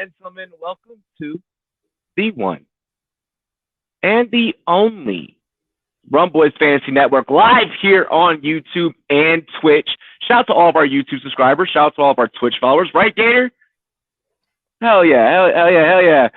gentlemen, welcome to the one and the only Rumboyz Fantasy Network live here on YouTube and Twitch. Shout out to all of our YouTube subscribers. Shout out to all of our Twitch followers. Right, Gator? Hell yeah, hell yeah, hell yeah.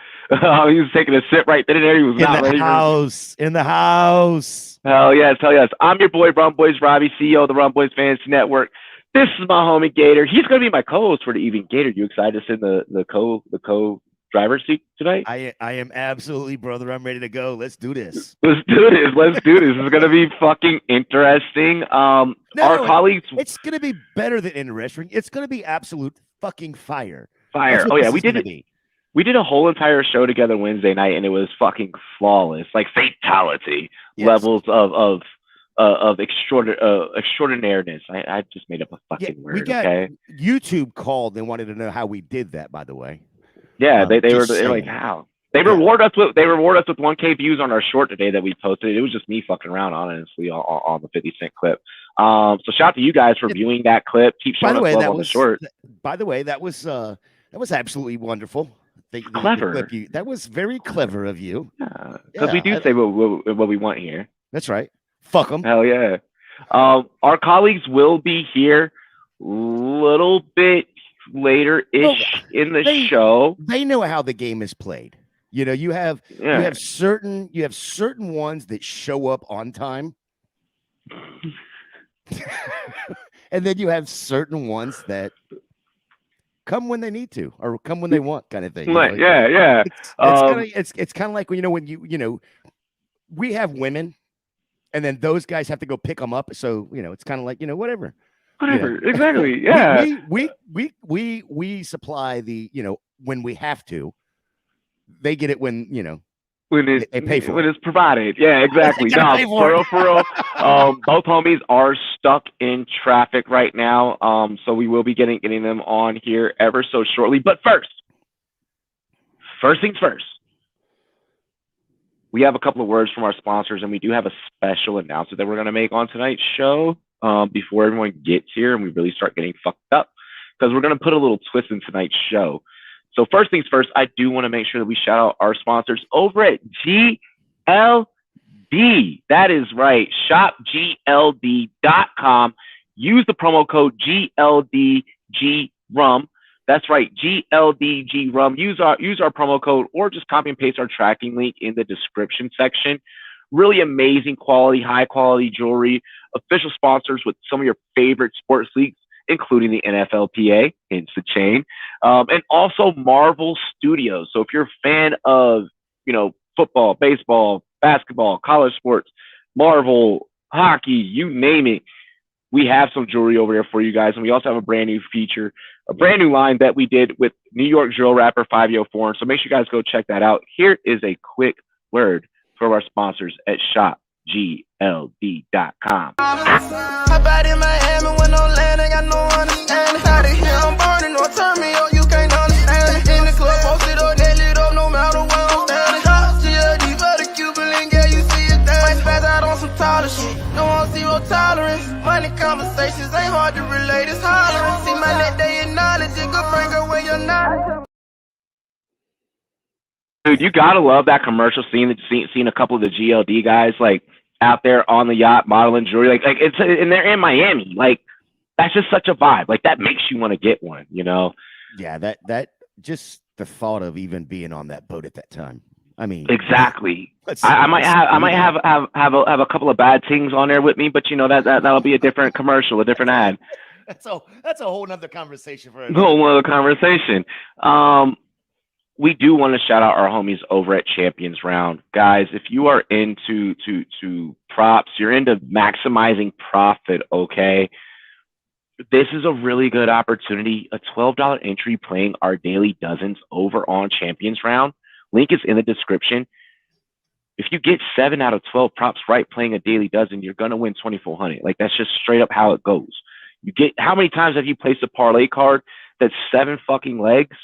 He was taking a sip right then and there. He was not ready. In the house. Hell yes, hell yes. I'm your boy, Rumboyz Robbie, CEO of the Rumboyz Fantasy Network. This is my homie Gator. He's going to be my co-host for the evening. Gator, you excited to sit in the co-driver's seat tonight? I am absolutely, brother. I'm ready to go. Let's do this. Let's do this. This is going to be fucking interesting. Our colleagues. It's going to be better than interesting. It's going to be absolute fucking fire. Fire. Oh yeah, we did it. We did a whole entire show together Wednesday night, and it was fucking flawless. Like fatality levels of extraordinariness. I just made up a fucking word. Okay. YouTube called and wanted to know how we did that. By the way. Yeah, they were like, how they reward us with 1K views on our short today that we posted. It was just me fucking around, honestly, on the 50 Cent clip. So shout out to you guys for viewing that clip. Keep showing us love on the short. By the way, that was absolutely wonderful. Clever. That was very clever of you. Because we do say what we want here. That's right. Fuck them. Hell yeah. Our colleagues will be here a little bit later-ish in the show. They know how the game is played. You know, you have certain ones that show up on time. And then you have certain ones that come when they need to or come when they want, kind of thing. Right. Yeah. It's kind of like when we have women, and then those guys have to go pick them up. So it's kind of like whatever. Exactly. Yeah. We supply the when we have to. They get it when they pay for when it's provided. Yeah, exactly. No, for real. Both homies are stuck in traffic right now. So we will be getting them on here ever so shortly. But first things first. We have a couple of words from our sponsors, and we do have a special announcement that we're going to make on tonight's show before everyone gets here and we really start getting fucked up, because we're going to put a little twist in tonight's show. So first things first, I do want to make sure that we shout out our sponsors over at GLD. That is right, shopgld.com. Use the promo code GLDGRUM. That's right, GLDGRUM. Use our promo code, or just copy and paste our tracking link in the description section. Really amazing quality, high quality jewelry. Official sponsors with some of your favorite sports leagues, including the NFLPA, hence the chain, and also Marvel Studios. So if you're a fan of, football, baseball, basketball, college sports, Marvel, hockey, you name it, we have some jewelry over there for you guys. And we also have a brand new feature, a brand new line that we did with New York drill rapper 5Yo Foreign. So make sure you guys go check that out. Here is a quick word from our sponsors at shopgld.com. Money conversations ain't hard to relate. It's hollering. See my net, they acknowledge it. Go bring her where you're not. Dude, you gotta love that commercial scene. Seeing a couple of the GLD guys like out there on the yacht modeling jewelry, like it's and they're in Miami. Like that's just such a vibe. Like that makes you want to get one. Yeah, that just the thought of even being on that boat at that time. I mean, exactly. I might have a couple of bad things on there with me, but that'll be a different commercial, a different ad. That's a whole nother conversation for a whole other conversation. We do want to shout out our homies over at Champions Round, guys. If you are into props, you're into maximizing profit. Okay, this is a really good opportunity. A $12 entry playing our daily dozens over on Champions Round. Link is in the description. If you get 7 out of 12 props right playing a daily dozen, you're going to win 2,400. Like, that's just straight up how it goes. How many times have you placed a parlay card that's 7 fucking legs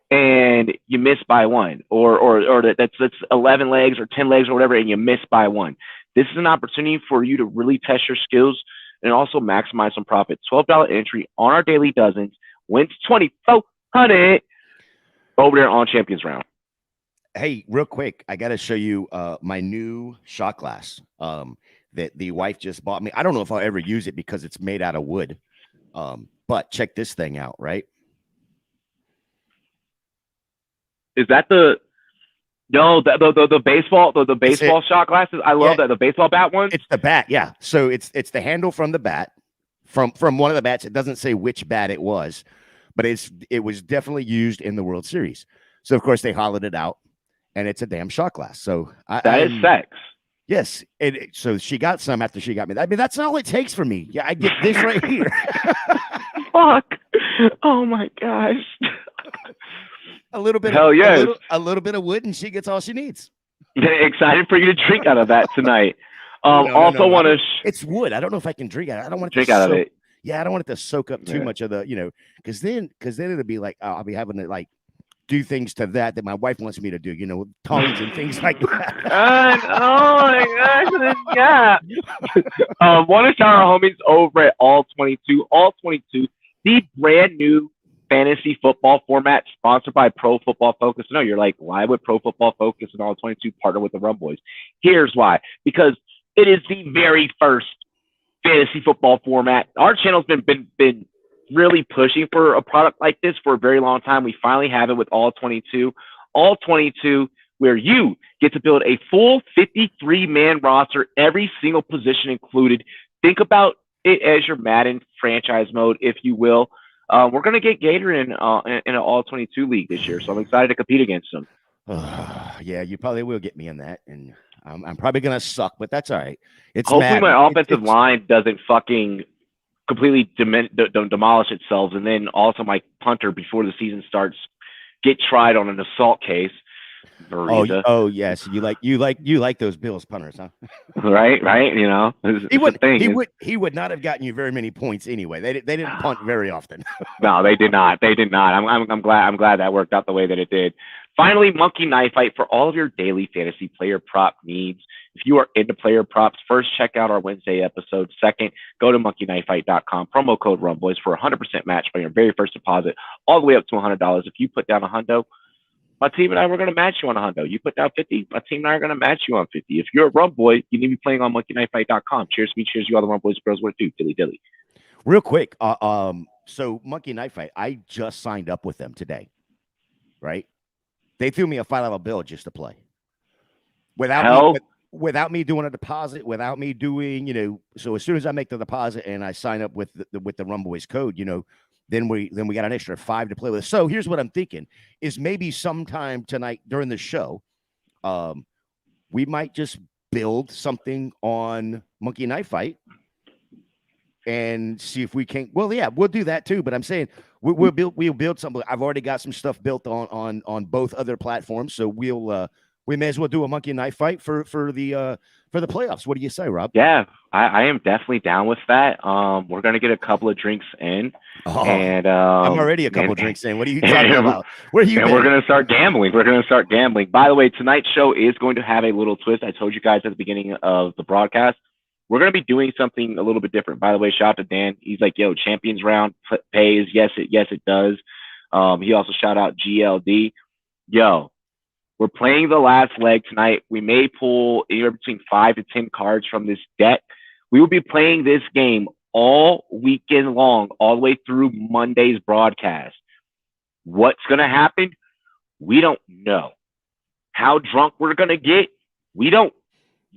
and you miss by 1, or that's 11 legs or 10 legs or whatever, and you miss by 1? This is an opportunity for you to really test your skills and also maximize some profit. $12 entry on our daily dozens wins 2,400. over there on Champions Round. Hey, real quick, I got to show you my new shot glass that the wife just bought me. I don't know if I'll ever use it because it's made out of wood. But check this thing out, right? Is that the baseball shot glasses? I love that, the baseball bat one. It's the bat, yeah. So it's the handle from the bat, from one of the bats. It doesn't say which bat it was, but it was definitely used in the World Series. So of course they hollowed it out, and it's a damn shot glass. So that is sex. Yes. So she got some after she got me. I mean, that's all it takes for me. Yeah, I get this right here. Fuck. Oh my gosh. A little bit. Hell yes. A little bit of wood, and she gets all she needs. Excited for you to drink out of that tonight. It's wood. I don't know if I can drink out. I don't want to drink out of it. Yeah, I don't want it to soak up too much of the, because then it'll be like, I'll be having to like do things to that my wife wants me to do, tongues and things like that. Oh my gosh, yeah. Want to shout our homies over at All 22. All 22, the brand new fantasy football format sponsored by Pro Football Focus. No, you're like, why would Pro Football Focus and All 22 partner with the Rumboyz? Here's why. Because it is the very first fantasy football format. Our channel's been really pushing for a product like this for a very long time. We finally have it with All 22. All 22, where you get to build a full 53-man roster, every single position included. Think about it as your Madden franchise mode, if you will. We're going to get Gator in an All 22 league this year, so I'm excited to compete against him. Yeah, you probably will get me in that, and I'm probably going to suck, but that's all right. Hopefully my offensive line doesn't fucking completely demolish itself, and then also my punter before the season starts get tried on an assault case. Oh yes, you like those Bills punters, huh? right. He would not have gotten you very many points anyway. They didn't punt very often. No, they did not. I'm glad that worked out the way that it did. Finally, Monkey Knife Fight for all of your daily fantasy player prop needs. If you are into player props, first check out our Wednesday episode. Second, go to monkeyknifefight.com, promo code Rumboyz for 100% match on your very first deposit, all the way up to $100. If you put down $100, my team and I were going to match you on $100. You put down 50, my team and I are going to match you on 50. If you're a Rumboy, you need to be playing on monkeyknifefight.com. Cheers me, cheers you, all the Rumboyz girls. What it do? Dilly dilly. Real quick, so Monkey Knife Fight, I just signed up with them today, right? They threw me a $5 bill just to play. Without me doing a deposit, without me doing, so as soon as I make the deposit and I sign up with the Rumboyz code, then we got an extra $5 to play with. So here's what I'm thinking is maybe sometime tonight during the show, we might just build something on Monkey Knife Fight and see if we can. Well, yeah, we'll do that too. But I'm saying we'll build something. I've already got some stuff built on both other platforms, so we may as well do a Monkey Knife Fight for the playoffs. What do you say, Rob? Yeah, I am definitely down with that. We're gonna get a couple of drinks in, and I'm already a couple of drinks in. What are you talking about? Where are you? And we're gonna start gambling. By the way, tonight's show is going to have a little twist. I told you guys at the beginning of the broadcast. We're going to be doing something a little bit different. By the way, shout out to Dan. He's like, yo, Champions Round pays. Yes, it does. He also shout out GLD. Yo, we're playing the last leg tonight. We may pull anywhere between 5 to 10 cards from this deck. We will be playing this game all weekend long, all the way through Monday's broadcast. What's going to happen? We don't know. How drunk we're going to get? We don't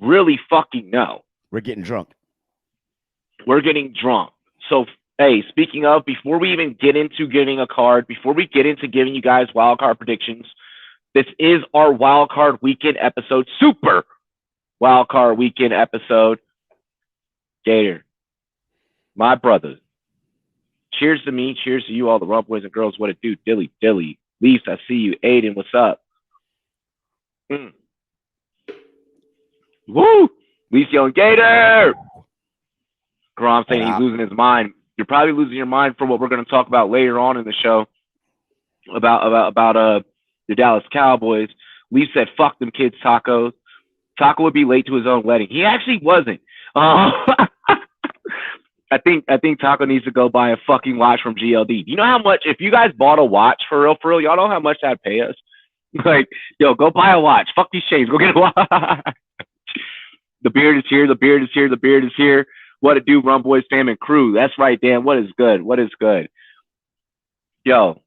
really fucking know. We're getting drunk. So, hey, speaking of, before we even get into getting a card, before we get into giving you guys wild card predictions, this is our wild card weekend episode, super wild card weekend episode. Gator, my brother, cheers to me, cheers to you, all the Rumboyz and girls. What it do? Dilly. Leaf, I see you. Aiden, what's up? Woo! Leaf's yelling, Gator! Girl, I'm saying he's losing his mind. You're probably losing your mind for what we're going to talk about later on in the show about the Dallas Cowboys. Leaf said, fuck them kids, Tacos. Taco would be late to his own wedding. He actually wasn't. I think Taco needs to go buy a fucking watch from GLD. You know how much, if you guys bought a watch for real, y'all know how much that'd pay us? Like, yo, go buy a watch. Fuck these chains. Go get a watch. The beard is here. The beard is here. The beard is here. What it do, Rumboyz fam and crew? That's right, Dan. What is good? What is good? Yo,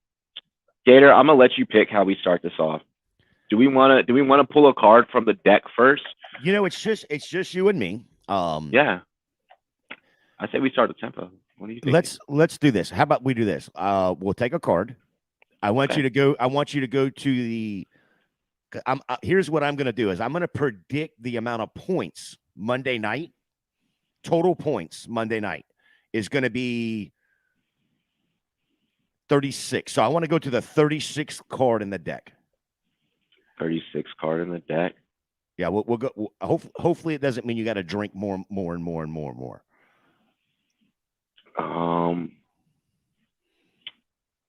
Gator, I'm gonna let you pick how we start this off. Do we want to pull a card from the deck first? You know, it's just you and me. Yeah. I say we start the tempo. What do you think? Let's do this. How about we do this? We'll take a card. I want you to go to the. Here's what I'm going to do is I'm going to predict the amount of points Monday night. Total points Monday night is going to be 36. So I want to go to the 36th card in the deck. 36 card in the deck. Yeah, we'll go. Hopefully, it doesn't mean you got to drink more.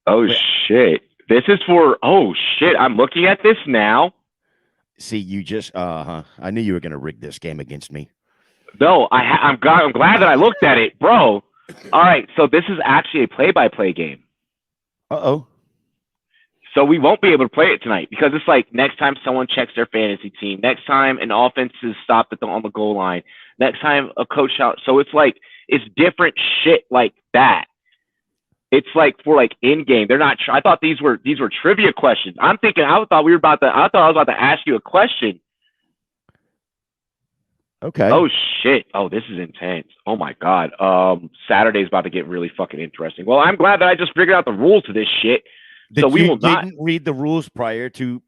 Oh shit! This is for. Oh shit! I'm looking at this now. See, you just. I knew you were gonna rig this game against me. No, I'm glad that I looked at it, bro. All right, so this is actually a play-by-play game. Uh-oh. So we won't be able to play it tonight because it's like next time someone checks their fantasy team, next time an offense is stopped on the goal line, next time a coach out. So it's like it's different shit like that. It's like for like in game. They're not. I thought these were trivia questions. I'm thinking. I thought I was about to ask you a question. Okay. Oh shit. Oh, this is intense. Oh my god. Saturday's about to get really fucking interesting. Well, I'm glad that I just figured out the rules to this shit. So we will not read the rules prior to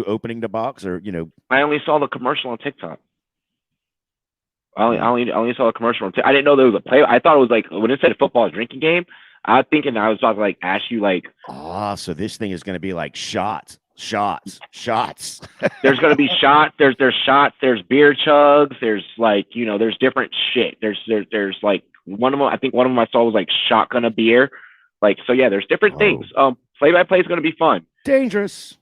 opening the box, or I only saw the commercial on TikTok. I only saw a commercial on TikTok. I didn't know there was a play. I thought it was like when it said football drinking game. I was thinking I was about to like ask you like. So this thing is going to be like shots. There's going to be shots. There's shots. There's beer chugs. There's like there's different shit. There's like one of them. I think one of them I saw was like shotgun a beer. Like so, yeah. There's different things. Play-by-play is going to be fun. Dangerous.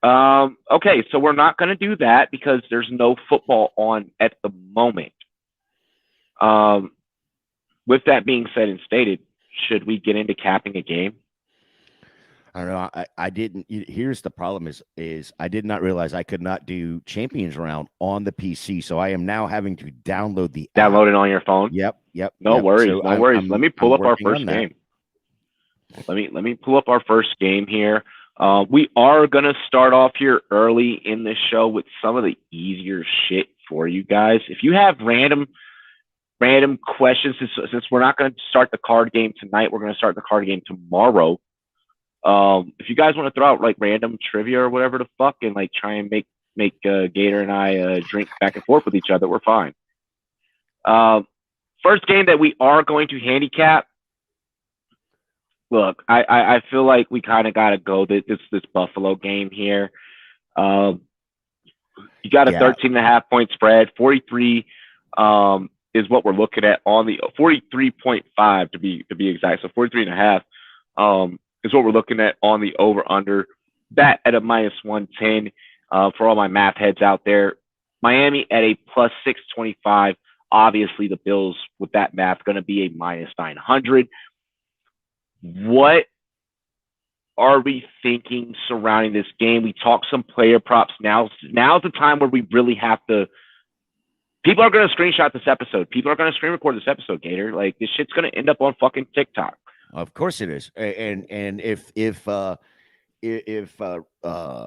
Okay, so we're not going to do that because there's no football on at the moment. With that being said and stated, should we get into capping a game? I don't know. I didn't. Here's the problem: is I did not realize I could not do Champions Round on the PC, so I am now having to download the app. Download it on your phone. Yep. No worries. So no worries. Let me pull up our first game. Let me pull up our first game here. We are gonna start off here early in the show with some of the easier shit for you guys. If you have random questions, since we're not gonna start the card game tonight, we're gonna start the card game tomorrow. If you guys want to throw out like random trivia or whatever the fuck and like try and make Gator and I drink back and forth with each other, we're fine. First game that we are going to handicap. Look, I feel like we kind of got to go this Buffalo game here. You got a 13.5 point spread. 43 is what we're looking at on the 43.5 to be exact. So 43.5 is what we're looking at on the over under. That at a -110 for all my math heads out there. Miami at a +625. Obviously, the Bills with that math going to be a -900. What are we thinking surrounding this game? We talked some player props. Now's the time where we really have to. People are going to screenshot this episode. People are going to screen record this episode, Gator. Like this shit's going to end up on fucking TikTok. Of course it is. And if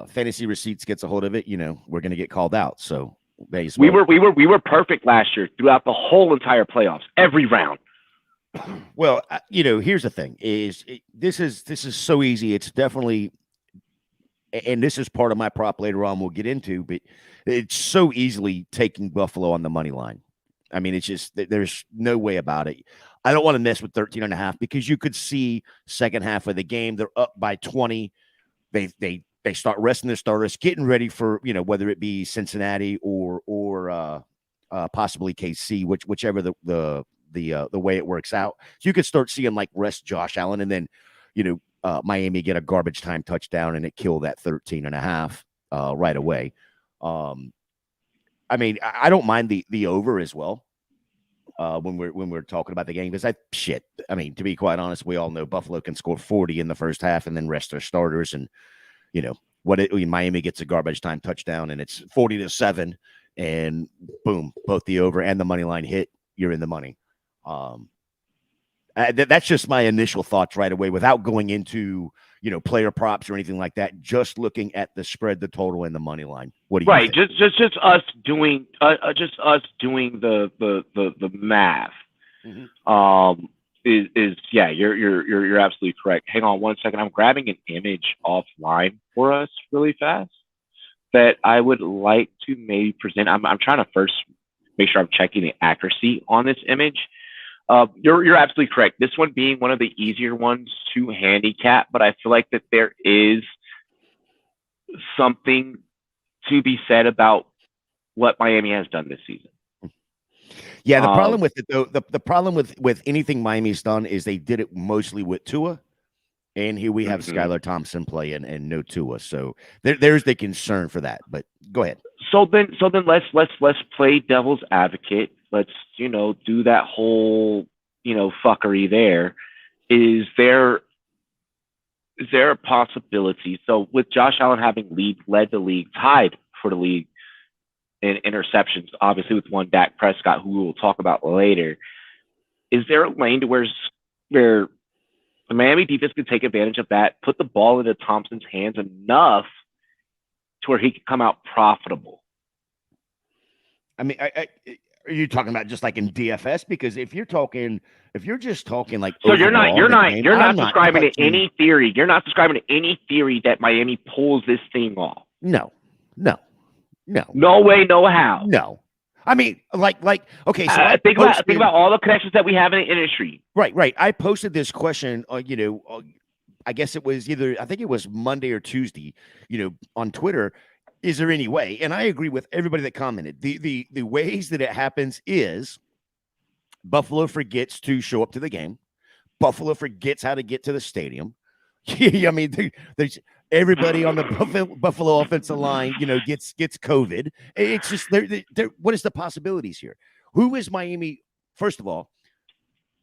Fantasy Receipts gets a hold of it, we're going to get called out. So we were perfect last year throughout the whole entire playoffs, every round. Well, here's the thing: this is so easy. It's definitely, and this is part of my prop later on. We'll get into, but it's so easily taking Buffalo on the money line. I mean, it's just there's no way about it. I don't want to mess with 13.5 because you could see second half of the game they're up by 20. They start resting their starters, getting ready for whether it be Cincinnati or possibly KC, whichever the way it works out. So you could start seeing like rest Josh Allen and then, Miami get a garbage time touchdown and it kill that 13.5 right away. I mean, I don't mind the over as well. when we're talking about the game, because I mean, to be quite honest, we all know Buffalo can score 40 in the first half and then rest their starters, and Miami gets a garbage time touchdown and it's 40-7, and boom, both the over and the money line hit. You're in the money. That's just my initial thoughts right away, without going into player props or anything like that. Just looking at the spread, the total, and the money line. What do you think? Just us doing the math. Mm-hmm. You're absolutely correct. Hang on one second. I'm grabbing an image offline for us really fast that I would like to maybe present. I'm trying to first make sure I'm checking the accuracy on this image. You're absolutely correct. This one being one of the easier ones to handicap, but I feel like that there is something to be said about what Miami has done this season. Yeah, the problem with it though, the problem with anything Miami's done is they did it mostly with Tua, and here we have Skylar Thompson playing and no Tua, so there's the concern for that. But go ahead. So then let's play devil's advocate. Let's do that whole fuckery there. Is there a possibility? So with Josh Allen having led the league, tied for the league in interceptions, obviously with one Dak Prescott, who we will talk about later, is there a lane to where the Miami defense could take advantage of that, put the ball into Thompson's hands enough to where he could come out profitable? I mean, are you talking about just like in DFS? Because if you're just talking like, so you're not subscribing to any theory. You're not subscribing to any theory that Miami pulls this thing off. No. No way, no how. No. I mean, okay. So think about all the connections that we have in the industry. Right. I posted this question. I guess it was I think it was Monday or Tuesday. On Twitter. Is there any way? And I agree with everybody that commented. The ways that it happens is Buffalo forgets to show up to the game. Buffalo forgets how to get to the stadium. I mean, there's everybody on the Buffalo offensive line, gets COVID. It's just what is the possibilities here? Who is Miami? First of all,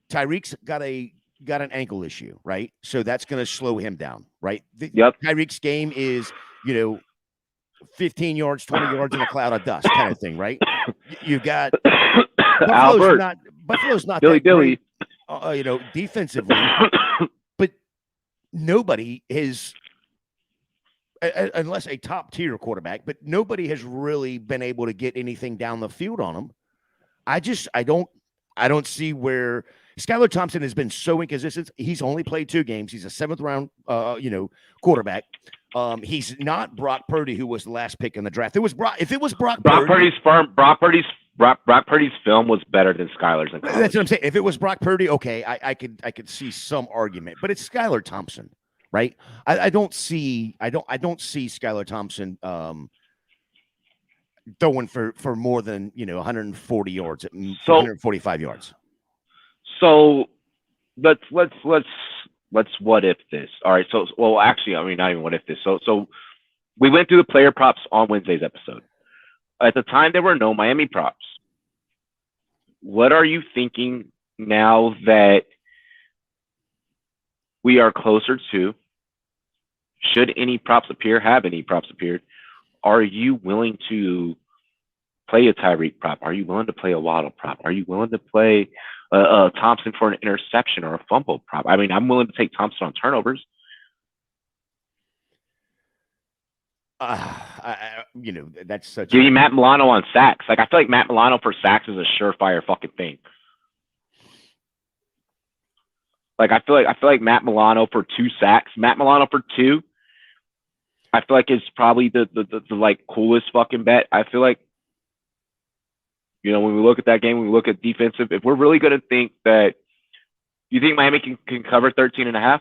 Tyreek's got an ankle issue, right? So that's going to slow him down, right? Tyreek's game is 15 yards, 20 yards in a cloud of dust kind of thing, right? You've got Buffalo's not Billy. Defensively, but nobody is, unless a top tier quarterback, but nobody has really been able to get anything down the field on them. I don't see where Skylar Thompson has been so inconsistent. He's only played 2 games. He's a 7th round, quarterback. He's not Brock Purdy, who was the last pick in the draft. If it was Brock Purdy's film was better than Skylar's. That's what I'm saying. If it was Brock Purdy, okay, I could see some argument, but it's Skylar Thompson, right? I don't see Skylar Thompson throwing for more than 140 yards, 145 yards. So let's what if this. All right. So, well, actually, I mean, not even what if this. So we went through the player props on Wednesday's episode. At the time, there were no Miami props. What are you thinking now that we are closer to? Should any props appear? Have any props appeared? Are you willing to play a Tyreek prop? Are you willing to play a Waddle prop? Are you willing to play Thompson for an interception or a fumble prop? I mean, I'm willing to take Thompson on turnovers. That's such. Give you Matt Milano on sacks. Like, I feel like Matt Milano for sacks is a surefire fucking thing. Like, I feel like Matt Milano for 2 sacks. Matt Milano for 2. I feel like it's probably the like coolest fucking bet. I feel like, when we look at that game, when we look at defensive, if we're really going to think that, you think Miami can cover 13.5?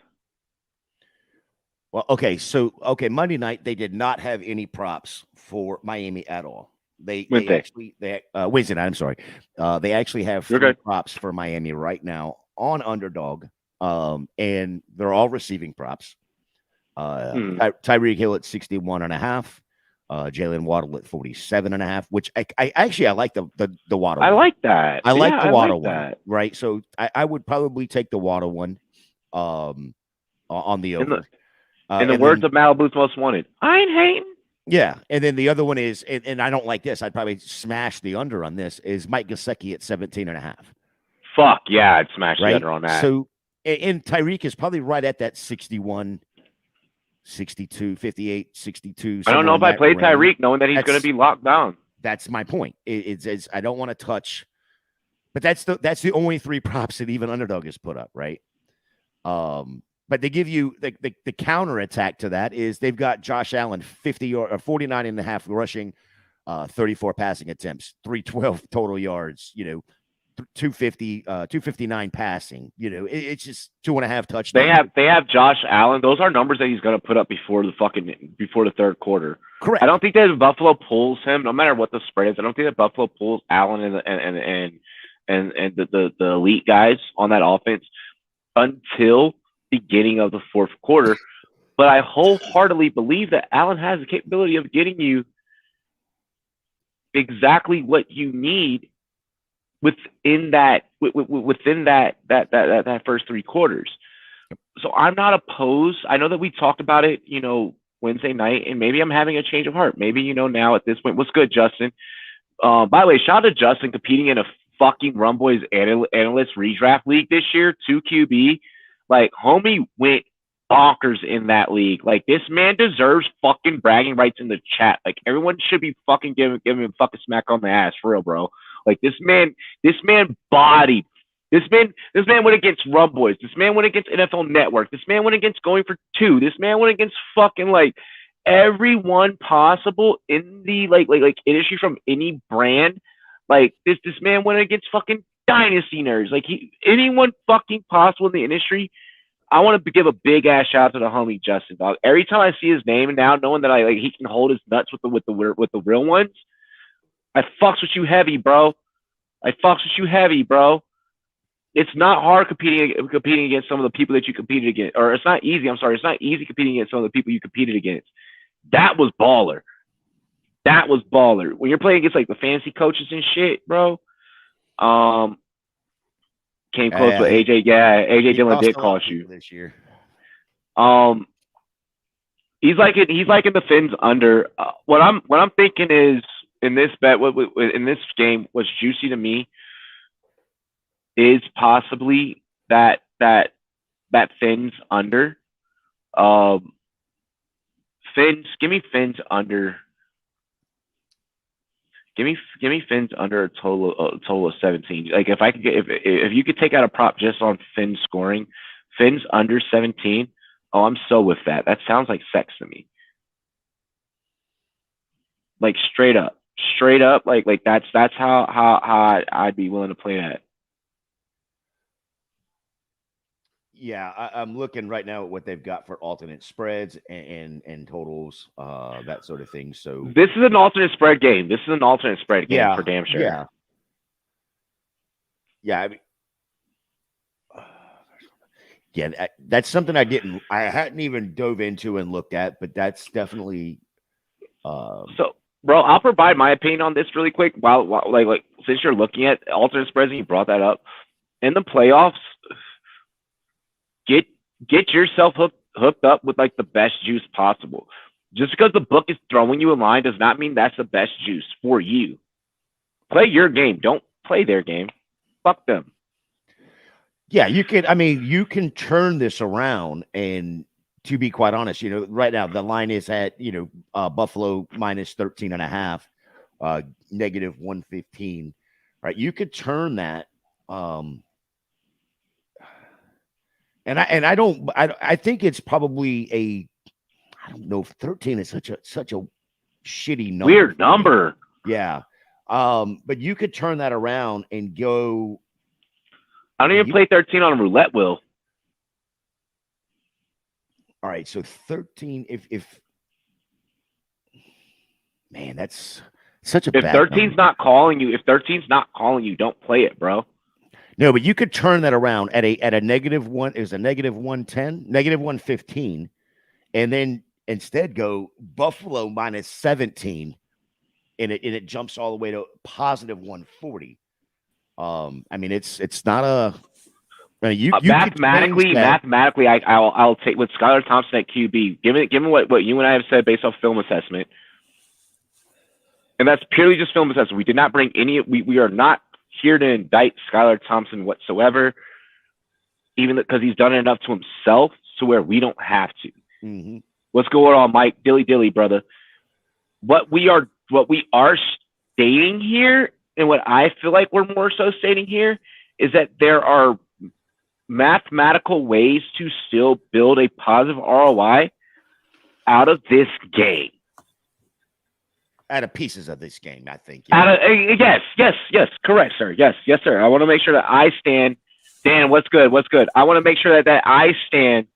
Well, okay. Monday night, they did not have any props for Miami at all. Wednesday night, I'm sorry. They actually have 3 props for Miami right now on Underdog. And they're all receiving props. Tyreek Hill at 61.5. Jalen Waddle at 47.5, which I actually I like the Waddle. I one. like that. I like the Waddle like one, that. right? So I would probably take the Waddle one on the over. In the words of Malibu's Most Wanted, I ain't hating. Yeah, and then the other one is, and I don't like this. I'd probably smash the under on this. Is Mike Gesicki at 17.5? Fuck yeah, I'd smash the under on that. So, and Tyreek is probably right at that 61, 62, 58, 62. I don't know if I played Tyreek knowing that he's going to be locked down. That's my point. It's I don't want to touch, but that's the only three props that even Underdog has put up, right? But they give you the counter attack to that is they've got Josh Allen 49.5 rushing, 34 passing attempts, 312 total yards, 250, 259 passing. It's just 2.5 touchdowns. They have Josh Allen. Those are numbers that he's going to put up before the third quarter. Correct. I don't think that Buffalo pulls him, no matter what the spread is. I don't think that Buffalo pulls Allen and the elite guys on that offense until beginning of the fourth quarter. But I wholeheartedly believe that Allen has the capability of getting you exactly what you need within that first three quarters. So I'm not opposed. I know that we talked about it, Wednesday night, and maybe I'm having a change of heart. Maybe, now at this point, what's good, Justin? By the way, shout out to Justin competing in a fucking Rumboyz analyst redraft league this year, 2 QB. Like, homie went bonkers in that league. Like, this man deserves fucking bragging rights in the chat. Like, everyone should be fucking giving him fucking smack on the ass, for real, bro. Like, this man bodied. This man went against Rumboyz. This man went against NFL Network. This man went against Going for Two. This man went against fucking like everyone possible in the like industry from any brand. Like this man went against fucking Dynasty nerds. Like anyone fucking possible in the industry. I want to give a big ass shout out to the homie Justin, dog. Every time I see his name and now knowing that he can hold his nuts with the real ones, I fucks with you heavy, bro. It's not hard competing against some of the people that you competed against, or it's not easy. I'm sorry, it's not easy competing against some of the people you competed against. That was baller. When you're playing against like the fancy coaches and shit, bro. Came close with AJ. Yeah, AJ Dillon did cost you this year. He's like in the Fins under. What I'm thinking is in this bet, in this game, what's juicy to me is possibly that Fins under. Give me Fins under. Give me Fins under a total of 17. Like if you could take out a prop just on Fins scoring, Fins under 17. Oh, I'm so with that. That sounds like sex to me. Like straight up, like that's how I'd be willing to play that. Yeah, I'm looking right now at what they've got for alternate spreads and totals, that sort of thing. So this is an alternate spread game. For damn sure. Yeah. That's something I hadn't even dove into and looked at, but that's definitely. So, bro, I'll provide my opinion on this really quick. While like since you're looking at alternate spreads and you brought that up, in the playoffs. Get yourself hooked up with like the best juice possible. Just because the book is throwing you a line does not mean that's the best juice for you. Play your game. Don't play their game. Fuck them. Yeah, you can turn this around, and to be quite honest, right now the line is at Buffalo minus 13.5, negative 115. Right, you could turn that. I think it's probably I don't know if 13 is such a shitty number. Weird number. Yeah. But you could turn that around and go. I don't even play 13 on a roulette wheel. All right. So 13, if man, that's such a if bad 13's number. not calling you, don't play it, bro. No, but you could turn that around at a negative one. It was a negative 110, negative 115, and then instead go Buffalo minus 17, and it jumps all the way to positive 140. I mean, it's not a you mathematically. I'll take with Skylar Thompson at QB. Given what you and I have said based off film assessment, and that's purely just film assessment. We did not bring any. We are not here to indict Skylar Thompson whatsoever, even because he's done enough to himself to where we don't have to. Mm-hmm. What's going on, Mike? Dilly, brother. What we are stating here, and what I feel like we're more so stating here, is that there are mathematical ways to still build a positive ROI out of this game. Out of pieces of this game, I think. Yes, correct, sir. Yes, sir. I want to make sure that I stand. Dan, what's good? I want to make sure that I stand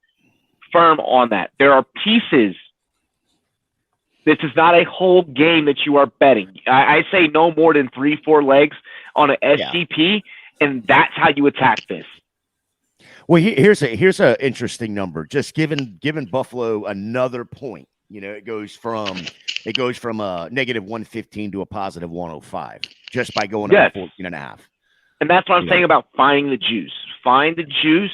firm on that. There are pieces. This is not a whole game that you are betting. I say no more than 3-4 legs on an SGP, and that's how you attack this. Well, here's a interesting number. Just given Buffalo another point. You know, it goes from a negative 115 to a positive 105 just by going up 14.5. And that's what I'm saying about finding the juice. Find the juice.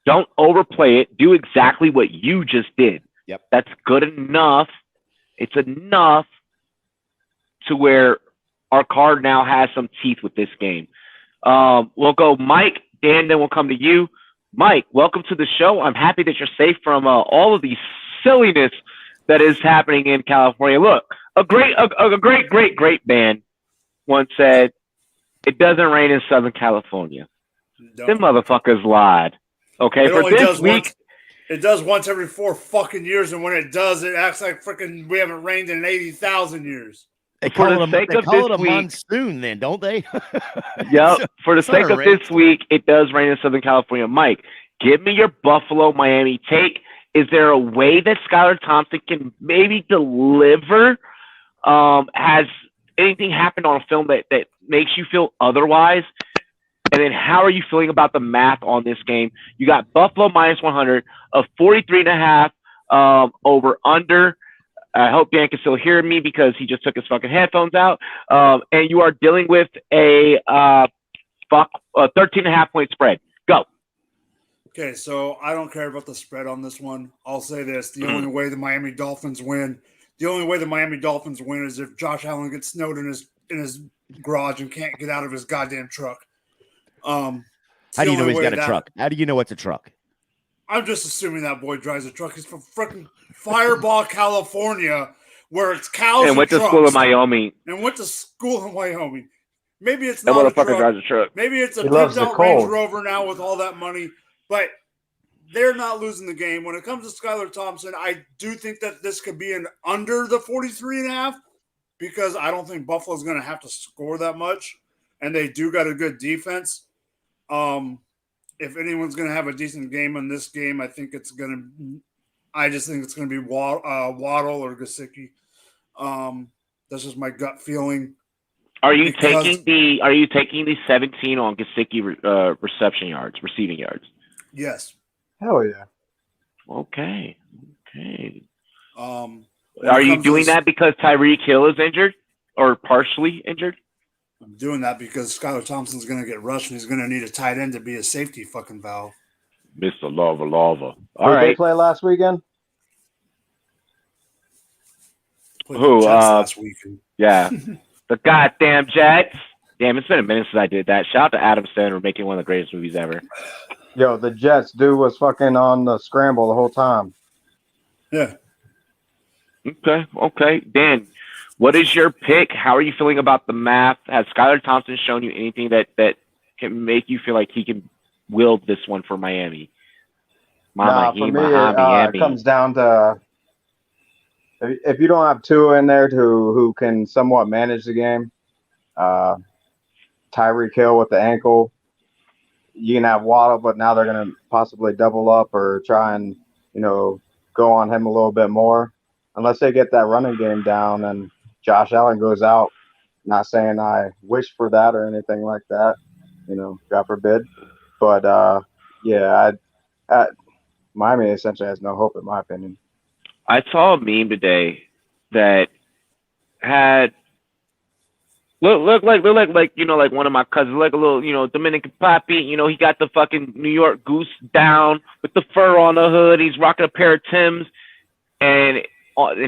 Don't overplay it. Do exactly what you just did. Yep. That's good enough. It's enough to where our card now has some teeth with this game. We'll go Mike, Dan, then we'll come to you. Mike, welcome to the show. I'm happy that you're safe from all of these silliness that is happening in California. Look, a great man once said, "It doesn't rain in Southern California." Them motherfuckers lied. Okay, for this week, it does once every 4 fucking years, and when it does, it acts like freaking we haven't rained in 80,000 years. They call it a monsoon, then, don't they? Yep. For the sake of this week, it does rain in Southern California. Mike, give me your Buffalo Miami take. Is there a way that Skylar Thompson can maybe deliver? Has anything happened on a film that makes you feel otherwise? And then how are you feeling about the math on this game? You got Buffalo minus 100 of 43.5 over under. I hope Dan can still hear me because he just took his fucking headphones out. And you are dealing with a 13.5 point spread. Go. Okay, so I don't care about the spread on this one. I'll say this. The only way the Miami Dolphins win is if Josh Allen gets snowed in his garage and can't get out of his goddamn truck. How do you know he's got a truck? How do you know it's a truck? I'm just assuming that boy drives a truck. He's from freaking Fireball, California, where it's cows and went to school in Wyoming. Maybe it's not a truck. Drives a truck. Maybe it's a dipped-out Range Rover now with all that money. But they're not losing the game. When it comes to Skylar Thompson, I do think that this could be an under the 43.5 because I don't think Buffalo's going to have to score that much, and they do got a good defense. If anyone's going to have a decent game in this game, I just think it's going to be Waddle or Gesicki. That's just my gut feeling. Are you taking the 17 on Gesicki receiving yards? Yes. Hell yeah. Okay. Are you doing that because Tyreek Hill is injured or partially injured? I'm doing that because Skylar Thompson's going to get rushed and he's going to need a tight end to be a safety fucking valve. Mr. Lava. All right. Did they play last weekend? Who? Last weekend. Yeah. The goddamn Jets. Damn, it's been a minute since I did that. Shout out to Adam Sandler making one of the greatest movies ever. Yo, the Jets dude was fucking on the scramble the whole time. Yeah. Okay. Dan, what is your pick? How are you feeling about the math? Has Skylar Thompson shown you anything that can make you feel like he can wield this one for Miami? For me, it comes down to if you don't have Tua in there who can somewhat manage the game, Tyreek Hill with the ankle, you can have Waddle, but now they're going to possibly double up or try and, go on him a little bit more. Unless they get that running game down and Josh Allen goes out. Not saying I wish for that or anything like that, God forbid. But, Miami essentially has no hope in my opinion. I saw a meme today that had look like like one of my cousins, like a little Dominican Papi. He got the fucking New York goose down with the fur on the hood. He's rocking a pair of Timbs, and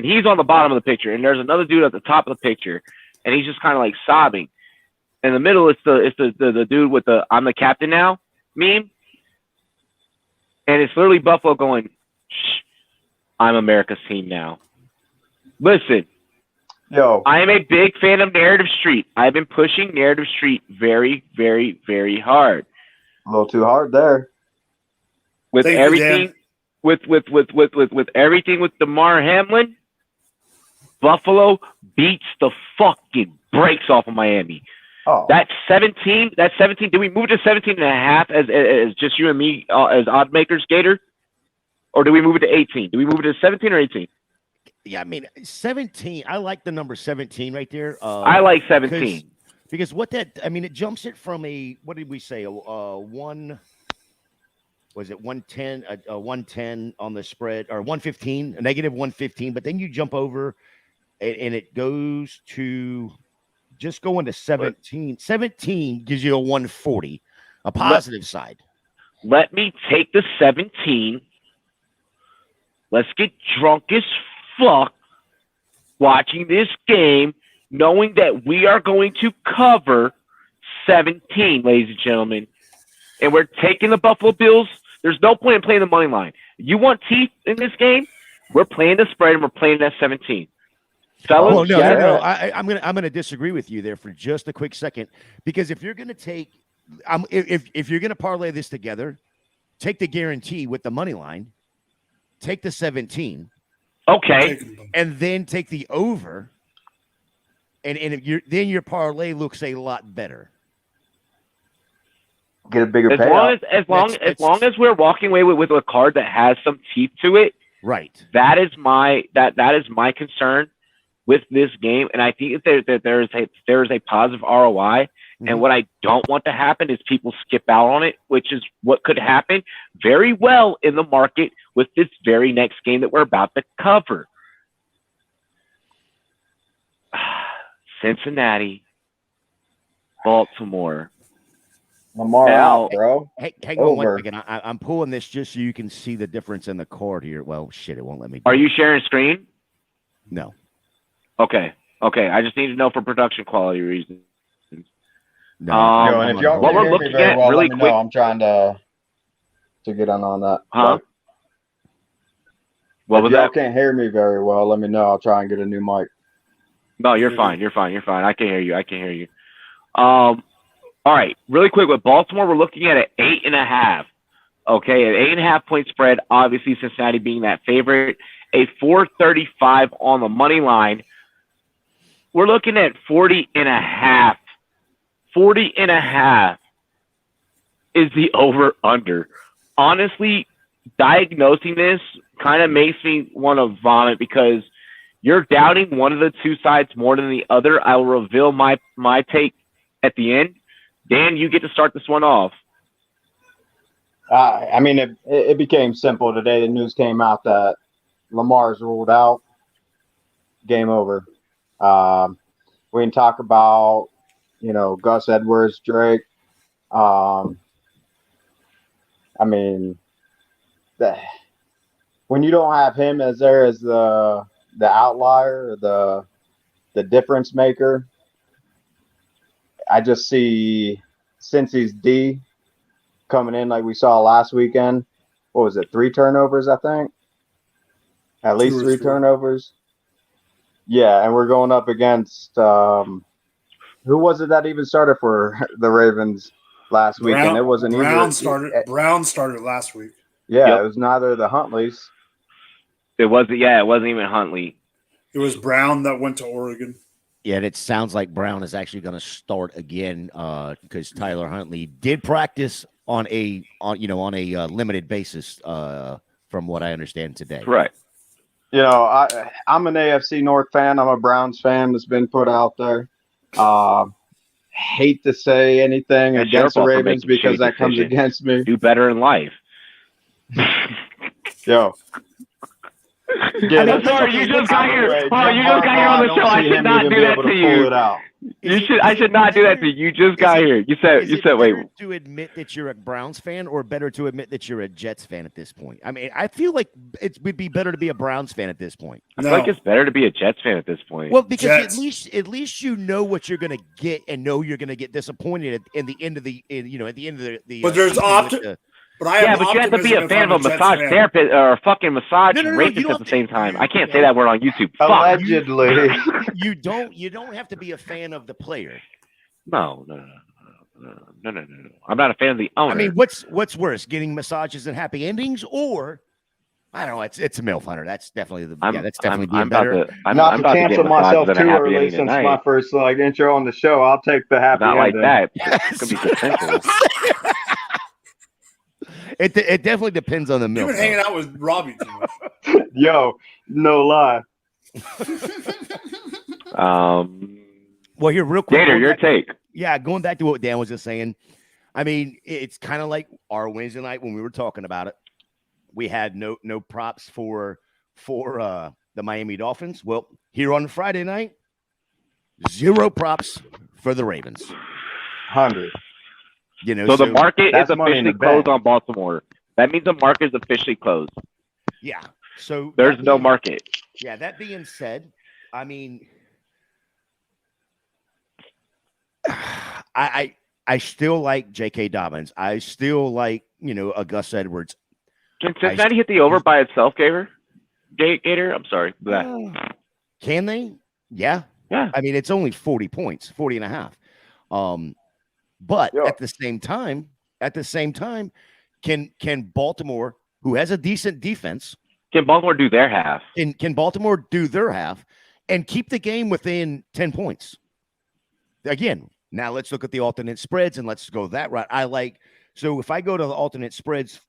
he's on the bottom of the picture. And there's another dude at the top of the picture, and he's just kind of like sobbing. In the middle, it's the dude with the "I'm the captain now" meme, and it's literally Buffalo going, "Shh, I'm America's team now." Listen. Yo, I am a big fan of Narrative Street. I've been pushing Narrative Street very, very, very hard. a little too hard there. With Thank you, everything, Dan. with everything with DeMar Hamlin, Buffalo beats the fucking brakes off of Miami. Oh, That's 17. Did we move to 17 and a half as just you and me as odd makers, Gator? Or do we move it to 18? Do we move it to 17 or 18? Yeah, I mean 17. I like the number 17 right there. I like 17 because what that it jumps it from a what did we say? One was it 110? 110 on the spread or 115, a negative 115. But then you jump over and it goes to just going to 17. 17 gives you a 140, a positive side. Let me take the 17. Let's get drunk as fuck watching this game, knowing that we are going to cover 17, ladies and gentlemen. And we're taking the Buffalo Bills. There's no point in playing the money line. You want teeth in this game? We're playing the spread and we're playing that 17. Fellas, well, no. I'm gonna disagree with you there for just a quick second, because if you're gonna take, if you're gonna parlay this together, take the guarantee with the money line, take the 17. Okay. And then take the over, and then your parlay looks a lot better. Get a bigger payout. As long as we're walking away with a card that has some teeth to it, right? That is my concern with this game, and I think that there is a positive ROI. Mm-hmm. And what I don't want to happen is people skip out on it, which is what could happen very well in the market with this very next game that we're about to cover. Cincinnati, Baltimore. Lamar out, bro. Hey, hang on one second. I'm pulling this just so you can see the difference in the card here. Well, shit, it won't let me. Are you sharing screen? No. Okay. I just need to know for production quality reasons. No. And if y'all what we're looking at well, really quick. I'm trying to get on that. Huh? If y'all can't hear me very well, let me know. I'll try and get a new mic. No, you're fine. I can hear you. All right, really quick with Baltimore, we're looking at an 8.5. Okay, an 8.5 point spread. Obviously, Cincinnati being that favorite. A 435 on the money line. We're looking at 40.5. 40.5 is the over/under. Honestly, diagnosing this kind of makes me want to vomit because you're doubting one of the two sides more than the other. I will reveal my take at the end. Dan, you get to start this one off. It became simple today. The news came out that Lamar's ruled out. Game over. We can talk about, Gus Edwards, Drake. When you don't have him as the outlier, the difference maker, I just see Cincy's D coming in like we saw last weekend. What was it? 3 turnovers, I think. At least 3 turnovers. Yeah, and we're going up against who was it that even started for the Ravens last weekend? It wasn't Brown started last week. Yeah, Yep. It was neither of the Huntleys. It wasn't even Huntley. It was Brown that went to Oregon. Yeah, and it sounds like Brown is actually going to start again because Tyler Huntley did practice on a limited basis from what I understand today. Right. I'm an AFC North fan. I'm a Browns fan that's been put out there. Hate to say anything against the Ravens because that comes against me. Do better in life. Yo. I'm sorry, you just got here. Oh, you just got here on the show. I should not do that to you. I should not do that to you. You just got here. You said wait. To admit that you're a Browns fan, or better to admit that you're a Jets fan at this point? I mean, I feel like it would be better to be a Browns fan at this point. I feel like it's better to be a Jets fan at this point. Well, because at least you know what you're going to get, and know you're going to get disappointed at the end of the But there's but you have to be a fan of a massage therapist or a fucking massage rapist at the same time. I can't say that word on YouTube. Allegedly. You don't have to be a fan of the player. No. I'm not a fan of the owner. I mean, what's worse, getting massages and happy endings, or I don't know. It's a MILF Hunter. That's definitely being better. I'm not to cancel myself too early since my first intro on the show. I'll take the happy ending. Not like that. It's gonna be potential. It definitely depends on the MILF. You've been hanging out with Robbie too much. Yo, no lie. Well, here, real quick. Gator, your take. Yeah, going back to what Dan was just saying. I mean, it's kind of like our Wednesday night when we were talking about it. We had no props for the Miami Dolphins. Well, here on Friday night, 0 props for the Ravens. 100. You know, so the market is officially closed on Baltimore. That means the market is officially closed. Yeah. So there's no market. Yeah. That being said, I mean, I still like J.K. Dobbins. I still like, a Gus Edwards. Can Cincinnati hit the over by itself, Gator? I'm sorry. Can they? Yeah. Yeah. I mean, it's only 40 points, 40 and a half. But at the same time, can Baltimore, who has a decent defense, can Baltimore do their half? Can Baltimore do their half and keep the game within 10 points? Again, now let's look at the alternate spreads and let's go that route. So if I go to the alternate spreads,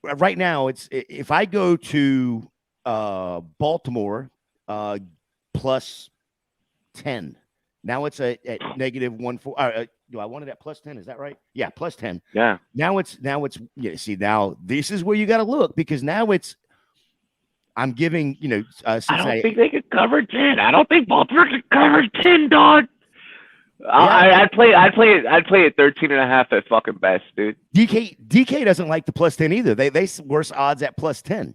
right now if I go to Baltimore plus 10. Now it's at -1.4. Do I want it at plus 10? Is that right? Yeah, plus 10. Yeah. Now it's see, now this is where you got to look, because now I'm giving, I don't think they could cover 10. I don't think Baltimore could cover 10, dog. Yeah. I'd play it 13 and a half at fucking best, dude. DK doesn't like the plus 10 either. They worse odds at plus 10.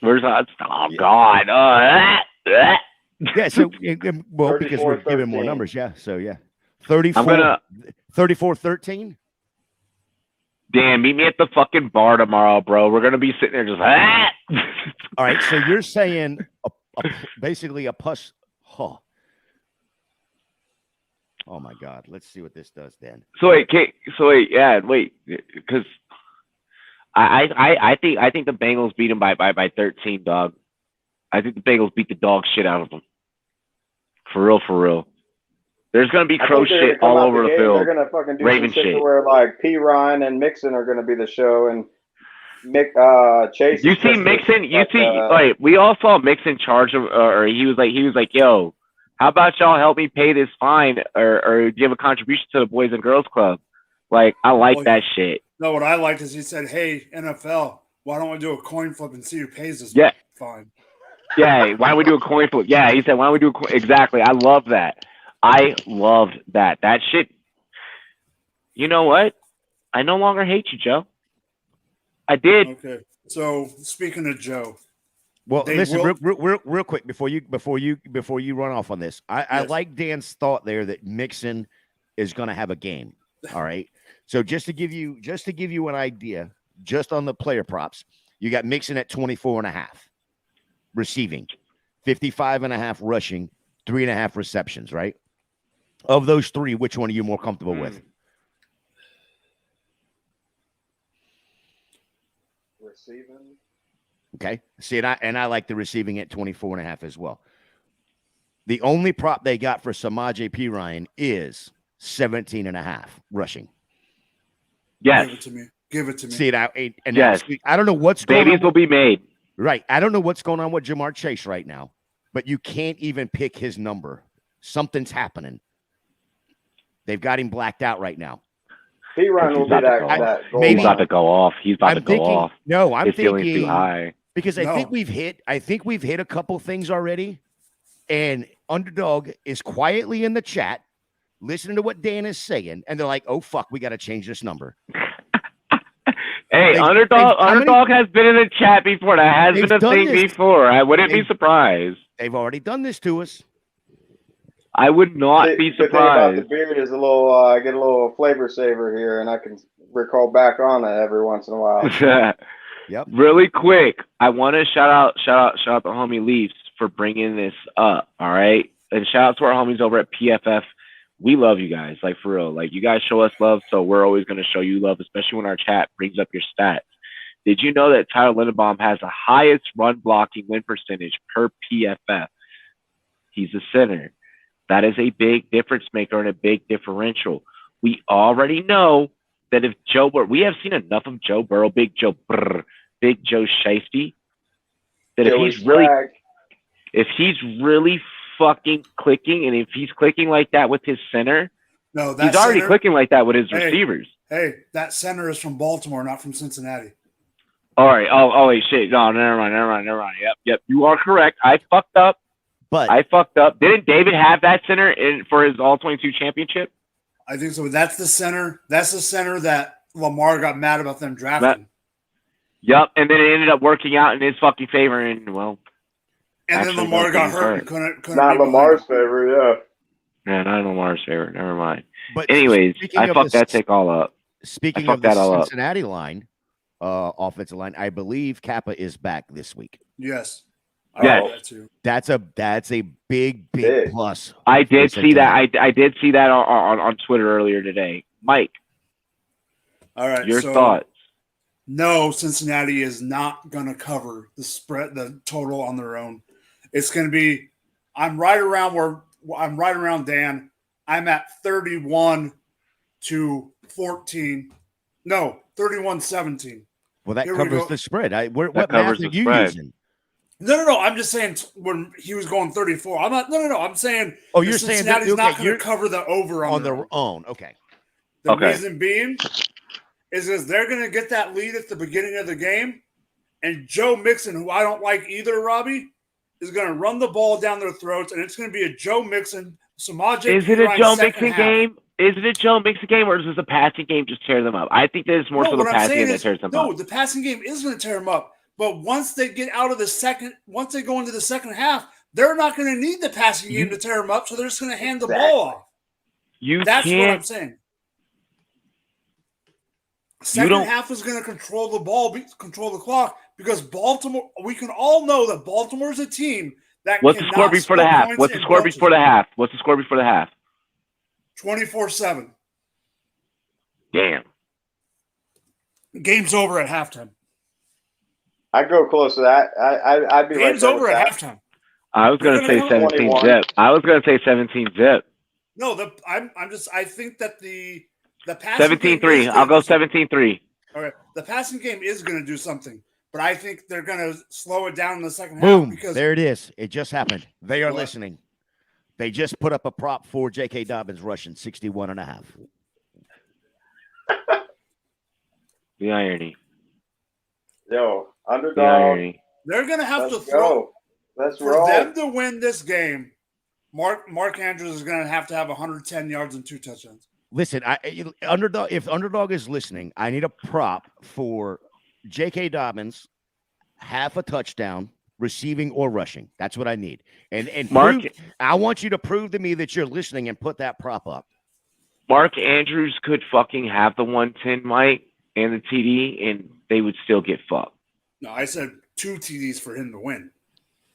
Worse odds? Oh God. Yeah, so because we're giving more numbers, yeah. So yeah. 34-13. Dan, meet me at the fucking bar tomorrow, bro. We're gonna be sitting there just All right, so you're saying basically a plus. Oh my God, let's see what this does then. Wait, because I think the Bengals beat them by 13, dog. I think the Bengals beat the dog shit out of them. For real. There's gonna be crow shit all over the field. They're gonna fucking do Raven some shit where P. Ryan and Mixon are gonna be the show, and Chase. You see Mixon. We all saw Mixon charge him, or he was like, "Yo, how about y'all help me pay this fine, or give a contribution to the Boys and Girls Club?" Like, I like that shit. No, what I liked is he said, "Hey, NFL, why don't we do a coin flip and see who pays this fine?" Yeah, why don't we do a coin flip? Yeah, he said, why don't we do exactly. I love that. I loved that. That shit. You know what? I no longer hate you, Joe. I did. Okay. So speaking of Joe. Well, listen, real quick before you run off on this. I like Dan's thought there that Mixon is gonna have a game. All right. So just to give you an idea, just on the player props, you got Mixon at 24.5. Receiving, 55.5 rushing, 3.5 receptions, right? Of those three, which one are you more comfortable with? Receiving. Okay. See, and I like the receiving at 24.5 as well. The only prop they got for Samaje Perine is 17.5 rushing. Yes. Give it to me. See, and yes. I don't know what's going on. Babies will be made. Right. I don't know what's going on with Jamar Chase right now, but you can't even pick his number. Something's happening. They've got him blacked out right now. P-Run will be that. He's about to go off. He's about to go off. No, I'm His thinking ceiling's too high. Because I think we've hit a couple things already. And Underdog is quietly in the chat, listening to what Dan is saying, and they're like, "Oh fuck, we got to change this number." Hey, Underdog has been in the chat before. That has been a thing before. I wouldn't be surprised. They've already done this to us. I would not be surprised. The beard is a little. I get a little flavor saver here, and I can recall back on it every once in a while. Yep. Really quick, I want to shout out the homie Leafs for bringing this up. All right, and shout out to our homies over at PFF. We love you guys, like for real. Like you guys show us love, so we're always going to show you love, especially when our chat brings up your stats. Did you know that Tyler Linderbaum has the highest run blocking win percentage per PFF? He's a center. That is a big difference maker and a big differential. We already know that if Joe Burrow, we have seen enough of Joe Burrow, Big Joe Shiesty, that if he's really fucking clicking, and if he's clicking like that with his center, he's already clicking like that with his receivers. Hey, that center is from Baltimore, not from Cincinnati. All right. Oh, wait, shit. No, never mind. Yep. You are correct. I fucked up. Didn't David have that center for his All-22 championship? I think so. That's the center. That's the center that Lamar got mad about them drafting. Yep. And then it ended up working out in his fucking favor, and well. And then Lamar got hurt and couldn't not Lamar's favor, yeah, not in Lamar's favor. Never mind. But anyways, I fucked that take all up. Speaking of the Cincinnati line, offensive line, I believe Kappa is back this week. Yes. That's a big plus. I did see that. I did see that on Twitter earlier today. Mike. All right. Your thoughts? No, Cincinnati is not going to cover the total on their own. It's going to be. I'm right around Dan. I'm at 31-14. No, 31-17. Well, that covers the spread. What math are you using? No. I'm just saying when he was going 34. I'm not. No. I'm saying. Oh, you're saying Cincinnati's not going to cover the over on their own. Okay. The reason being is because they're going to get that lead at the beginning of the game, and Joe Mixon, who I don't like either, Robbie, is going to run the ball down their throats, and it's going to be a Joe Mixon. Is it a Joe Mixon game? Is it a Joe Mixon game, or is this a passing game just tear them up? I think that it's more so the passing game that tears them up. No, the passing game is going to tear them up. But once they get out of once they go into the second half, they're not going to need the passing game to tear them up, so they're just going to hand the ball off. That's what I'm saying. Second half is going to control the ball, control the clock, because Baltimore. We can all know that Baltimore is a team that. What's the score before the half? 24-7. Damn. Game's over at halftime. I'd go close to that. I'd be game's over at halftime. I was going to say 17 zip. No, I think that the passing 17-3. I'll go 17-3. All right. The passing game is going to do something, but I think they're going to slow it down in the second half. Boom. There it is. It just happened. They are listening. They just put up a prop for J.K. Dobbins rushing 61.5. The irony. Yo, Underdog. They're going to have to throw. For them to win this game, Mark Andrews is going to have 110 yards and 2 touchdowns. Listen, if Underdog is listening, I need a prop for J.K. Dobbins, half a touchdown, receiving or rushing. That's what I need. And Mark, I want you to prove to me that you're listening and put that prop up. Mark Andrews could fucking have the 110, Mike, and the TD, and they would still get fucked. No, I said 2 TDs for him to win.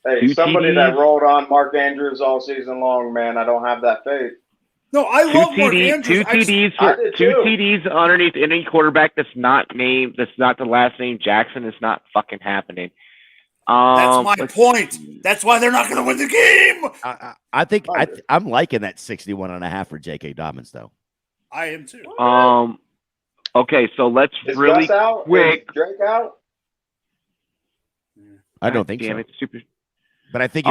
Hey, somebody that rolled on Mark Andrews all season long, man. I don't have that faith. No, I love Mark Andrews. 2 TDs underneath any quarterback that's not the last name Jackson. It's not fucking happening. That's my point. That's why they're not going to win the game. I think I'm liking that 61.5 for J.K. Dobbins, though. I am too. Okay, so let's Is really Gus out? quick. Is Drake out? I don't think so. It's super. But I think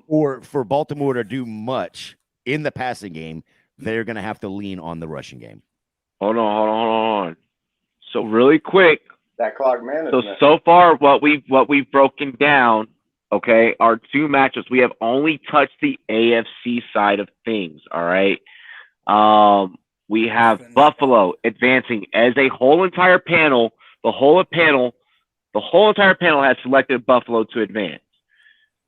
for Baltimore to do much in the passing game, they're going to have to lean on the rushing game. Hold on. So really quick, That clock management. So far, what we've broken down, okay, are two matchups. We have only touched the AFC side of things. All right. We have Buffalo advancing as a whole entire panel. The whole entire panel has selected Buffalo to advance.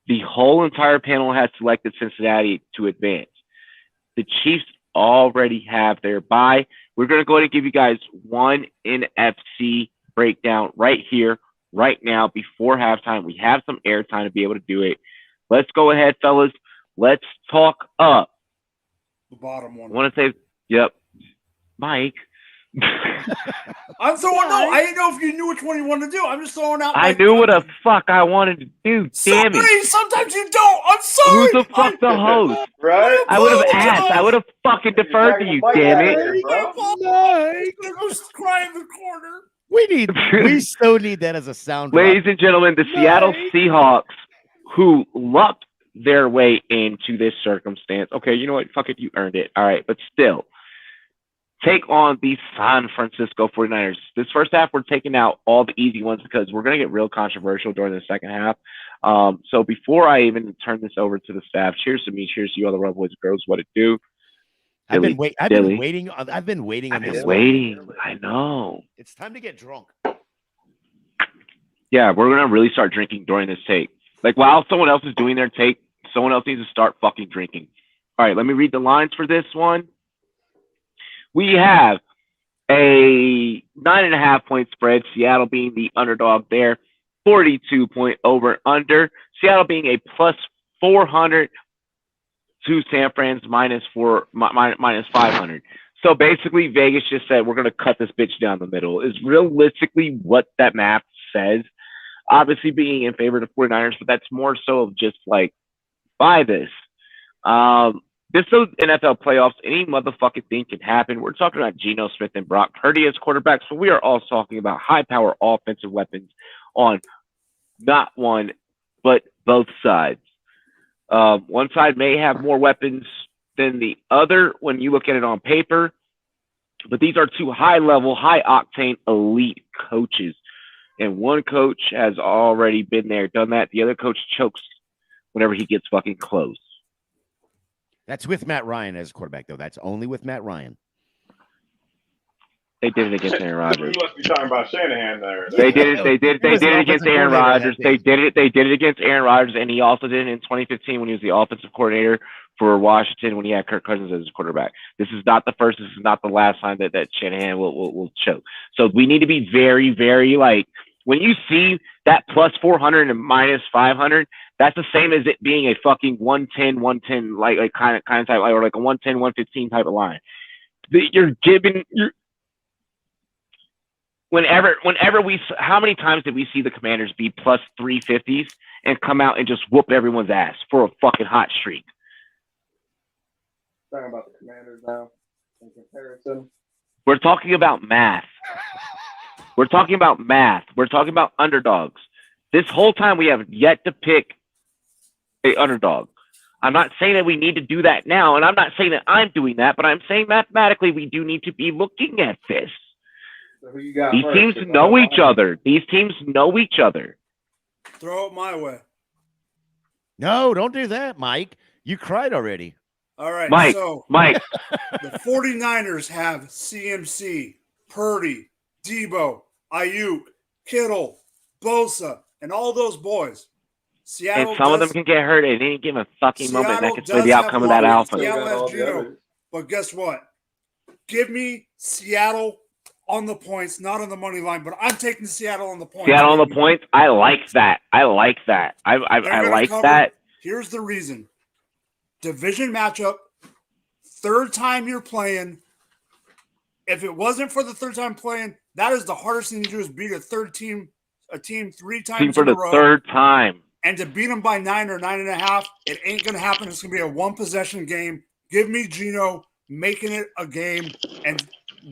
The whole entire panel has selected Cincinnati to advance. The Chiefs already have their bye. We're going to go ahead and give you guys one NFC breakdown right here, right now, before halftime. We have some airtime to be able to do it. Let's go ahead, fellas. Let's talk up. The bottom one. I want to say, yep, Mike. I'm throwing no. I didn't know if you knew which one you wanted to do. I'm just throwing out. I knew what the fuck I wanted to do. Damn it! Sometimes you don't. I'm sorry. Who's the fuck the host? Right? I would have asked. I would have fucking deferred to you. Damn it! I'm gonna cry in the corner. We so need that as a sound. Ladies and gentlemen, the Seattle Seahawks, who lucked their way into this circumstance. Okay, you know what? Fuck it, you earned it. All right, but still, take on the San Francisco 49ers. This first half, we're taking out all the easy ones because we're going to get real controversial during the second half. So before I even turn this over to the staff, cheers to me, cheers to you, all the Rumboyz girls. What it do? I've been waiting on this. I know. It's time to get drunk. Yeah, we're going to really start drinking during this take. Like, while someone else is doing their take, someone else needs to start fucking drinking. All right, let me read the lines for this one. We have a 9.5 point spread, Seattle being the underdog there, 42 point over under, Seattle being a plus 400 to San Fran's minus 500. So basically, Vegas just said, we're going to cut this bitch down the middle, is realistically what that math says. Obviously being in favor of the 49ers, but that's more so of just like, buy this. This is NFL playoffs. Any motherfucking thing can happen. We're talking about Geno Smith and Brock Purdy as quarterbacks, so we are also talking about high-power offensive weapons on not one, but both sides. One side may have more weapons than the other when you look at it on paper, but these are two high-level, high-octane, elite coaches. And one coach has already been there, done that. The other coach chokes whenever he gets fucking close. That's with Matt Ryan as quarterback, though. That's only with Matt Ryan. They did it against Aaron Rodgers. You must be talking about Shanahan there. They did it against Aaron Rodgers. They did it against Aaron Rodgers, and he also did it in 2015 when he was the offensive coordinator for Washington when he had Kirk Cousins as his quarterback. This is not the first. This is not the last time that Shanahan will choke. So we need to be very, very like, when you see that plus 400 and minus 500, that's the same as it being a fucking 110, like kind of type, or like a 110, 115 type of line. Whenever we, how many times did we see the Commanders be plus 350s and come out and just whoop everyone's ass for a fucking hot streak? Talking about the Commanders now in comparison. We're talking about math. We're talking about math. We're talking about underdogs. This whole time we have yet to pick an underdog. I'm not saying that we need to do that now, and I'm not saying that I'm doing that, but I'm saying mathematically we do need to be looking at this. So who you got These first? teams know each other. These teams know each other. Throw it my way. No, don't do that, Mike. You cried already. All right, Mike, the 49ers have CMC, Purdy, Debo, Ayuk, Kittle, Bosa, and all those boys. Seattle and some of them can get hurt at any given fucking moment. That could sway the outcome of that alpha. But guess what? Give me Seattle on the points, not on the money line, but I'm taking Seattle on the points. Seattle on the points? I like that. I like that. I like that. Here's the reason. Division matchup, third time you're playing. If it wasn't for the third time playing, that is the hardest thing to do, is beat a team 3 times for in a the row. Third time. And to beat them by 9 or 9.5, it ain't going to happen. It's going to be a one-possession game. Give me Geno making it a game and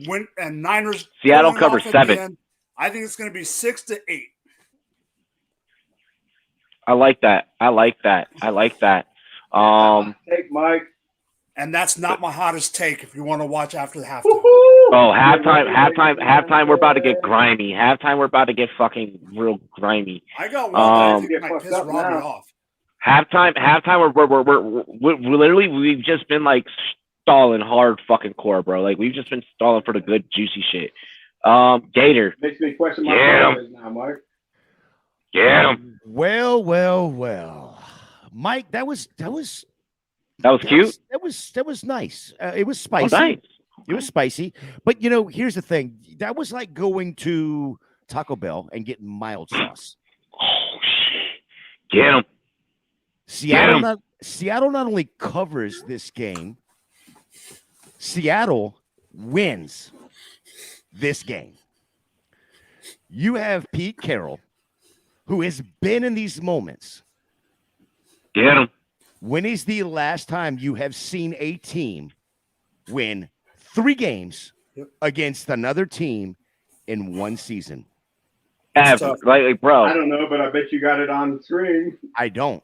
win. And Niners. Seattle covers 7. I think it's going to be 6-8. I like that. Take Mike. And that's not my hottest take if you want to watch after the halftime. Oh, halftime. We're about to get grimy. Halftime, we're about to get fucking real grimy. I got one that I think might piss Robbie off. Halftime. We're literally, we've just been like stalling hard fucking core, bro. Like we've just been stalling for the good juicy shit. Gator. Makes me question my priorities now, Mark. Get him. Well. Mike, that was cute. That was nice. It was spicy. Oh, nice. It was spicy. But here's the thing. That was like going to Taco Bell and getting mild sauce. Oh shit. Get him. Seattle not only covers this game, Seattle wins this game. You have Pete Carroll, who has been in these moments. Get him. When is the last time you have seen a team win 3 games against another team in one season? Like, bro. I don't know, but I bet you got it on the screen. I don't.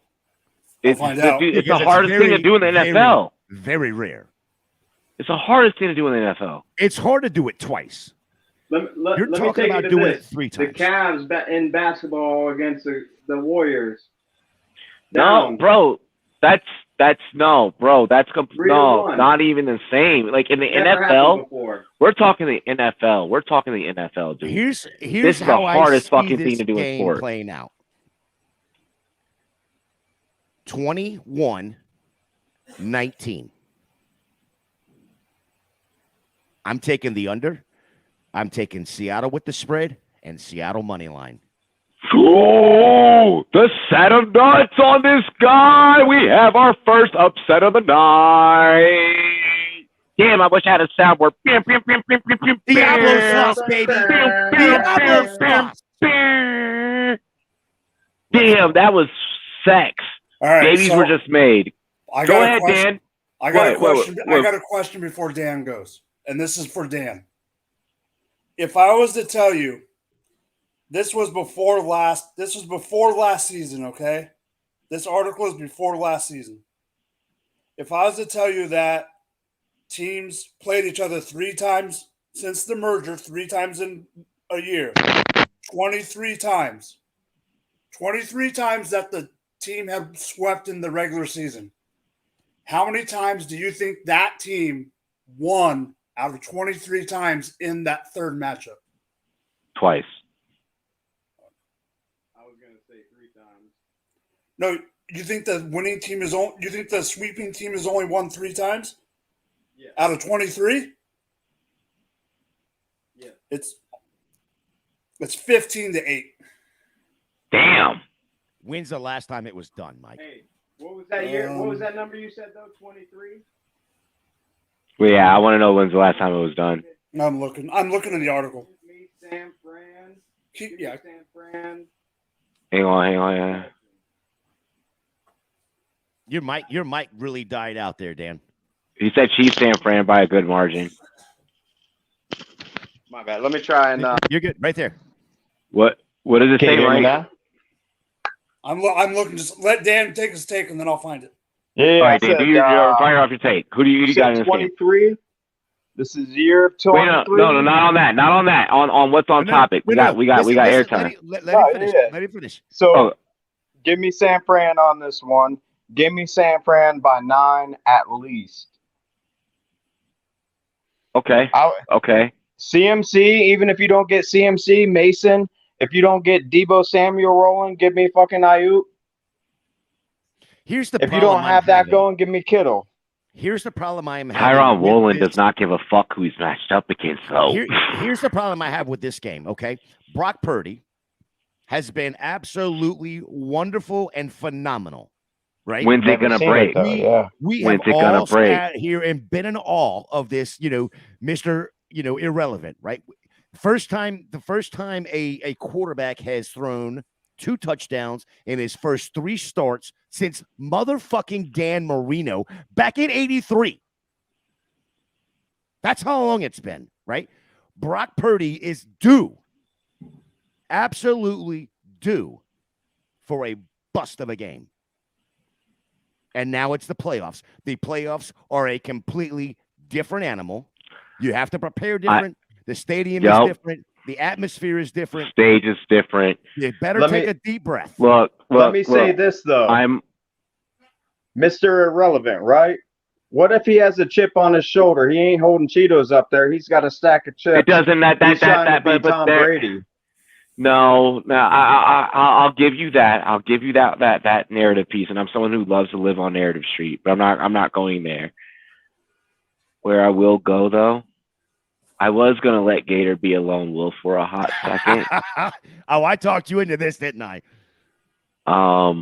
It's the hardest thing to do in the NFL. Very rare. It's the hardest thing to do in the NFL. It's hard to do it twice. You're talking about doing it 3 times. The Cavs in basketball against the Warriors. No, bro. That's not even the same. Like in the NFL, we're talking the NFL, dude. Here's this is how the hardest I see fucking thing to do in sport. Playing out 21-19. I'm taking the under. I'm taking Seattle with the spread and Seattle money line. Oh, the set of nuts on this guy. We have our first upset of the night. Damn, I wish I had a soundboard. Diablo sauce, baby. Diablo sauce. Damn, that was sex. All right, babies were just made. Go ahead, Dan. I got a question. I got a question before Dan goes, and this is for Dan. If I was to tell you, this was before last season, okay? This article is before last season. If I was to tell you that teams played each other 3 times since the merger, 3 times in a year, 23 times. 23 times that the team had swept in the regular season. How many times do you think that team won out of 23 times in that third matchup? Twice. I was going to say 3 times. No, you think the winning team is only? You think the sweeping team has only won 3 times? Yeah. Out of 23? Yeah. It's 15-8. Damn. When's the last time it was done, Mike? Hey, what was that year? What was that number you said though? 23. Well, yeah, I want to know when's the last time it was done. I'm looking in the article. Me, San Fran. Yeah. San Fran. Hang on. Yeah. Your mic really died out there, Dan. He said Chiefs San Fran by a good margin. My bad. Let me try and. You're good, right there. What does it say, Mike? Now? I'm looking. Just let Dan take his take, and then I'll find it. Yeah. All right, Dan, fire off your take. Who do you got in this 23. game? This is year 23. No, not on that. Not on that. On what's on topic. We got airtime. Let him finish. Yeah. Let him finish. So, give me San Fran on this one. Give me San Fran by 9 at least. Okay. Okay. CMC, even if you don't get CMC, Mason, if you don't get Debo Samuel rolling, give me fucking Ayuk. Here's the if problem you don't have that going, give me Kittle. Here's the problem I am having. Tyron Woolen does not give a fuck who he's matched up against, though. Here's the problem I have with this game, okay? Brock Purdy has been absolutely wonderful and phenomenal, right? When's it going to break? We have all sat here and been in awe of this, Mr. Irrelevant, right? The first time a quarterback has thrown 2 touchdowns in his first 3 starts since motherfucking Dan Marino back in '83. That's how long it's been, right? Brock Purdy is due, absolutely due, for a bust of a game. And now it's the playoffs. The playoffs are a completely different animal. You have to prepare different. The stadium is different. The atmosphere is different. Stage is different. You better take a deep breath. Look, let me say this, though. I'm Mr. Irrelevant, right? What if he has a chip on his shoulder? He ain't holding Cheetos up there. He's got a stack of chips. It doesn't but Tom Brady. No, I'll give you that. I'll give you that narrative piece, and I'm someone who loves to live on narrative street, but I'm not going there. Where I will go though, I was gonna let Gator be a lone wolf for a hot second. Oh, I talked you into this, didn't I? But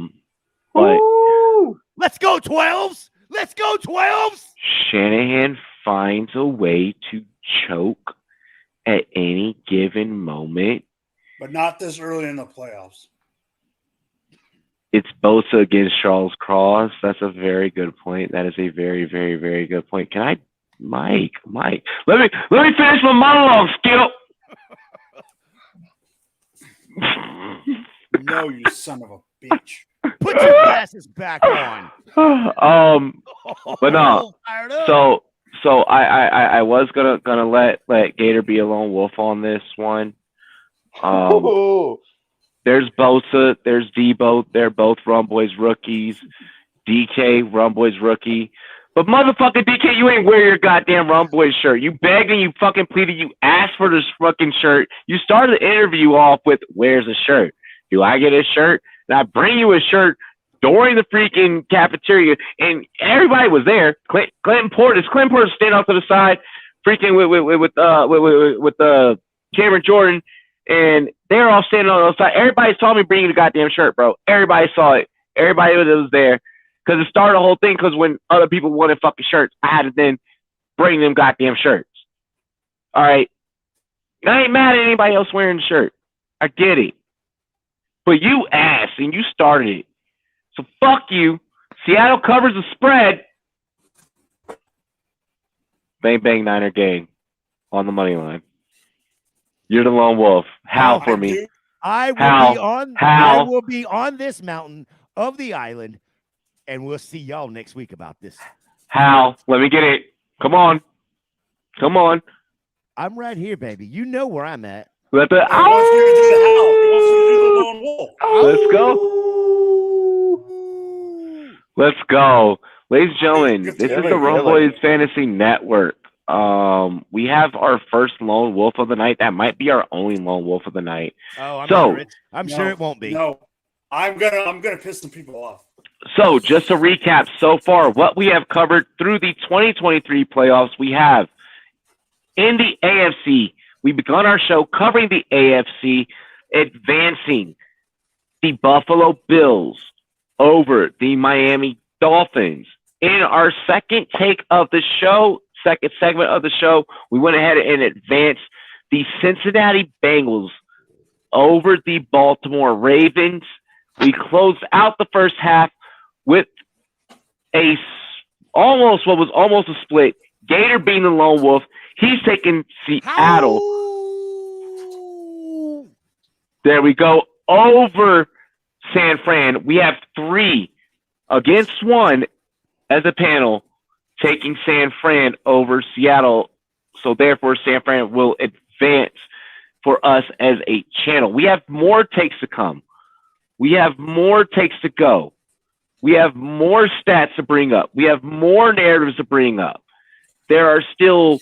let's go 12s. Let's go 12s. Shanahan finds a way to choke at any given moment. But not this early in the playoffs. It's Bosa against Charles Cross. That's a very good point. That is a very, very, very good point. Can I, Mike? Let me finish my monologue, Skip. No, you son of a bitch. Put your glasses back on. But no. So I was gonna let Gator be a lone wolf on this one. There's Bosa, there's Debo. They're both Rumboyz rookies. DK, Rumboyz rookie. But motherfucking DK, you ain't wear your goddamn Rumboyz shirt. You begged and you fucking pleaded. You asked for this fucking shirt. You started the interview off with, "Where's the shirt? Do I get a shirt?" And I bring you a shirt during the freaking cafeteria, and everybody was there. Clinton Portis standing off to the side, freaking with Cameron Jordan, and they're all standing on the side. Everybody saw me bring you the goddamn shirt, bro. Everybody saw it. Everybody that was there, because it started the whole thing. Because when other people wanted fucking shirts, I had to then bring them goddamn shirts. All right, I ain't mad at anybody else wearing the shirt. I get it. But you asked, and you started it. So fuck you. Seattle covers the spread. Bang, bang, Niner gang on the money line. You're the lone wolf. Howl for me. I will be on this mountain of the island, and we'll see y'all next week about this. Howl. Let me get it. Come on. I'm right here, baby. You know where I'm at. Let's go. Let's go. Ladies and gentlemen, this is the Rumboyz Fantasy Network. We have our first lone wolf of the night. That might be our only lone wolf of the night. Oh, I'm sure it won't be. No, I'm gonna piss some people off. So just to recap so far, what we have covered through the 2023 playoffs, we have in the AFC, we begun our show covering the AFC, advancing the Buffalo Bills over the Miami Dolphins. In our second segment of the show, we went ahead and advanced the Cincinnati Bengals over the Baltimore Ravens. We closed out the first half with what was almost a split. Gator being the lone wolf. He's taking Seattle. There we go. Over San Fran. We have 3 against 1 as a panel, taking San Fran over Seattle. So therefore, San Fran will advance for us as a channel. We have more takes to come. We have more takes to go. We have more stats to bring up. We have more narratives to bring up. There are still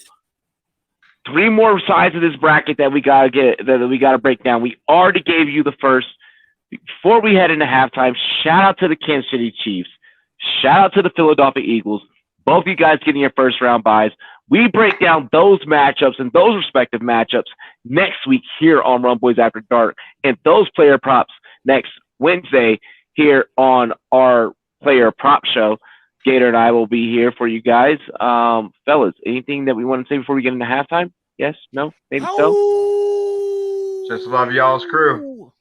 3 more sides of this bracket that we gotta break down. We already gave you the first. Before we head into halftime, shout out to the Kansas City Chiefs. Shout out to the Philadelphia Eagles. Both of you guys getting your first round buys. We break down those matchups and those respective matchups next week here on Rumboyz After Dark, and those player props next Wednesday here on our player prop show. Gator and I will be here for you guys. Fellas, anything that we want to say before we get into halftime? Yes? No? Maybe so? Just love y'all's crew.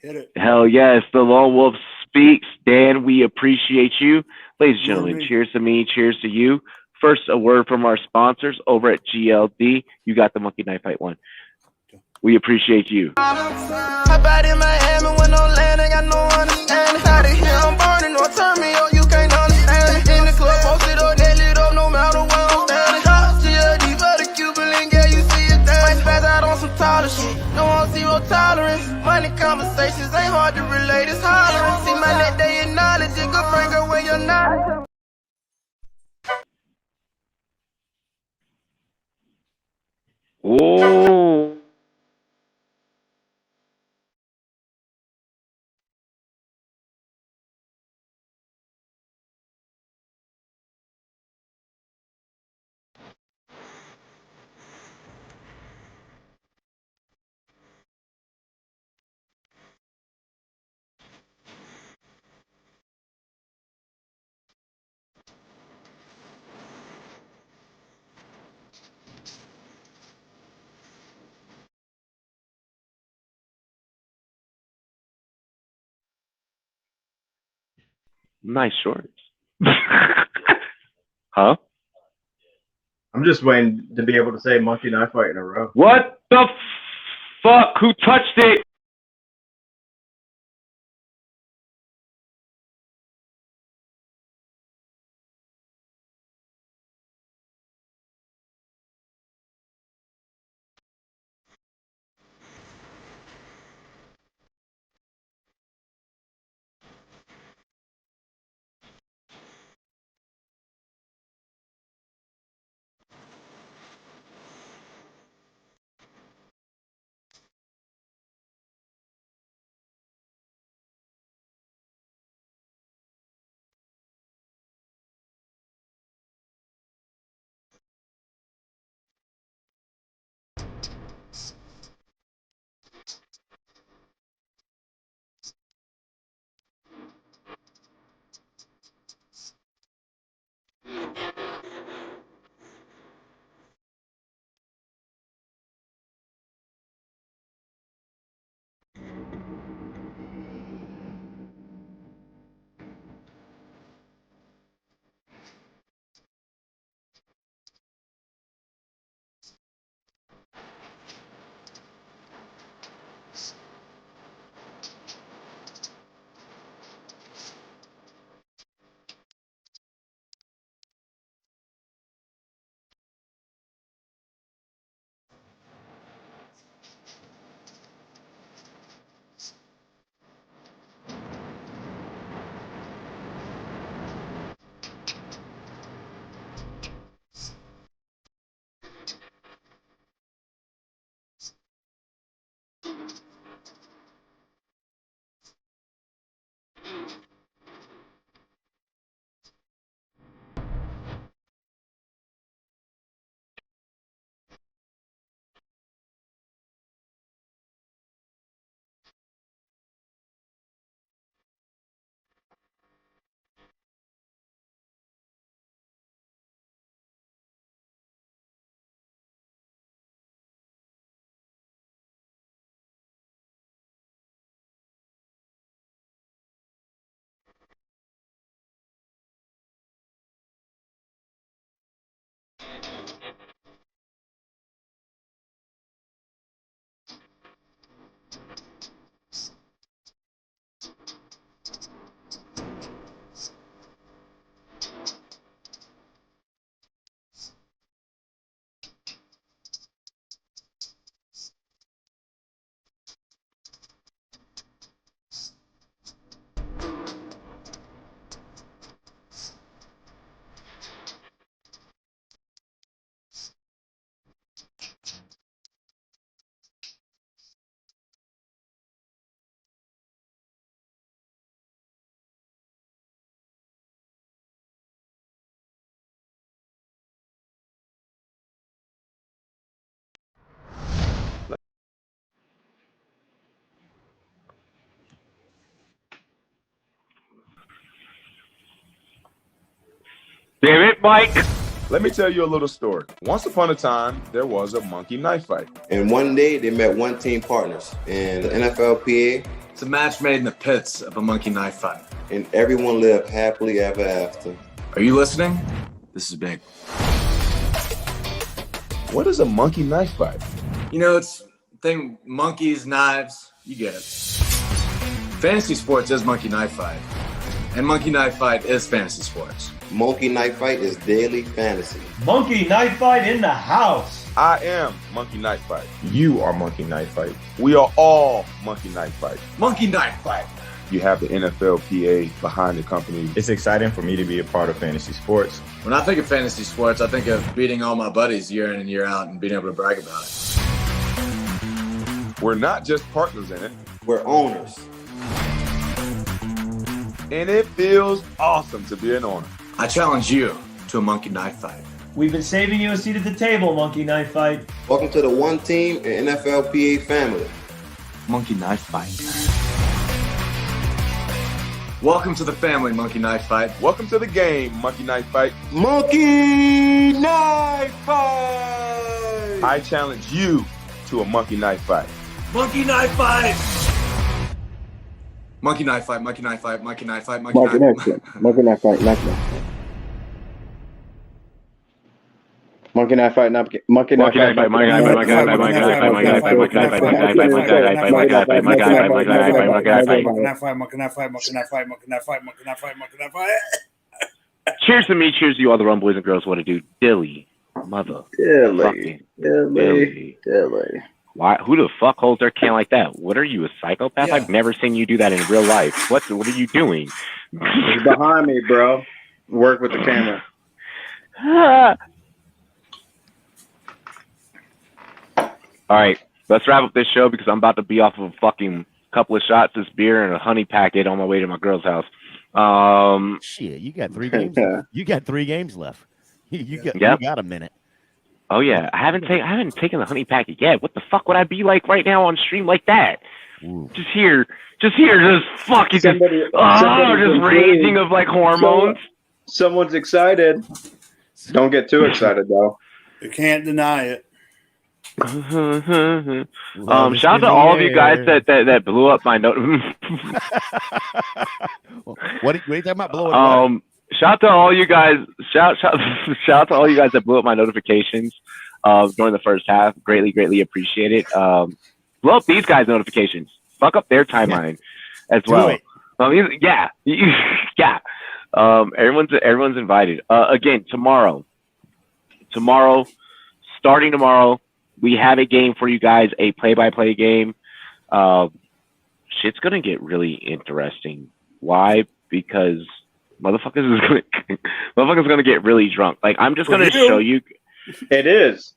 Hit it. Hell yes. The Lone Wolf speaks. Dan, we appreciate you. Ladies and gentlemen, cheers to me. Cheers to you. First, a word from our sponsors over at GLD. You got the Monkey Knife Fight one. We appreciate you. Hop out in Miami when no land, ain't got no understanding. Out of here, I'm burning, or turn me on, you can't understand it. In the club, posted up, they lit up, no matter where I'm standing. Drop GLD for the Q. ain't hard to relate, it's hollering. See my neck, they acknowledge it. Good bring away your knowledge. Oh. Nice shorts. Huh? I'm just waiting to be able to say monkey knife fight in a row. What the fuck? Who touched it? Damn it, Mike. Let me tell you a little story. Once upon a time, there was a monkey knife fight. And one day they met one team partners in the NFLPA. It's a match made in the pits of a monkey knife fight. And everyone lived happily ever after. Are you listening? This is big. What is a monkey knife fight? You know, it's thing monkeys, knives, you get it. Fantasy sports is monkey knife fight. And monkey knife fight is fantasy sports. Monkey knife fight is daily fantasy. Monkey knife fight in the house. I am Monkey Knife Fight. You are Monkey Knife Fight. We are all Monkey Knife Fight. Monkey Knife Fight. You have the NFLPA behind the company. It's exciting for me to be a part of fantasy sports. When I think of fantasy sports, I think of beating all my buddies year in and year out and being able to brag about it. We're not just partners in it. We're owners. And it feels awesome to be an owner. I challenge you to a Monkey Knife Fight. We've been saving you a seat at the table, Monkey Knife Fight. Welcome to the One Team and NFLPA family. Monkey Knife Fight. Welcome to the family, Monkey Knife Fight. Welcome to the game, Monkey Knife Fight. Monkey Knife Fight! I challenge you to a Monkey Knife Fight. Monkey Knife Fight! Monkey Knife Fight, Monkey Knife Fight, Monkey Knife Fight, Monkey Knife Fight. Monkey Knife Fight, Monkey Knife Fight, Monkey Knife Fight, Monkey Knife Fight, Cheers to me, cheers to you all the Rumboyz and girls. What to do? Dilly. Mother. Dilly. Why? Who the fuck holds their can like that? What are you, a psychopath? Yeah. I've never seen you do that in real life. What are you doing? He's behind me, bro. Work with the camera. All right, let's wrap up this show because I'm about to be off of a fucking couple of shots of this beer and a honey packet on my way to my girl's house. Shit, you got 3 games. You got 3 games left. You got a minute. Oh yeah, I haven't taken the honey packet yet. What the fuck would I be like right now on stream like that? Ooh. Just fucking just raging of like hormones. Someone's excited. Don't get too excited though. You can't deny it. Shout out to all of you guys that blew up my note. What are you talking about? Blowing up? Shout out to all you guys. Shout out to all you guys that blew up my notifications during the first half. Greatly appreciate it. Blow up these guys' notifications. Fuck up their timeline as well. Yeah. Everyone's invited. Again, tomorrow, starting tomorrow, we have a game for you guys, a play-by-play game. Shit's gonna get really interesting. Why? Because motherfuckers gonna get really drunk. Like I'm just gonna show you. It is.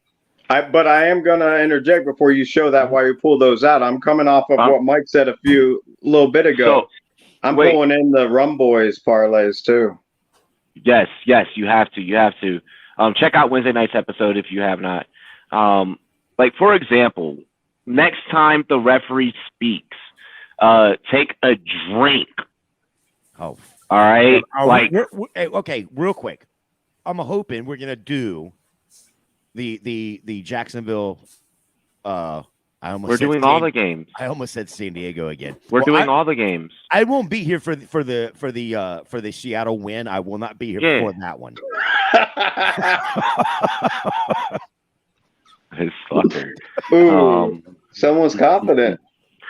But I am gonna interject before you show that while you pull those out. I'm coming off of what Mike said a little bit ago. I'm pulling in the Rumboyz parlays too. Yes, you have to. Check out Wednesday night's episode if you have not. Like for example, next time the referee speaks, take a drink. Oh, all right. Okay, real quick. I'm hoping we're gonna do the Jacksonville. We're doing all the games. I almost said San Diego again. We're doing all the games. I won't be here for the Seattle win. I will not be here for that one. His fucker. Someone's confident.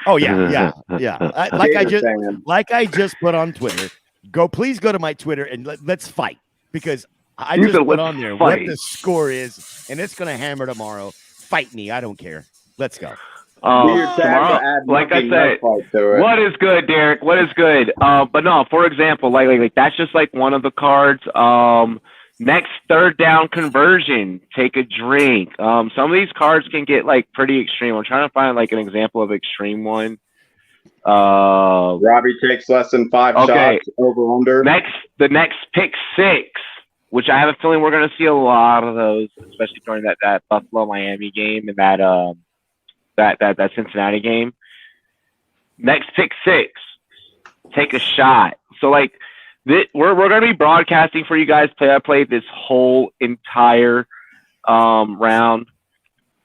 Oh yeah. I just put on Twitter. Please go to my Twitter and let's fight because I just put on there what the score is, and it's gonna hammer tomorrow. Fight me, I don't care. Let's go. Tomorrow, like I said, what is good, Derek? What is good? But no, for example, like that's just like one of the cards. Next third down conversion, take a drink. Some of these cards can get like pretty extreme. I'm trying to find like an example of extreme one. Robbie takes less than 5 shots over under. The next pick 6, which I have a feeling we're going to see a lot of those, especially during that Buffalo Miami game and that Cincinnati game. Next pick 6, take a shot. So like. We're going to be broadcasting for you guys play this whole entire round.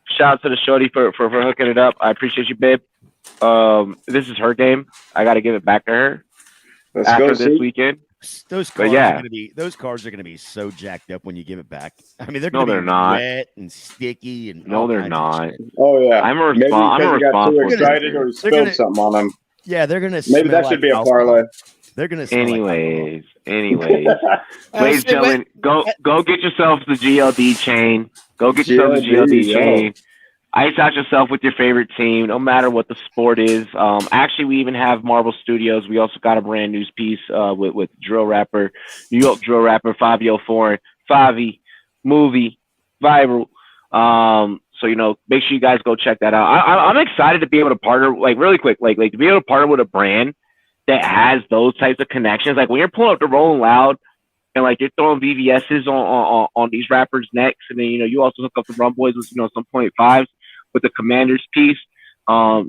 Shout out to the shorty for hooking it up. I appreciate you, babe. This is her game. I got to give it back to her after this weekend. Those cards are going to be so jacked up when you give it back. I mean, they're going to be wet and sticky and they're not. Oh yeah, I'm responsible. Got too excited or spilled something on them. Yeah, they're going to. Maybe that should be a parlay. They're gonna. Anyways, ladies and gentlemen, go get yourself the GLD chain. Go get yourself the GLD chain. Ice out yourself with your favorite team, no matter what the sport is. Actually, we even have Marvel Studios. We also got a brand new piece with drill rapper, New York drill rapper, Fabio Foreign, Favi, movie, viral. So, make sure you guys go check that out. I'm excited to be able to partner, really quick, like to be able to partner with a brand that has those types of connections. Like when you're pulling up the Rolling Loud and you're throwing VVS's on these rappers' necks, and then you also hook up the Rumboyz with some .5s with the Commanders piece. Pat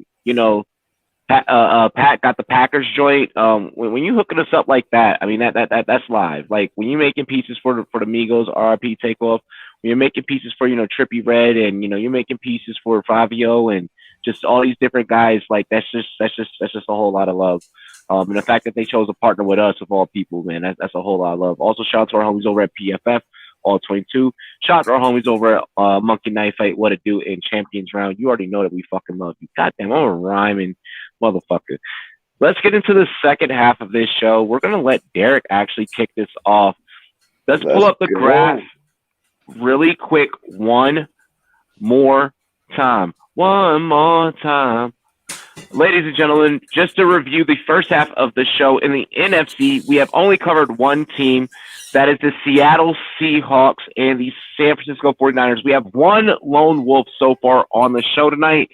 got the Packers joint. When you hooking us up like that, I mean that's live. Like when you making pieces for the Migos, RIP Takeoff. When you're making pieces for Trippie Redd, and you're making pieces for Fabio and just all these different guys. Like that's just a whole lot of love. And the fact that they chose to partner with us, of all people, man, that's a whole lot of love. Also, shout out to our homies over at PFF, all 22. Shout out to our homies over at Monkey Knife Fight, What It Do, in Champions Round. You already know that we fucking love you. Goddamn, I'm a rhyming motherfucker. Let's get into the second half of this show. We're going to let Derek actually kick this off. Let's pull up the graph really quick one more time. One more time. Ladies and gentlemen, just to review the first half of the show, in the NFC, we have only covered one team. That is the Seattle Seahawks and the San Francisco 49ers. We have one lone wolf so far on the show tonight,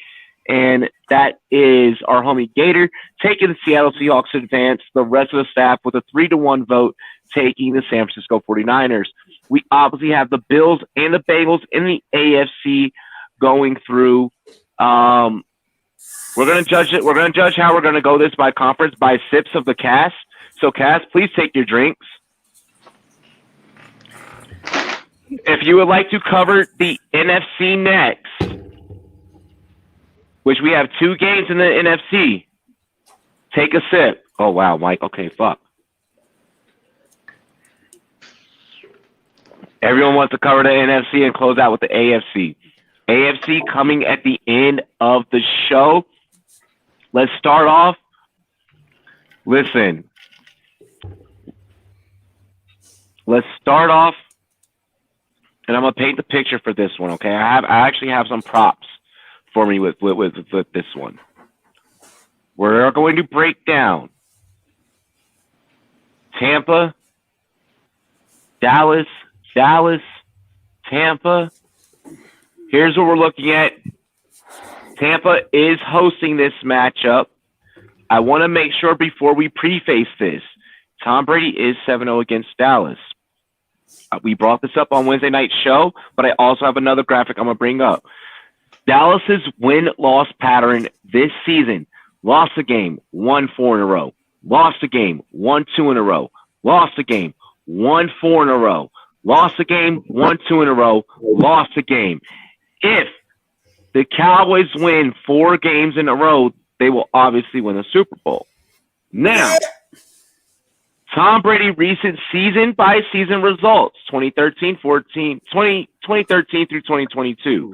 and that is our homie Gator taking the Seattle Seahawks to advance. The rest of the staff with a 3-1 vote taking the San Francisco 49ers. We obviously have the Bills and the Bengals in the AFC going through. We're going to judge it. We're going to judge how we're going to go this by conference by sips of the cast. So, cast, please take your drinks. If you would like to cover the NFC next, which we have 2 games in the NFC, take a sip. Oh, wow, Mike. Okay, fuck. Everyone wants to cover the NFC and close out with the AFC. AFC coming at the end of the show. Let's start off. Listen. Let's start off, and I'm gonna paint the picture for this one. Okay, I actually have some props for me with this one. We're going to break down Tampa, Dallas, Tampa. Here's what we're looking at. Tampa is hosting this matchup. I want to make sure before we preface this, Tom Brady is 7-0 against Dallas. We brought this up on Wednesday night show, but I also have another graphic I'm going to bring up. Dallas's win-loss pattern this season: lost a game, won 4 in a row. Lost a game, won 2 in a row. Lost a game, won 4 in a row. Lost a game, won 2 in a row. Lost a game. If the Cowboys win 4 games in a row, they will obviously win the Super Bowl. Now, Tom Brady recent season-by-season results, 2013 through 2022.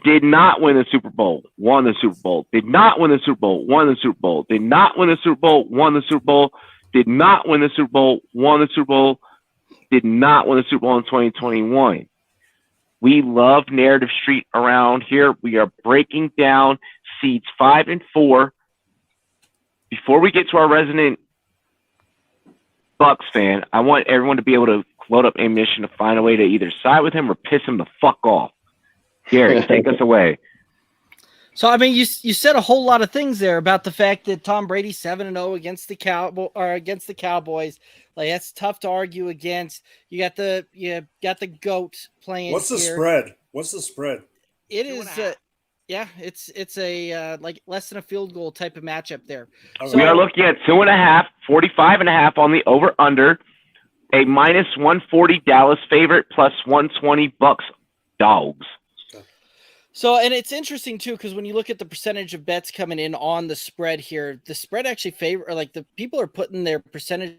Did not win the Super Bowl, won the Super Bowl. Did not win the Super Bowl, won the Super Bowl. Did not win the Super Bowl, won the Super Bowl. Did not win the Super Bowl, won the Super Bowl. Did not win the Super Bowl in 2021. We love Narrative Street around here. We are breaking down seeds 5 and 4. Before we get to our resident Bucks fan, I want everyone to be able to load up ammunition to find a way to either side with him or piss him the fuck off. Gary, take us away. So, I mean, you said a whole lot of things there about the fact that Tom Brady's 7-0 against the Cowboys. Like, that's tough to argue against. You got the GOAT playing. What's the spread? What's the spread? It is it's a like less than a field goal type of matchup there. So, we are looking at 2.5, 45.5 on the over under, a -140 Dallas favorite, plus 120 Bucks dogs. So, and it's interesting too, because when you look at the percentage of bets coming in on the spread here, the spread actually the people are putting their percentage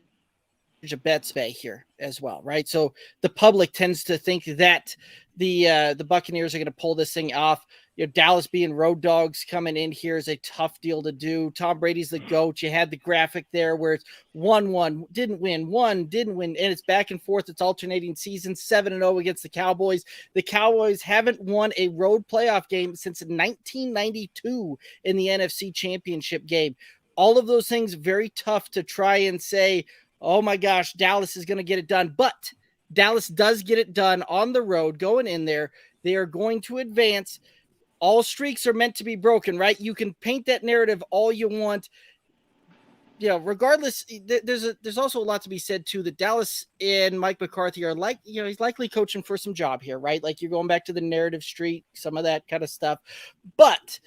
of bets bay here as well, right? So the public tends to think that the Buccaneers are going to pull this thing off. Dallas being road dogs coming in here is a tough deal to do. Tom Brady's the GOAT. You had the graphic there where it's 1-1, didn't win, didn't win, and it's back and forth. It's alternating seasons, 7-0 against the Cowboys. The Cowboys haven't won a road playoff game since 1992 in the NFC Championship game. All of those things very tough to try and say, oh my gosh, Dallas is going to get it done. But Dallas does get it done on the road, going in there. They are going to advance. All streaks are meant to be broken, right? You can paint that narrative all you want. Regardless, there's also a lot to be said too, that Dallas and Mike McCarthy are he's likely coaching for some job here, right? Like, you're going back to the narrative streak, some of that kind of stuff. But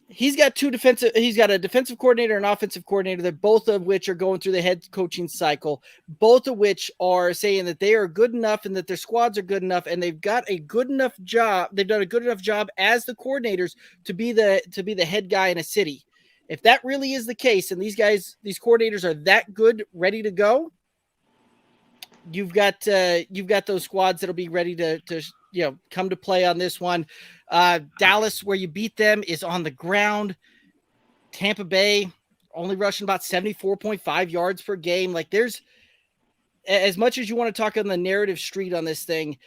he's got a defensive coordinator and offensive coordinator, that both of which are going through the head coaching cycle, both of which are saying that they are good enough and that their squads are good enough, and they've got a good enough job. They've done a good enough job as the coordinators to be the head guy in a city. If that really is the case, and these coordinators are that good, ready to go, you've got those squads that'll be ready to come to play on this one. Dallas, where you beat them, is on the ground. Tampa Bay only rushing about 74.5 yards per game. Like, there's, as much as you want to talk on the narrative street on this thing,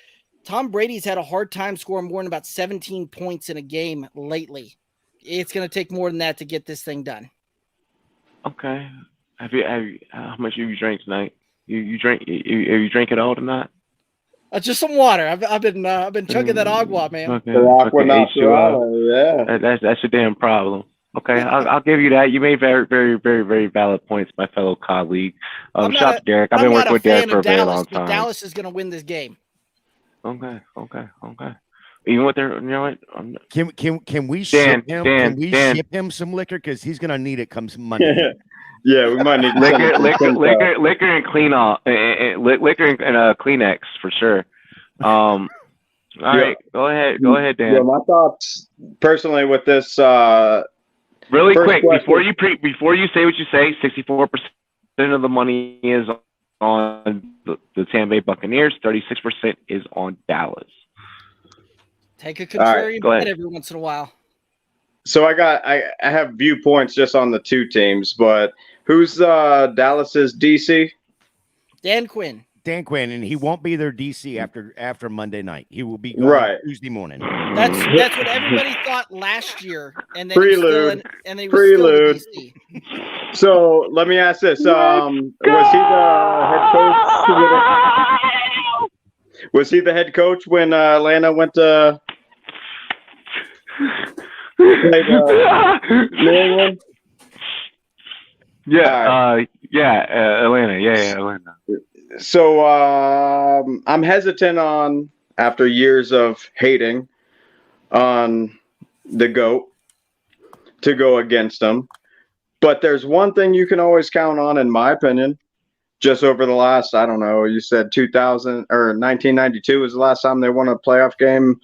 Tom Brady's had a hard time scoring more than about 17 points in a game lately. It's going to take more than that to get this thing done. Okay. How much have you drank tonight? You drank it all tonight? Just some water. I've been chugging that agua, man. Okay. Yeah. That's a damn problem. Okay, I'll give you that. You made very, very, very, very valid points, my fellow colleague. Shout out to Derek. I've been working with Derek for a very long time. Dallas is going to win this game. Okay. Even with their, what? Can we ship him? Can we ship him some liquor, because he's going to need it comes Monday. Yeah, we might need liquor and liquor and Kleenex for sure. All right, go ahead, Dan. Yeah, my thoughts personally with this. Really quick, before you say what you say, 64% of the money is on the Tampa Bay Buccaneers, 36% is on Dallas. Take a contrarian bet every once in a while. So I have viewpoints just on the two teams, but who's Dallas's DC? Dan Quinn, and he won't be their DC after Monday night. He will be gone Tuesday morning. That's what everybody thought last year, and then Prelude. He was still the DC. So let me ask this: was he the head coach? Was he the head coach when Atlanta went to play New England? Atlanta. Yeah, Atlanta. So I'm hesitant on, after years of hating on the GOAT, to go against him. But there's one thing you can always count on, in my opinion, just over the last, I don't know, you said 2000 or 1992 was the last time they won a playoff game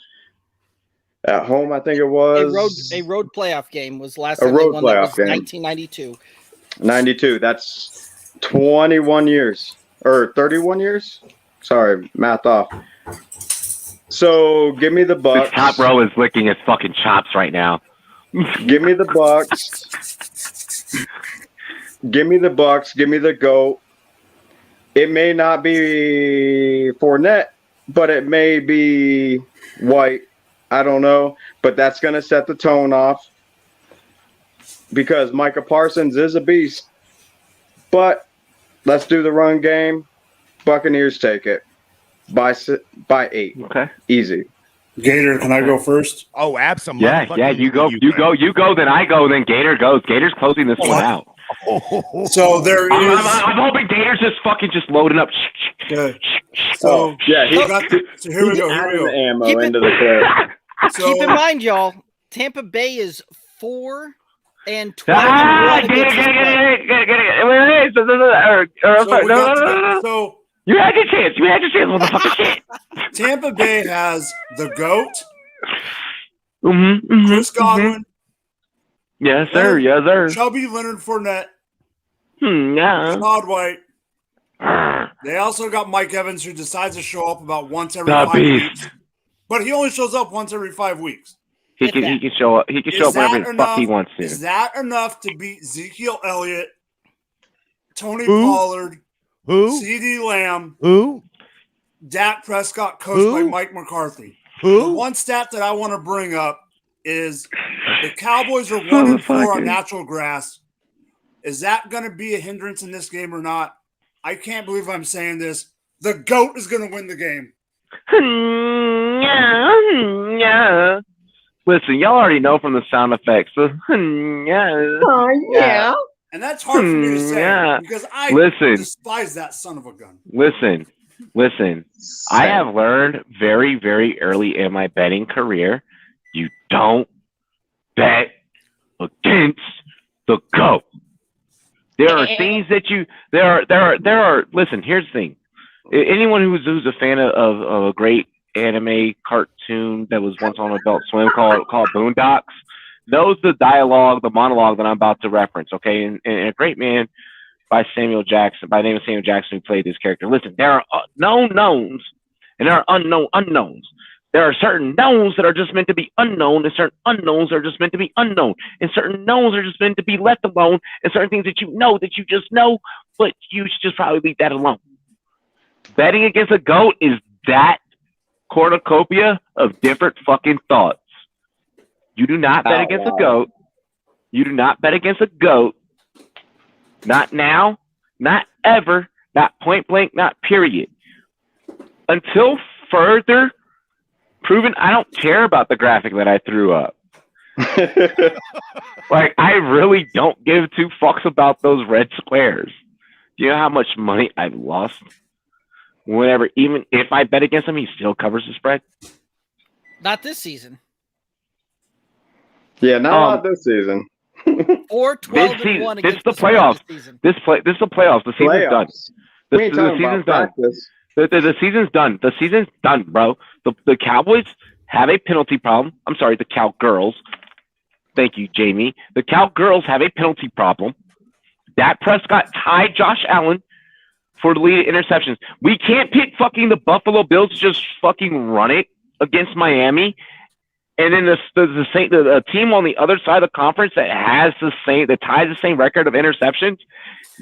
at home, I think it was. A road playoff game was last time they won. That was 1992. 92. That's 21 years or 31 years. Sorry, math off. So give me the Bucks. The top row is licking his fucking chops right now. Give me the Bucks. Give me the Bucks. Give me the GOAT. It may not be Fournette, but it may be White. I don't know. But that's going to set the tone off, because Micah Parsons is a beast. But let's do the run game. Buccaneers take it by 8. Okay. Easy. Gator, can I go first? Oh, absolutely. Yeah, you go, then I go, then Gator goes. Gator's closing this one out. So there is. I'm hoping Gator's just loading up. Good. So yeah, so here we go. Ammo into the play. Keep in mind, y'all, Tampa Bay is 4-12. So you had your chance. Motherfucker. Shit. Tampa Bay has the GOAT, Mm-hmm. Chris Godwin. Yes, sir. Yes, sir. Chubby Leonard Fournette. Yeah. Todd White. They also got Mike Evans, who decides to show up about once every 5 weeks. But he only shows up once every 5 weeks. He can show up. He can show up whenever the fuck he wants to. Is that enough to beat Ezekiel Elliott, Tony Pollard, CeeDee Lamb, Dak Prescott, coached by Mike McCarthy? The one stat that I want to bring up is the Cowboys are 1-4 on natural grass. Is that going to be a hindrance in this game or not? I can't believe I'm saying this. The GOAT is going to win the game. Yeah. Listen, y'all already know from the sound effects. So, yeah. And that's hard for me to say because I despise that son of a gun. Listen. I have learned very, very early in my betting career, you don't bet against the GOAT. There are things that there are. Listen, here's the thing. Anyone who's a fan of a great anime cartoon that was once on Adult Swim called Boondocks knows the monologue that I'm about to reference. Okay, and a great man by the name of Samuel Jackson, who played this character. Listen, there are known knowns and there are unknown unknowns. There are certain knowns that are just meant to be unknown, and certain unknowns are just meant to be unknown, and certain knowns are just meant to be left alone, and certain things that you just know, but you should just probably leave that alone. Betting against a GOAT is that cornucopia of different fucking thoughts. You do not bet against a GOAT. You do not bet against a GOAT. Not now, not ever, not point blank, not period. Until further proven, I don't care about the graphic that I threw up. Like, I really don't give two fucks about those red squares. Do you know how much money I've lost? Whenever, even if I bet against him, he still covers the spread. Not this season. Yeah, not this season. Or 12-1 this is the playoffs. This is the playoffs. The season's done. The season's done. The season's done. The season's done, bro. The Cowboys have a penalty problem. I'm sorry, the Cowgirls. Thank you, Jamie. The Cowgirls have a penalty problem. Dak Prescott tied Josh Allen for the lead in interceptions. We can't pick fucking the Buffalo Bills to just fucking run it against Miami. And then the team on the other side of the conference that ties the same record of interceptions,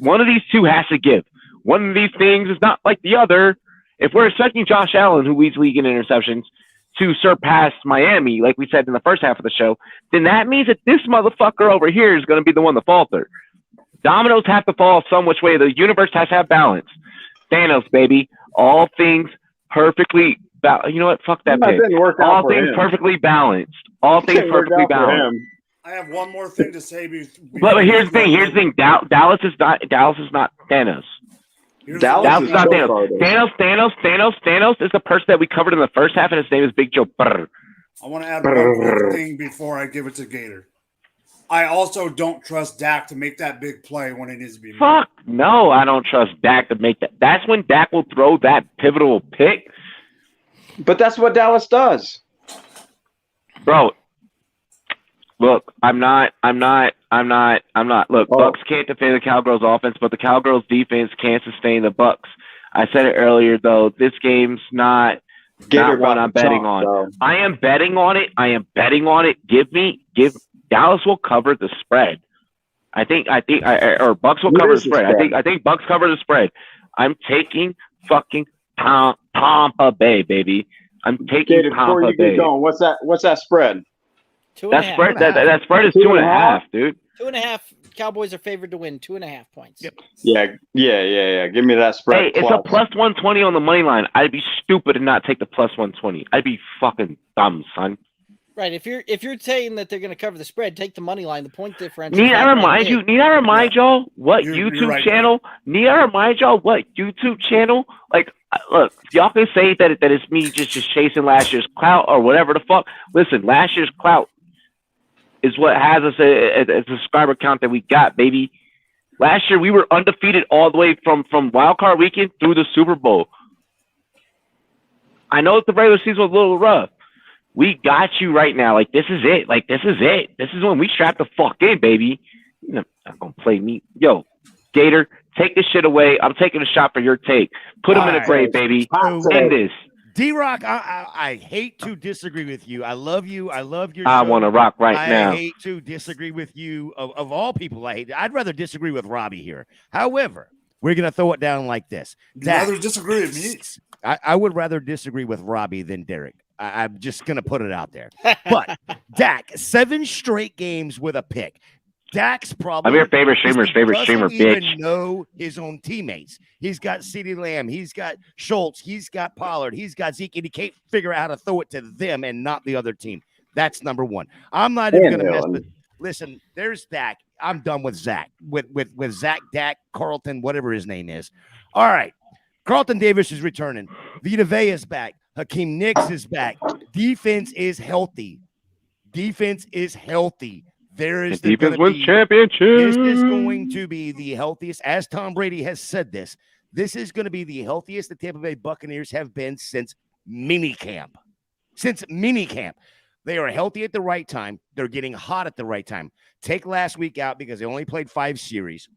one of these two has to give. One of these things is not like the other. If we're expecting Josh Allen, who leads league in interceptions, to surpass Miami, like we said in the first half of the show, then that means that this motherfucker over here is going to be the one to falter. Dominoes have to fall some which way. The universe has to have balance. Thanos, baby. All things perfectly you know what? Fuck that pick. All things perfectly balanced. All things perfectly balanced. I have one more thing to say. But here's the thing. Dallas is not Thanos. Dallas is not Thanos. Thanos is the person that we covered in the first half, and his name is Big Joe. I want to add one more thing before I give it to Gator. I also don't trust Dak to make that big play when it needs to be made. Fuck no, I don't trust Dak to make that. That's when Dak will throw that pivotal pick. But that's what Dallas does. Bro, look, I'm not. Look, Bucks can't defend the Cowgirls offense, but the Cowgirls defense can't sustain the Bucks. I said it earlier, though. This game's not one I'm betting on. Though. I am betting on it. Give Dallas will cover the spread. I think Bucks will cover the spread. I think Bucks cover the spread. I'm taking fucking Tampa Bay, baby. I'm taking Tampa Bay. What's that spread? That spread is 2.5, dude. 2.5. Cowboys are favored to win 2.5 points. Yep. Yeah. Give me that spread. Hey, it's a plus 120 on the money line. I'd be stupid to not take the plus 120. I'd be fucking dumb, son. Right. If you're saying that they're going to cover the spread, take the money line. The point difference. Need I remind y'all what YouTube channel? Like, look, y'all can say that it's me just chasing last year's clout or whatever the fuck. Listen, last year's clout is what has us a subscriber count that we got, baby. Last year we were undefeated all the way from wild card weekend through the Super Bowl. I know that the regular season was a little rough. We got you right now. Like, this is it. This is when we strap the fuck in, baby. You're not gonna play me. Yo, Gator, take this shit away. I'm taking a shot for your take. Put him in a grave, baby. End this. D-Rock, I hate to disagree with you. I love you. I love your I show. want to rock right now. I hate to disagree with you. Of all people, I'd rather disagree with Robbie here. However, we're going to throw it down like this. Rather disagree with me. I would rather disagree with Robbie than Derek. I'm just going to put it out there. But Dak, 7 straight games with a pick. Dak's problem. I'm your favorite streamer, doesn't bitch. even know his own teammates. He's got CeeDee Lamb. He's got Schultz. He's got Pollard. He's got Zeke, and he can't figure out how to throw it to them and not the other team. That's number one. I'm not even going to mess with. Listen, there's Dak. I'm done with Zach. With Zach, Dak, Carlton, whatever his name is. All right. Carlton Davis is returning. Vita Vea is back. Hakeem Nicks is back. Defense is healthy. Defense is healthy. There is defense wins championship. This is going to be the healthiest, as Tom Brady has said this. This is going to be the healthiest the Tampa Bay Buccaneers have been since minicamp. Since minicamp. They are healthy at the right time. They're getting hot at the right time. Take last week out because they only played 5 series.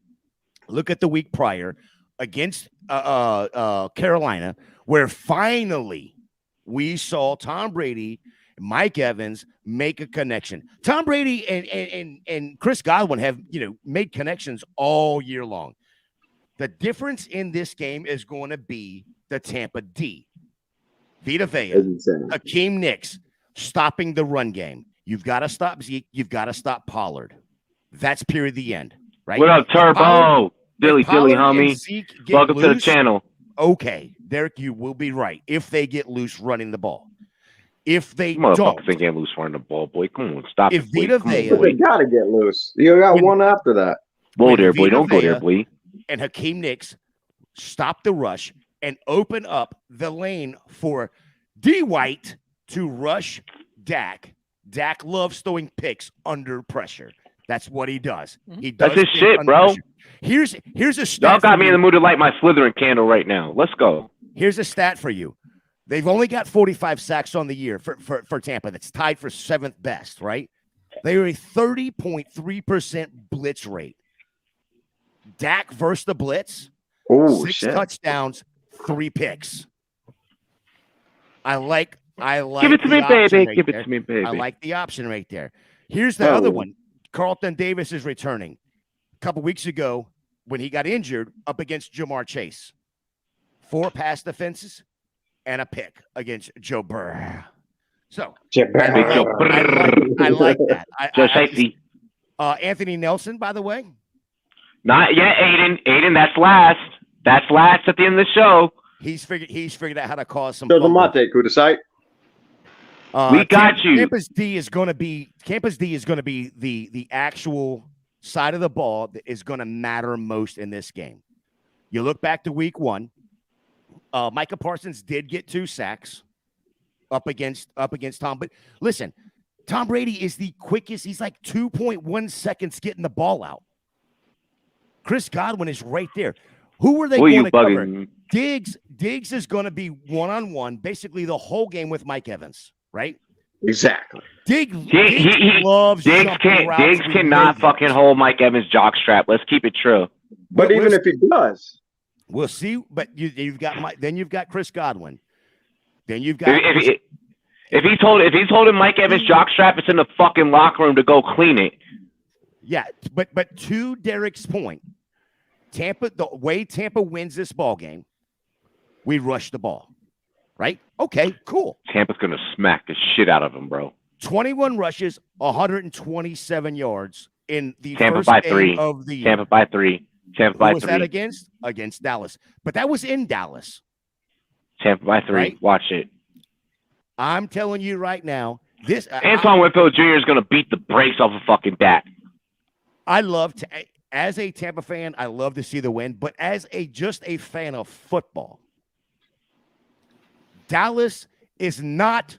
Look at the week prior against Carolina, where finally we saw Tom Brady, Mike Evans make a connection. Tom Brady and Chris Godwin have, made connections all year long. The difference in this game is going to be the Tampa D. Vita Vea, Hakeem Nicks, stopping the run game. You've got to stop Zeke. You've got to stop Pollard. That's period the end, right? What up, Turbo? Dilly, homie. Welcome to the channel. Okay, Derek, you will be right. If they get loose running the ball. If they don't. They get loose running the ball, boy. Come on, stop it. Vita Vea. They got to get loose. You got one after that. Whoa there, boy. Don't go there, boy. And Hakeem Nicks stop the rush and open up the lane for D. White to rush Dak. Dak loves throwing picks under pressure. That's what he does. He does. That's his shit, bro. Pressure. Here's a stat. Y'all got me in the mood to light my Slytherin candle right now. Let's go. Here's a stat for you. They've only got 45 sacks on the year for Tampa. That's tied for 7th best, right? They are a 30.3% blitz rate. Dak versus the blitz. 6 touchdowns, 3 picks. I like. Give it to me, baby. Give it to me, baby. I like the option right there. Here's the other one. Carlton Davis is returning. A couple weeks ago, when he got injured, up against Jamar Chase. 4 pass defenses and a pick against Joe Burrow. So I like that. Safety. Anthony Nelson, by the way. Not yet, Aiden. That's last. That's last at the end of the show. He's figured out how to cause some. So the mate, Kudasai. We got you. Campus D is going to be the actual side of the ball that is going to matter most in this game. You look back to week 1. Micah Parsons did get 2 sacks up against Tom. But listen, Tom Brady is the quickest. He's like 2.1 seconds getting the ball out. Chris Godwin is right there. Who are they going to cover? Diggs is going to be one-on-one basically the whole game with Mike Evans, right? Exactly. Diggs loves Diggs cannot fucking hold Mike Evans' jockstrap. Let's keep it true. But even if he does, we'll see. But you've got Chris Godwin. Then you've got if he's holding Mike Evans' jockstrap, it's in the fucking locker room to go clean it. Yeah, but to Derek's point, the way Tampa wins this ball game, we rush the ball. Right? Okay, cool. Tampa's going to smack the shit out of him, bro. 21 rushes, 127 yards in the Tampa first by game 3. of the year. Tampa by 3. Tampa by 3. Who was that against? Against Dallas. But that was in Dallas. Tampa by 3. Right? Watch it. I'm telling you right now, this Antoine Winfield Jr. is going to beat the brakes off of fucking Dak. I love to, as a Tampa fan, I love to see the win, but as just a fan of football, Dallas is not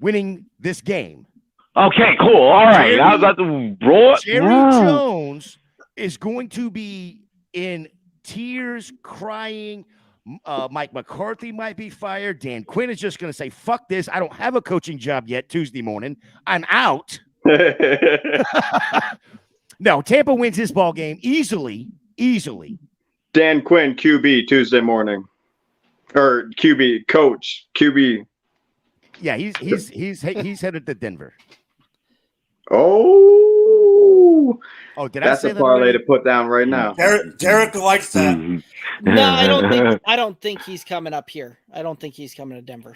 winning this game. Okay, cool. All right. I was about to roll. Jerry Jones is going to be in tears, crying. Mike McCarthy might be fired. Dan Quinn is just going to say, fuck this. I don't have a coaching job yet Tuesday morning. I'm out. No, Tampa wins this ball game easily. Dan Quinn, QB, Tuesday morning. or QB coach QB. Yeah, he's headed to Denver. Oh, did that's I say a that parlay already? to put down right now. Derek likes that. No, I don't think he's coming up here. I don't think he's coming to Denver.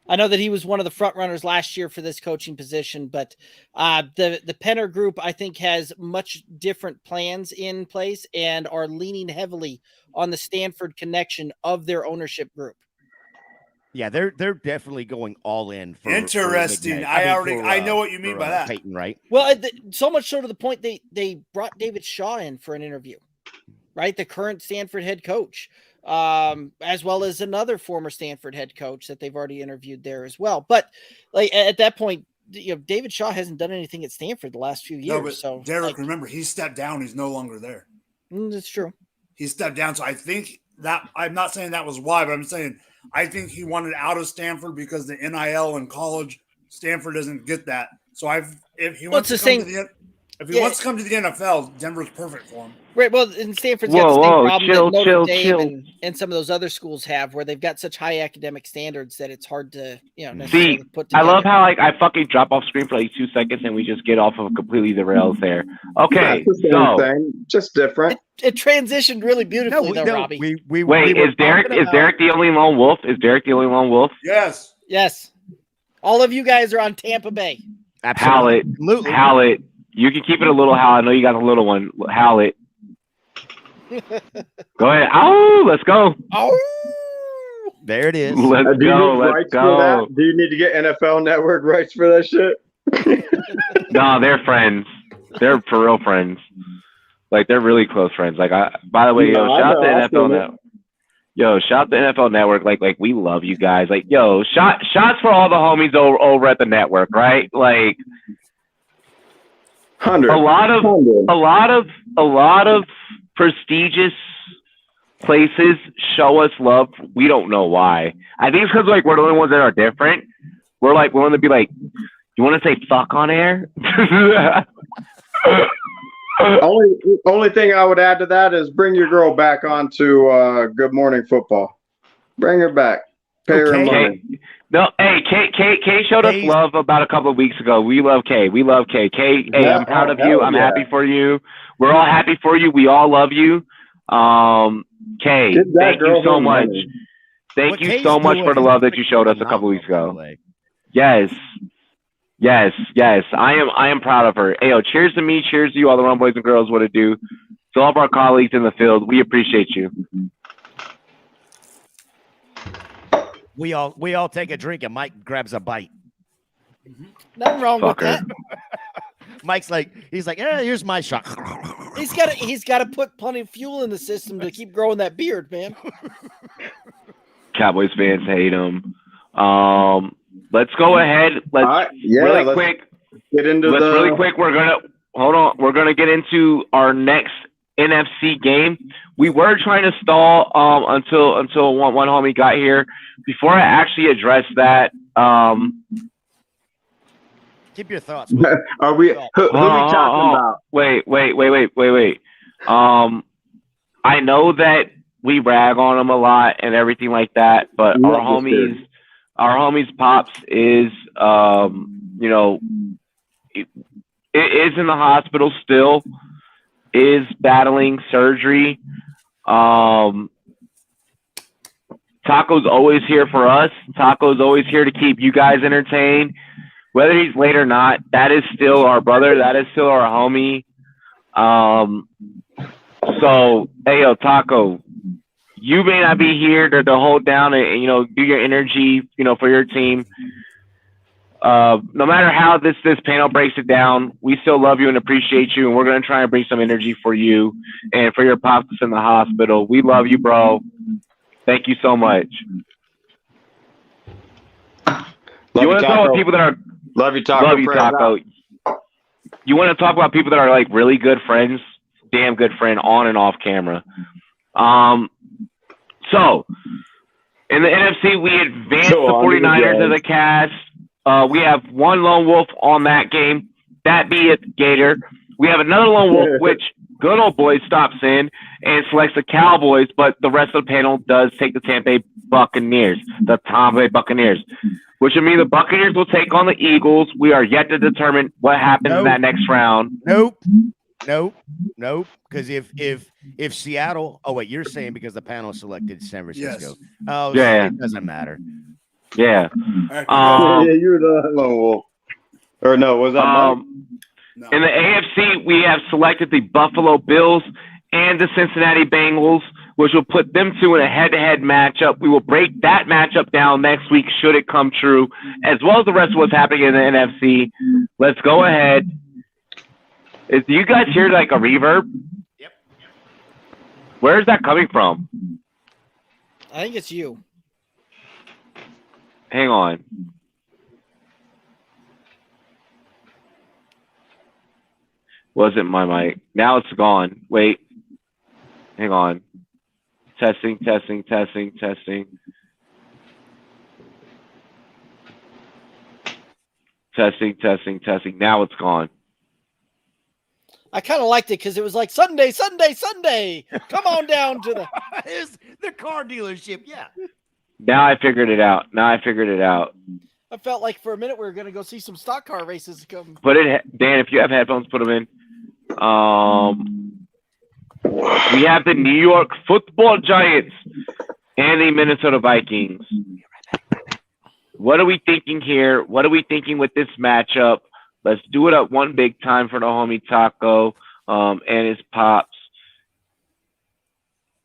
I know that he was one of the front runners last year for this coaching position, but the Penner group, I think, has much different plans in place and are leaning heavily on the Stanford connection of their ownership group. Yeah, they're definitely going all in. Interesting. I know what you mean by that. Peyton, right? Well, so much so to the point they brought David Shaw in for an interview, right? The current Stanford head coach, as well as another former Stanford head coach that they've already interviewed there as well. But like at that point, David Shaw hasn't done anything at Stanford the last few years. No, but so Derek, remember, he stepped down. He's no longer there. That's true. He stepped down. So I think that I'm not saying that was why, but I'm saying I think he wanted out of Stanford because the NIL in college, Stanford doesn't get that. So if he wants to come to the NFL, Denver's perfect for him. Right. Well, in Stanford's got the same problem that Notre Dame and some of those other schools have, where they've got such high academic standards that it's hard to, necessarily put together. I love how I fucking drop off screen for like 2 seconds and we just get off of completely the rails there. Okay, so thing, just different. It transitioned really beautifully, Robbie. Wait, is Derek the only lone wolf? Is Derek the only lone wolf? Yes. Yes. All of you guys are on Tampa Bay. Absolutely. Howlett. You can keep it a little Howlett. I know you got a little one. Howlett. Go ahead. Oh, let's go. Oh, there it is. Let's go. Do you need to get NFL Network rights for that shit? No, they're friends. They're for real friends. Like they're really close friends. Like by the way, shout out to NFL Network. Shout out to NFL Network. Like we love you guys. Like shots for all the homies over at the network, right? Like 100. A lot of prestigious places show us love. We don't know why. I think it's because like we're the only ones that are different. We're like willing to be like, you want to say fuck on air? Only thing I would add to that is bring your girl back onto Good Morning Football. Bring her back. Pay her money. No, hey, Kay showed us love about a couple of weeks ago. We love Kay. Kay, hey, I'm proud of you. I'm happy for you. We're all happy for you. We all love you. Kay, thank you so much. Thank you so much for the love that you showed us a couple of weeks ago. Yes. I am proud of her. Hey, cheers to me. Cheers to you, all the Rumboyz and girls. What it do? To all of our colleagues in the field, we appreciate you. We all take a drink and Mike grabs a bite. Nothing wrong with that. Mike's he's like, yeah, here's my shot. He's got to put plenty of fuel in the system to keep growing that beard, man. Cowboys fans hate him. Let's go ahead. Let's really quick. We're gonna get into our next NFC game. We were trying to stall until one homie got here. Before I actually address that, keep your thoughts. Are we? Who are we talking about? Wait. I know that we rag on them a lot and everything like that, but our homies Pops is it is in the hospital still, is battling surgery. Taco's always here for us. Taco's always here to keep you guys entertained. Whether he's late or not, that is still our brother. That is still our homie. So, hey, Taco, you may not be here to hold down and do your energy, for your team. No matter how this panel breaks it down, we still love you and appreciate you, and we're gonna try and bring some energy for you and for your pops in the hospital. We love you, bro. Thank you so much. You want to talk about people that are love you, Taco. Love you, Taco. You want to talk about people that are like really good friends, damn good friend on and off camera. So in the NFC, we advanced the 49ers as a cast. We have one lone wolf on that game, that be it, Gator. We have another lone wolf, which good old boy stops in and selects the Cowboys, but the rest of the panel does take the Tampa Bay Buccaneers, which would mean the Buccaneers will take on the Eagles. We are yet to determine what happens in that next round. Nope. Because if Seattle, oh wait, you're saying because the panel selected San Francisco. Yes. Oh, yeah, it doesn't matter. Yeah. Yeah, you're the lone wolf. Or no, was that Mike? No. In the AFC, we have selected the Buffalo Bills and the Cincinnati Bengals, which will put them two in a head-to-head matchup. We will break that matchup down next week should it come true, as well as the rest of what's happening in the NFC. Let's go ahead. Do you guys hear like a reverb? Yep. Where is that coming from? I think it's you. Hang on. Wasn't my mic. Now it's gone. Wait. Hang on. Testing. Testing. Now it's gone. I kind of liked it because it was like Sunday. Come on down to the car dealership. Yeah. Now I figured it out. I felt like for a minute we were going to go see some stock car races come. Put it, Dan, if you have headphones, put them in. We have the New York Football Giants and the Minnesota Vikings. What are we thinking here? What are we thinking with this matchup? Let's do it up one big time for the homie Taco and his pops.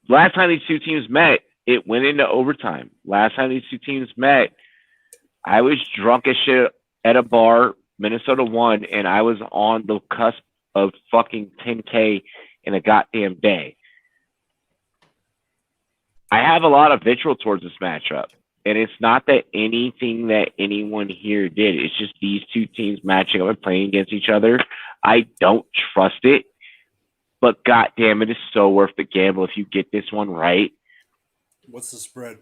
Last time these two teams met, it went into overtime. Last time these two teams met, I was drunk as shit at a bar. Minnesota won, and I was on the cusp of fucking 10K in a goddamn day. I have a lot of vitriol towards this matchup, and it's not that anything that anyone here did. It's just these two teams matching up and playing against each other. I don't trust it, but goddamn, it is so worth the gamble if you get this one right. What's the spread?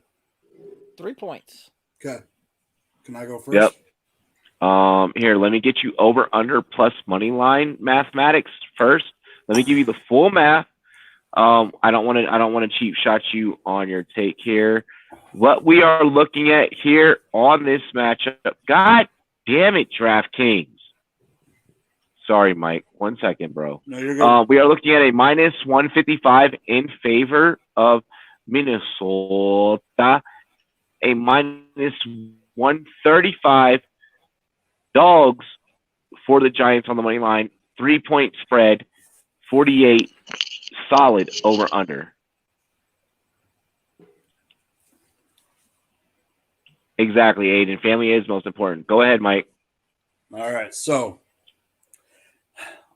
3 points. Okay. Can I go first? Yep. Here, let me get you over, under, plus money line mathematics first. Let me give you the full math. I don't want to cheap shot you on your take here. What we are looking at here on this matchup, God damn it, DraftKings. Sorry, Mike. 1 second, bro. No, you're good. We are looking at a minus 155 in favor of Minnesota, a minus 135 dogs for the Giants on the money line, 3-point spread, 48 solid over under. Exactly, Aiden. Family is most important. Go ahead, Mike. All right. So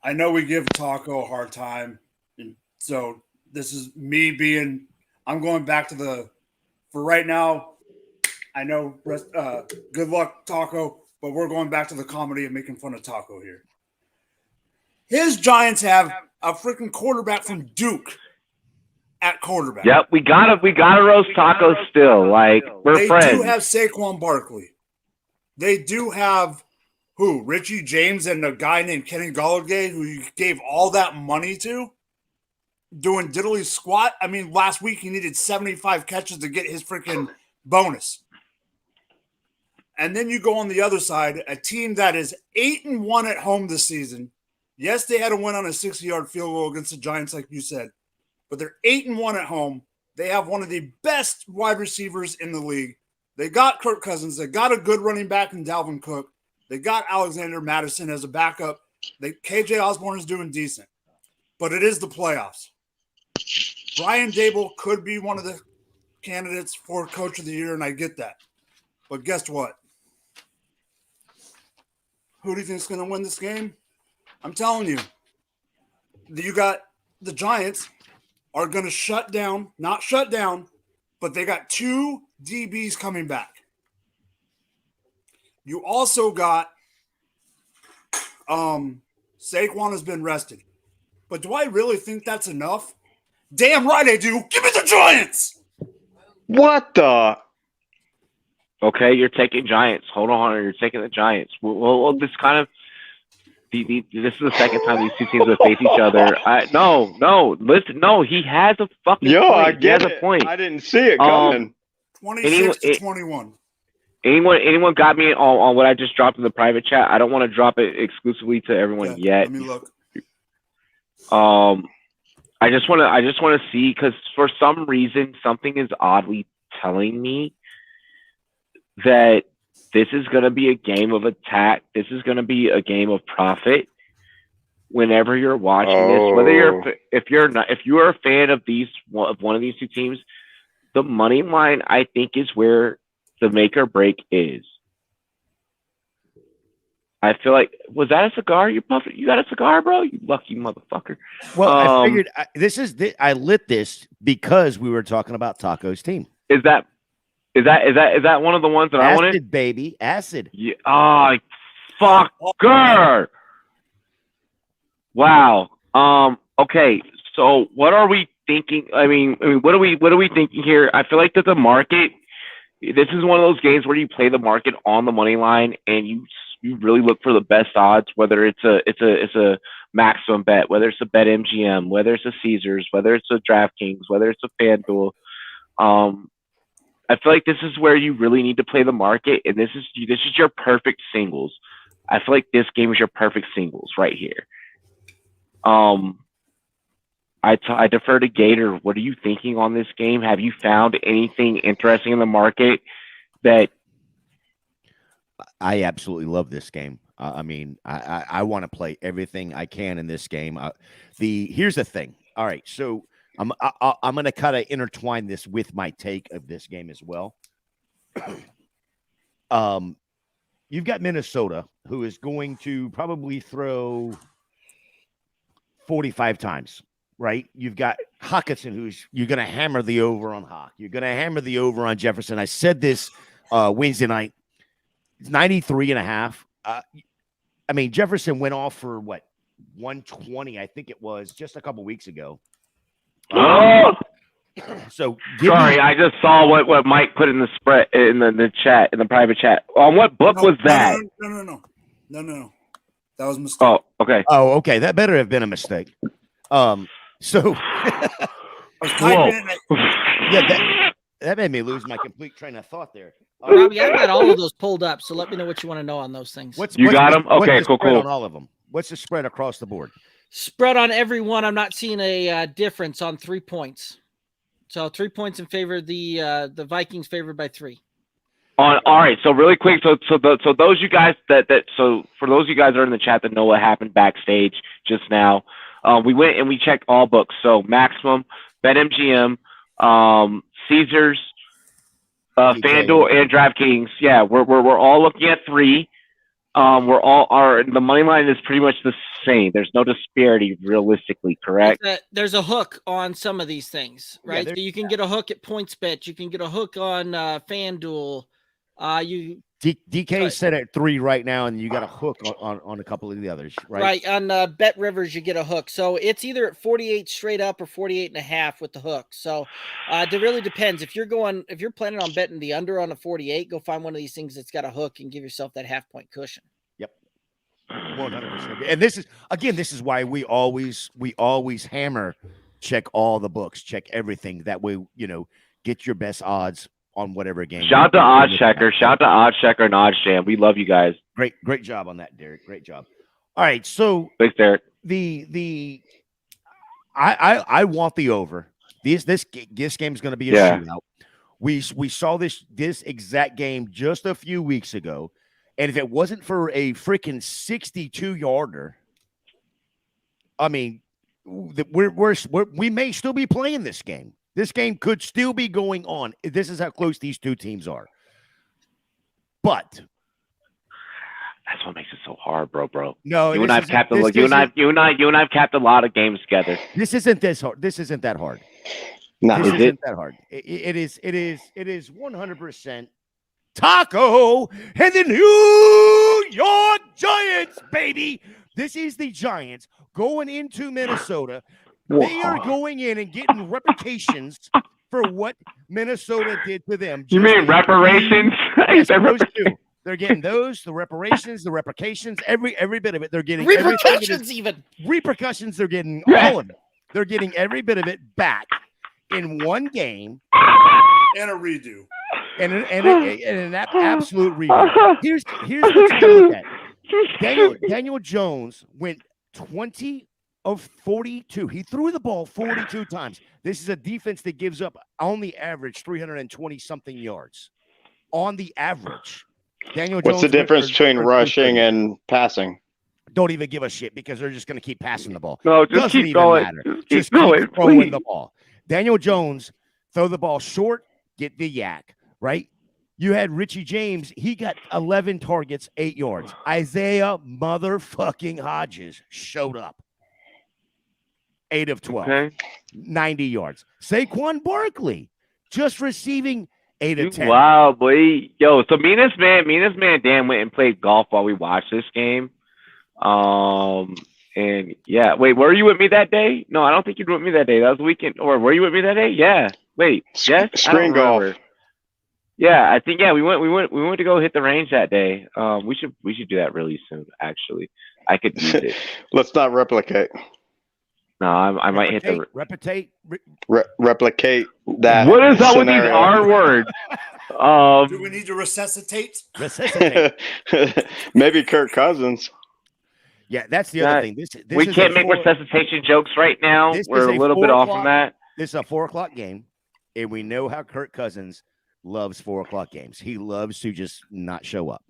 I know we give Taco a hard time. And so this is me being, I'm going back to for right now, I know, good luck, Taco, but we're going back to the comedy of making fun of Taco here. His Giants have a freaking quarterback from Duke at quarterback. Yep, we gotta roast Taco still. Like, we're friends. They do have Saquon Barkley. They do have Richie James and a guy named Kenny Golladay, who you gave all that money to, doing diddly squat. I mean, last week he needed 75 catches to get his freaking bonus. And then you go on the other side, a team that is 8-1 at home this season. Yes, they had a win on a 60-yard field goal against the Giants, like you said, but they're 8-1 at home. They have one of the best wide receivers in the league. They got Kirk Cousins. They got a good running back in Dalvin Cook. They got Alexander Madison as a backup. KJ Osborne is doing decent, but it is the playoffs. Brian Dable could be one of the candidates for Coach of the Year, and I get that. But guess what? Who do you think is going to win this game? I'm telling you, you got the Giants are going to not shut down, but they got 2 DBs coming back. You also got Saquon has been rested. But do I really think that's enough? Damn right I do. Give me the Giants. What the? Okay, you're taking Giants. Hold on, you're taking the Giants. We'll just kind of This is the second time these two teams have faced each other. Listen, he has a fucking point. I get he has it. a point. I didn't see it coming. 26-21. Anyone got me on what I just dropped in the private chat? I don't want to drop it exclusively to everyone yet. Let me look. I just want to see, because for some reason something is oddly telling me that this is going to be a game of attack. This is going to be a game of profit. Whenever you're watching this, whether if you are a fan of one of these two teams, the money line I think is where the make or break is. I feel like, was that a cigar you puffed? You got a cigar, bro? You lucky motherfucker. Well, I figured I lit this because we were talking about Taco's team. Is that one of the ones that I wanted? Acid, baby, acid. Yeah. Oh, fucker. Wow. Okay. So what are we thinking? I mean, what are we thinking here? I feel like that the market. This is one of those games where you play the market on the money line, and you really look for the best odds. Whether it's a maximum bet, whether it's a bet MGM, whether it's a Caesars, whether it's a DraftKings, whether it's a FanDuel. I feel like this is where you really need to play the market, and this is your perfect singles. I feel like this game is your perfect singles right here. I defer to Gator. What are you thinking on this game? Have you found anything interesting in the market that? I absolutely love this game. I mean, I want to play everything I can in this game. Here's the thing. All right, so I'm going to kind of intertwine this with my take of this game as well. You've got Minnesota, who is going to probably throw 45 times, right? You've got Hawkinson, you're going to hammer the over on Hawk. You're going to hammer the over on Jefferson. I said this Wednesday night. It's 93.5. I mean, Jefferson went off for what, 120, I think it was, just a couple weeks ago. So sorry, I just saw what Mike put in the spread in the chat, in the private chat. On what book was that? No. That was a mistake. Oh, okay. Oh, okay. That better have been a mistake. So yeah, that made me lose my complete train of thought there. Robbie, I've got all of those pulled up, so let me know what you want to know on those things. You got them? Okay, cool. On all of them. What's the spread across the board? Spread on every one. I'm not seeing a difference on 3 points. So 3 points in favor of the Vikings, favored by 3. All right. So really quick. So those you guys so for those of you guys that are in the chat that know what happened backstage just now, we went and we checked all books. So Maximum, BetMGM, Caesars, FanDuel, and DraftKings. Yeah, we're all looking at 3. The money line is pretty much the same. There's no disparity realistically, correct? There's a hook on some of these things, right? Yeah, so you can get a hook at PointsBet. You can get a hook on FanDuel. DK set at 3 right now, and you got a hook on a couple of the others, right? Right. On Bet Rivers, you get a hook. So it's either at 48 straight up or 48.5 with the hook. So it really depends. If you're planning on betting the under on a 48, go find one of these things that's got a hook and give yourself that half-point cushion. Yep. 100%. And this is why we always hammer check all the books, check everything. That way, get your best odds on whatever game. Shout to Oddschecker. Shout to Oddschecker and OddsJam. We love you guys. Great job on that, Derek. Great job. All right, so thanks, Derek. I want the over. This game is going to be a shootout. We saw this exact game just a few weeks ago, and if it wasn't for a freaking 62-yarder, I mean, we may still be playing this game. This game could still be going on. This is how close these two teams are. But that's what makes it so hard, bro. No, you and I've capped a lot of games together. This isn't this hard. This isn't that hard. No, this isn't that hard. It is 100% Taco and the New York Giants, baby. This is the Giants going into Minnesota. They are going in and getting reparations for what Minnesota did to them. You mean reparations? Yes, They're getting those, the reparations, the replications, every bit of it. They're getting repercussions, even repercussions. They're getting all of it. They're getting every bit of it back in one game and a redo, and an absolute redo. Here's what you gotta look at. Daniel Jones went 20 of 42. He threw the ball 42 times. This is a defense that gives up on the average 320 something yards. On the average. Daniel Jones. What's the difference between rushing and passing? Don't even give a shit because they're just going to keep passing the ball. No, just keep going. Just keep throwing the ball. Daniel Jones, throw the ball short, get the yak, right? You had Richie James. He got 11 targets, 8 yards. Isaiah motherfucking Hodges showed up. 8 of 12. 90 yards. Saquon Barkley just receiving 8 of 10. Wow, boy. Yo, so me and this man Dan went and played golf while we watched this game. And yeah, wait, were you with me that day? No, I don't think you were with me that day. That was the weekend. Or were you with me that day? Yeah. Wait, yes. Screen golf. Yeah, I think we went to go hit the range that day. We should do that really soon. Actually, I could use it. Let's not replicate. No, I might hit the replicate that. What is that with these R words? Do we need to resuscitate? Maybe Kirk Cousins. Yeah, that's the other thing. This we can't make resuscitation jokes right now. We're a little bit off from that. This is a 4:00 game, and we know how Kirk Cousins loves 4:00 games. He loves to just not show up.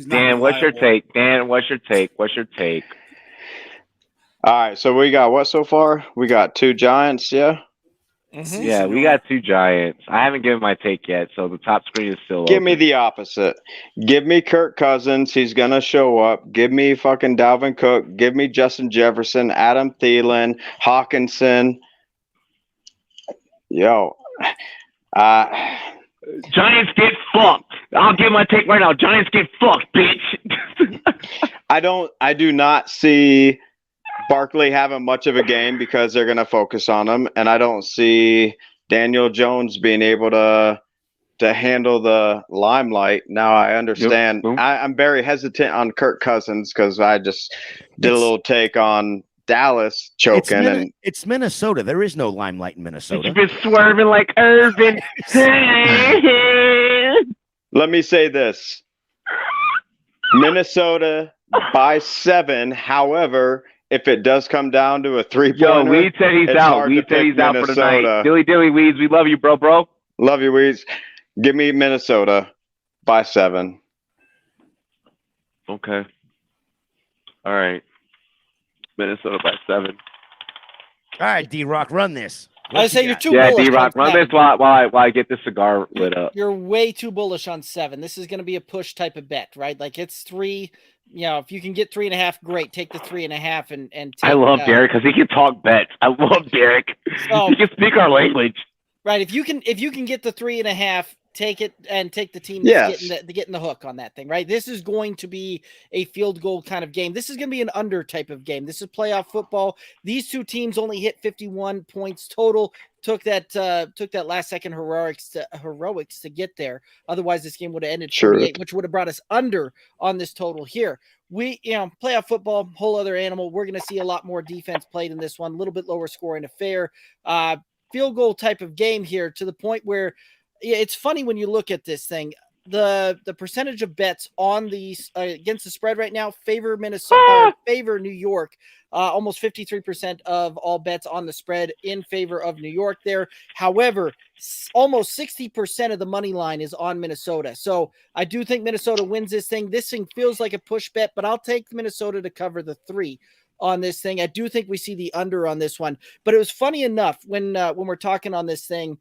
Dan, what's your take? Dan, what's your take? What's your take? All right, so we got what so far? We got 2 Giants, yeah? Mm-hmm. Yeah, we got 2 Giants. I haven't given my take yet, so the top screen is still Give open. me the opposite. Give me Kirk Cousins. He's going to show up. Give me fucking Dalvin Cook. Give me Justin Jefferson, Adam Thielen, Hawkinson. Yo. Giants get fucked. I'll give my take right now. Giants get fucked, bitch. I do not see Barkley having much of a game because they're going to focus on him, and I don't see Daniel Jones being able to handle the limelight. Now I understand. Yep. I'm very hesitant on Kirk Cousins because I just did a little take on Dallas choking. It's Minnesota. There is no limelight in Minnesota. You've been swerving like Irvin. Let me say this: Minnesota by 7. However, if it does come down to a 3-pointer, yo, Weed said he's out. Weed said he's out for the night. Dilly Weeds, we love you, bro. Love you, Weeds. Give me Minnesota by 7. Okay. All right. Minnesota by 7. All right, D-Rock, run this. I say you're too bullish. Yeah, D-Rock, run this while I get this cigar lit up. You're way too bullish on 7. This is going to be a push type of bet, right? Like it's 3. You know, if you can get 3.5, great. Take the 3.5 and take, I love Derek because he can talk bets. I love Derek. So, he can speak our language. Right. If you can get the 3.5, take it and take the team that's getting the hook on that thing, right? This is going to be a field goal kind of game. This is going to be an under type of game. This is playoff football. These 2 teams only hit 51 points total. Took that last second heroics to get there. Otherwise, this game would have ended 48, which would have brought us under on this total here. We, playoff football, whole other animal. We're going to see a lot more defense played in this one, a little bit lower scoring affair. Field goal type of game here, to the point where it's funny when you look at this thing. The percentage of bets on these against the spread right now favor Minnesota, favor New York. Almost 53% of all bets on the spread in favor of New York there. However, almost 60% of the money line is on Minnesota. So I do think Minnesota wins this thing. This thing feels like a push bet, but I'll take Minnesota to cover the 3 on this thing. I do think we see the under on this one. But it was funny enough when we're talking on this thing,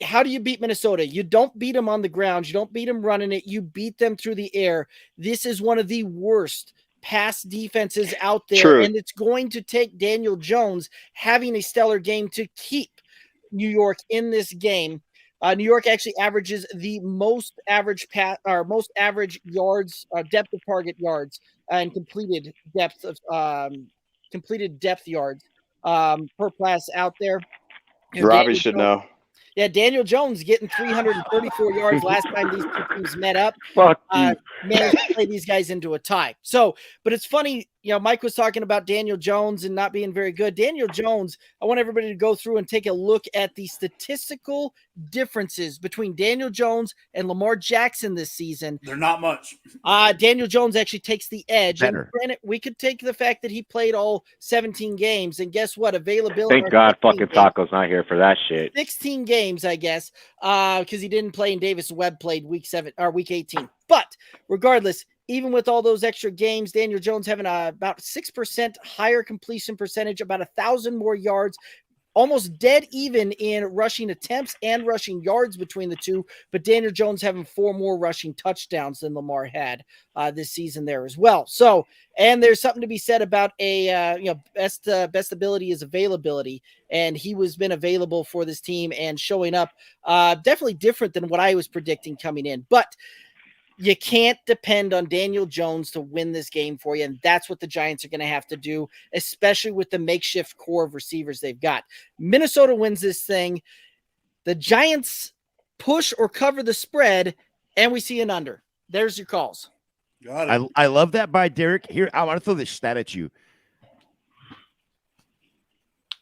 how do you beat Minnesota? You don't beat them on the ground. You don't beat them running it. You beat them through the air. This is one of the worst pass defenses out there. True. And it's going to take Daniel Jones having a stellar game to keep New York in this game. New York actually averages the most average yards, depth of target yards, and completed depth yards per pass out there. Robbie should know. Yeah, Daniel Jones getting 334 yards last time these two teams met up. Fuck you. Managed to play these guys into a tie. So, but it's funny, Mike was talking about Daniel Jones and not being very good. Daniel Jones, I want everybody to go through and take a look at the statistical differences between Daniel Jones and Lamar Jackson this season. They're not much. Daniel Jones actually takes the edge. Better. And granted, we could take the fact that he played all 17 games, and guess what? Availability. Thank God fucking Taco's not here for that shit. 16 games, I guess, because he didn't play and Davis Webb played week 18. But regardless, even with all those extra games, Daniel Jones having about 6% higher completion percentage, about 1,000 more yards, almost dead even in rushing attempts and rushing yards between the two. But Daniel Jones having 4 more rushing touchdowns than Lamar had this season there as well. So, and there's something to be said about best ability is availability, and he was been available for this team and showing up. Definitely different than what I was predicting coming in, but you can't depend on Daniel Jones to win this game for you, and that's what the Giants are going to have to do, especially with the makeshift core of receivers they've got. Minnesota wins this thing. The Giants push or cover the spread, and we see an under. There's your calls. Got it. I love that by Derek. Here, I want to throw this stat at you.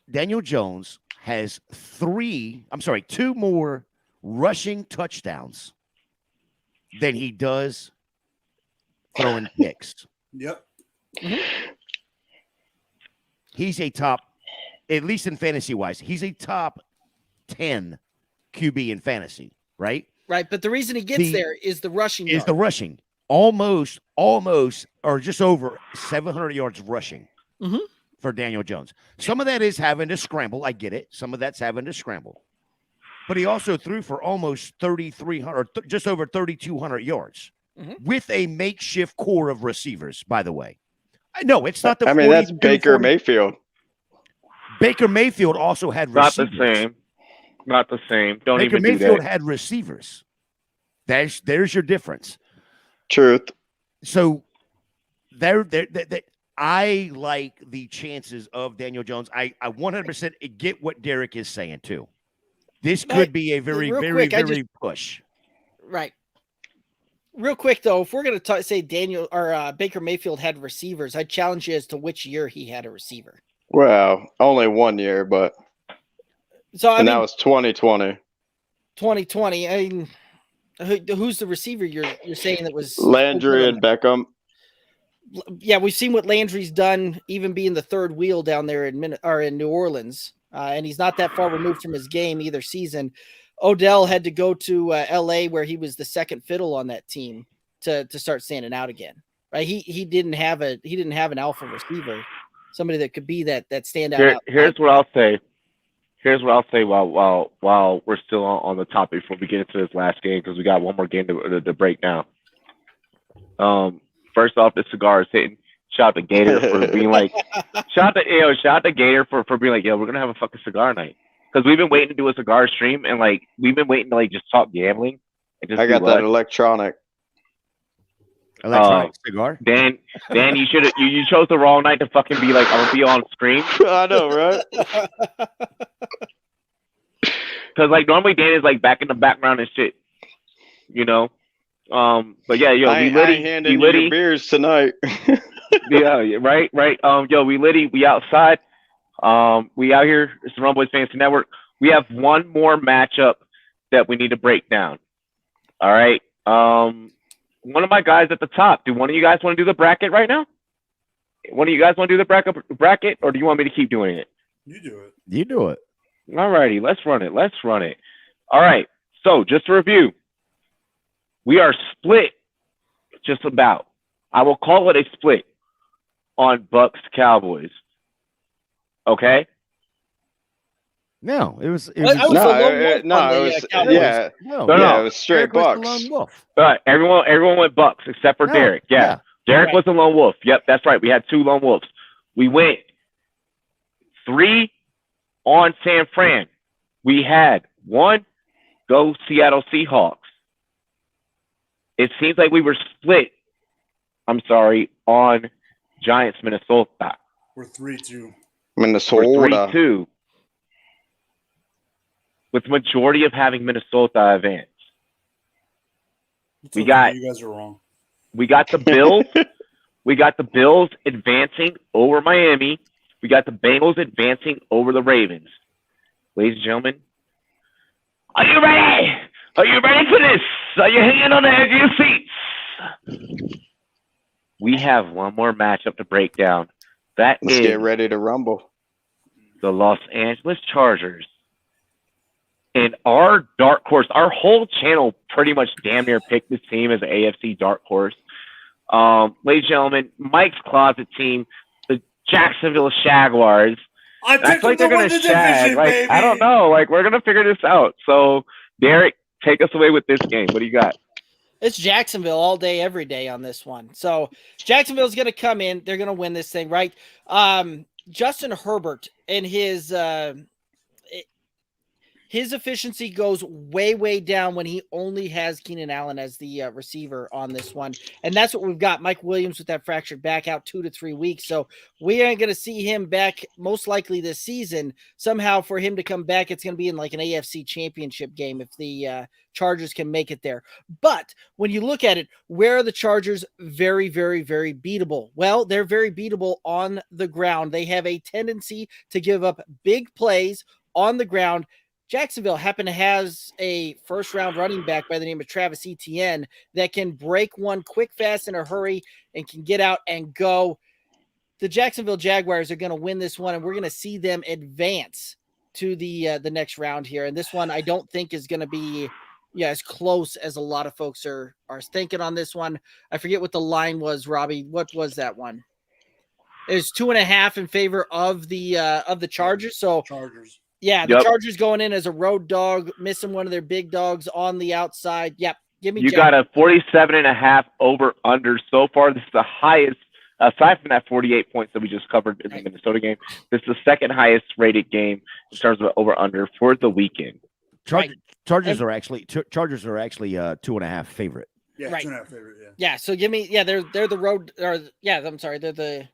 Daniel Jones has 2 more rushing touchdowns than he does throwing picks. Yep. Mm-hmm. He's a top, at least in fantasy wise, he's a top 10 QB in fantasy, right? Right, but the reason he gets there is the rushing. Is the rushing. Almost, or just over 700 yards rushing for Daniel Jones. Some of that is having to scramble. I get it. Some of that's having to scramble. But he also threw for almost 3,300, just over 3,200 yards with a makeshift core of receivers, by the way. I know it's not the 40, that's Baker Mayfield. Baker Mayfield also had receivers. Not the same. Don't Baker even do Mayfield that. had receivers. There's your difference. Truth. So I like the chances of Daniel Jones. I 100% get what Derek is saying too. This could be a very push. Right. Real quick, though, if we're going to say Daniel or Baker Mayfield had receivers, I challenge you as to which year he had a receiver. Well, only 1 year, but that was 2020. 2020. I mean, who's the receiver you're saying that was Landry and Beckham? Yeah, we've seen what Landry's done, even being the third wheel down there in New Orleans. And he's not that far removed from his game either season. Odell had to go to L.A. where he was the second fiddle on that team to start standing out again. Right? He didn't have an alpha receiver, somebody that could be that standout. Here's what I'll say. While we're still on the topic before we get into this last game, because we got one more game to break down. First off, the cigar is hitting. Shout out to Gator for being like, shout out to Gator for being like, yo, we're gonna have a fucking cigar night, because we've been waiting to do a cigar stream, and like we've been waiting to like just talk gambling. And just I got that electronic cigar. Dan, you chose the wrong night to fucking be like, I'm gonna be on screen. I know, right? Because like normally Dan is like back in the background and shit, But yeah, yo, I ain't handing you your beers tonight. Yeah, right. Yo, we outside. We out here. It's the Rumboyz Fantasy Network. We have one more matchup that we need to break down. All right. One of my guys at the top. Do one of you guys want to do the bracket right now? One of you guys want to do the bracket, or do you want me to keep doing it? You do it. You do it. All righty. Let's run it. All right. So just to review, we are split just about. I will call it a split on Bucks Cowboys. Okay? No, it was it was straight Bucks. All right, everyone went Bucks except for Derek. Yeah. Derek was a lone wolf. Yep, that's right. We had 2 lone wolves. We went 3 on San Fran. We had 1 go Seattle Seahawks. It seems like we were split. On Giants Minnesota. We're 3-2. Minnesota. We're 3-2. with the majority of having Minnesota advance. You guys are wrong. We got the Bills. We got the Bills advancing over Miami. We got the Bengals advancing over the Ravens. Ladies and gentlemen, are you ready? Are you ready for this? Are you hanging on the edge of your seats? We have one more matchup to break down. Let's get ready to rumble. The Los Angeles Chargers. And our dark horse, our whole channel pretty much damn near picked this team as an AFC dark horse. Ladies and gentlemen, Mike's closet team, the Jacksonville Jaguars. I feel like they're going to shag. Like, I don't know. Like, we're going to figure this out. So, Derek, take us away with this game. What do you got? It's Jacksonville all day, every day on this one. So Jacksonville's going to come in. They're going to win this thing, right? Justin Herbert and his efficiency goes way, way down when he only has Keenan Allen as the receiver on this one. And that's what we've got. Mike Williams with that fractured back out 2 to 3 weeks. So we aren't going to see him back most likely this season. Somehow for him to come back, it's going to be in like an AFC championship game if the Chargers can make it there. But when you look at it, where are the Chargers very, very, very beatable? Well, they're very beatable on the ground. They have a tendency to give up big plays on the ground. Jacksonville has a first-round running back by the name of Travis Etienne that can break one quick, fast, in a hurry and can get out and go. The Jacksonville Jaguars are going to win this one, and we're going to see them advance to the next round here. And this one I don't think is going to be as close as a lot of folks are thinking on this one. I forget what the line was, Robbie. What was that one? It was 2.5 in favor of the Chargers. So Chargers. Yeah, the Chargers going in as a road dog, missing one of their big dogs on the outside. Yep. Give me. You got a 47.5 over under so far. This is the highest, aside from that 48 points that we just covered in the Minnesota game. This is the second highest rated game in terms of over under for the weekend. Chargers are actually 2.5 favorite. Yeah, right. 2.5 favorite. Yeah. Yeah. So give me. Yeah, they're the road. Or yeah, I'm sorry. They're the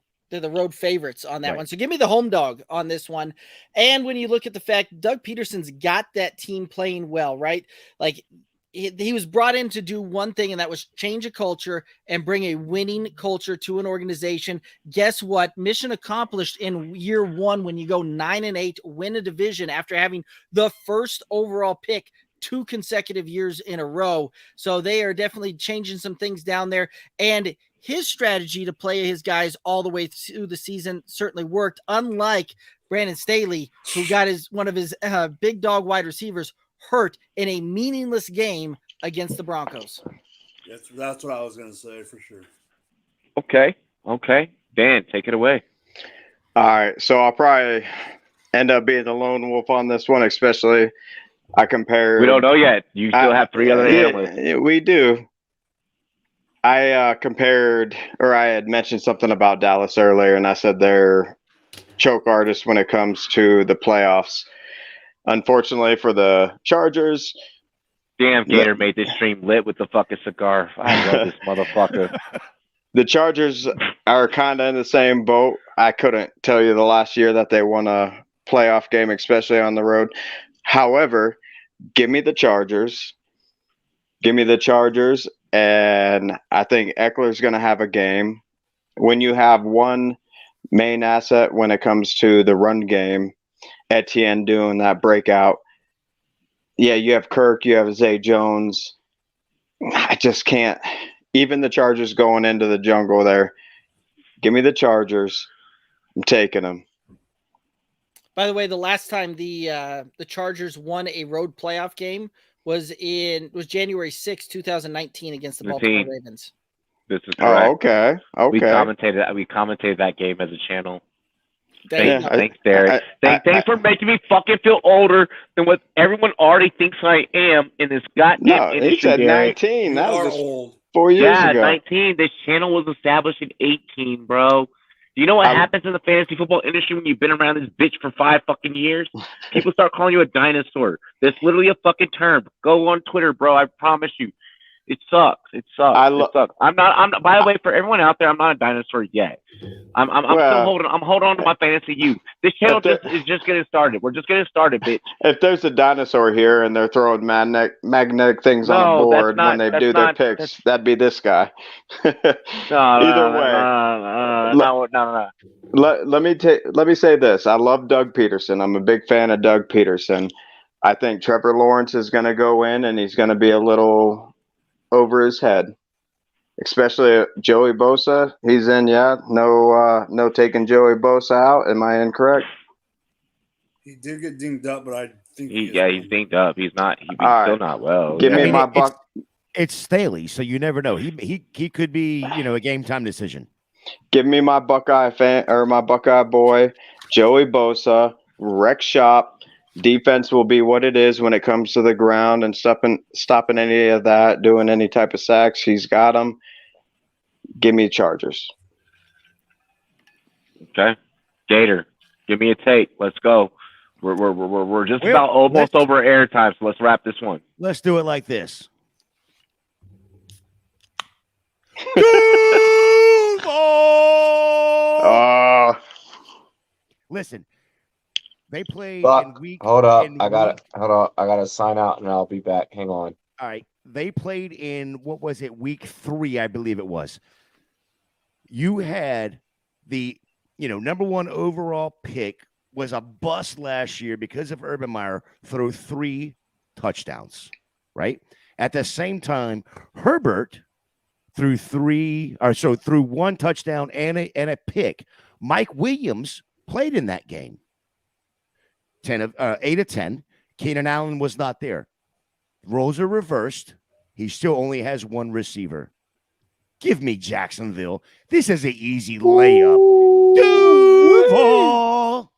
road favorites on that one. So give me the home dog on this one. And when you look at the fact Doug Peterson's got that team playing well, right? Like he was brought in to do one thing, and that was change a culture and bring a winning culture to an organization. Guess what? Mission accomplished in year one when you go 9-8, win a division after having the first overall pick 2 consecutive years in a row. So they are definitely changing some things down there. And his strategy to play his guys all the way through the season certainly worked, unlike Brandon Staley, who got one of his big dog wide receivers hurt in a meaningless game against the Broncos. That's what I was going to say for sure. Okay. Dan, take it away. All right. So I'll probably end up being the lone wolf on this one, especially I compared. We don't know yet. You still have 3 other analysts. Yeah, we do. I compared, or I had mentioned something about Dallas earlier, and I said they're choke artists when it comes to the playoffs. Unfortunately for the Chargers. Damn, Gator made this stream lit with the fucking cigar. I love this motherfucker. The Chargers are kind of in the same boat. I couldn't tell you the last year that they won a playoff game, especially on the road. However, give me the Chargers. And I think Eckler's going to have a game. When you have one main asset when it comes to the run game, Etienne doing that breakout. Yeah, you have Kirk, you have Zay Jones. I just can't. Even the Chargers going into the jungle there. Give me the Chargers. I'm taking them. By the way, the last time the Chargers won a road playoff game was January 6, 2019 against the Baltimore Ravens. This is correct. Oh, okay. We commentated that game as a channel. Thanks, Derek. Thanks for making me fucking feel older than what everyone already thinks I am in this goddamn industry. He said Derek. 19. That was just 4 years ago. 19. This channel was established in 18, bro. Do you know what happens in the fantasy football industry when you've been around this bitch for 5 fucking years? People start calling you a dinosaur. That's literally a fucking term. Go on Twitter, bro. I promise you. It sucks. It sucks. I'm not. By the way, for everyone out there, I'm not a dinosaur yet. I'm still holding. I'm holding on to my fantasy youth. This channel is just getting started. We're just getting started, bitch. If there's a dinosaur here and they're throwing magnetic things on a board when they do their picks, that'd be this guy. Either way, no. Let me say this. I love Doug Peterson. I'm a big fan of Doug Peterson. I think Trevor Lawrence is going to go in and he's going to be a little over his head, especially Joey Bosa. He's in, yeah. No taking Joey Bosa out. Am I incorrect? He did get dinged up, but I think he's dinged up. He's still not well. Give me my buck. It's Staley, so you never know. He could be, a game time decision. Give me my Buckeye fan or my Buckeye boy, Joey Bosa, wreck shop. Defense will be what it is when it comes to the ground and stopping any of that, doing any type of sacks. He's got them. Give me Chargers. Okay, Gator, give me a take. Let's go. We're just about almost over airtime, so let's wrap this one. Let's do it like this. Listen. They played in week. Hold up. I gotta sign out and I'll be back. Hang on. All right. They played in, what was it, week 3, I believe it was. You had the, number 1 overall pick was a bust last year because of Urban Meyer, throw 3 touchdowns, right? At the same time, Herbert threw 1 touchdown and a pick. Mike Williams played in that game. 8 of 10. Keenan Allen was not there. Roles are reversed. He still only has 1 receiver. Give me Jacksonville. This is an easy layup. Duval.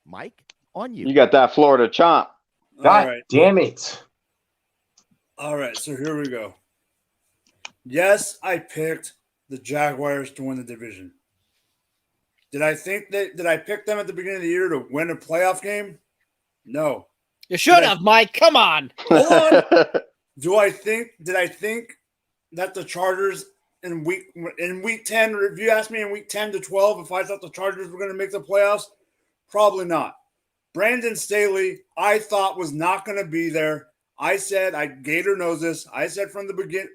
Mike, on you. You got that Florida chomp. God damn it. All right, so here we go. Yes, I picked the Jaguars to win the division. Did I pick them at the beginning of the year to win a playoff game? No. You should have, Mike. Come on. Hold on. Did I think that the Chargers in week 10, or if you asked me in week 10 to 12 if I thought the Chargers were going to make the playoffs? Probably not. Brandon Staley, I thought was not going to be there. Gator knows this. I said from the beginning,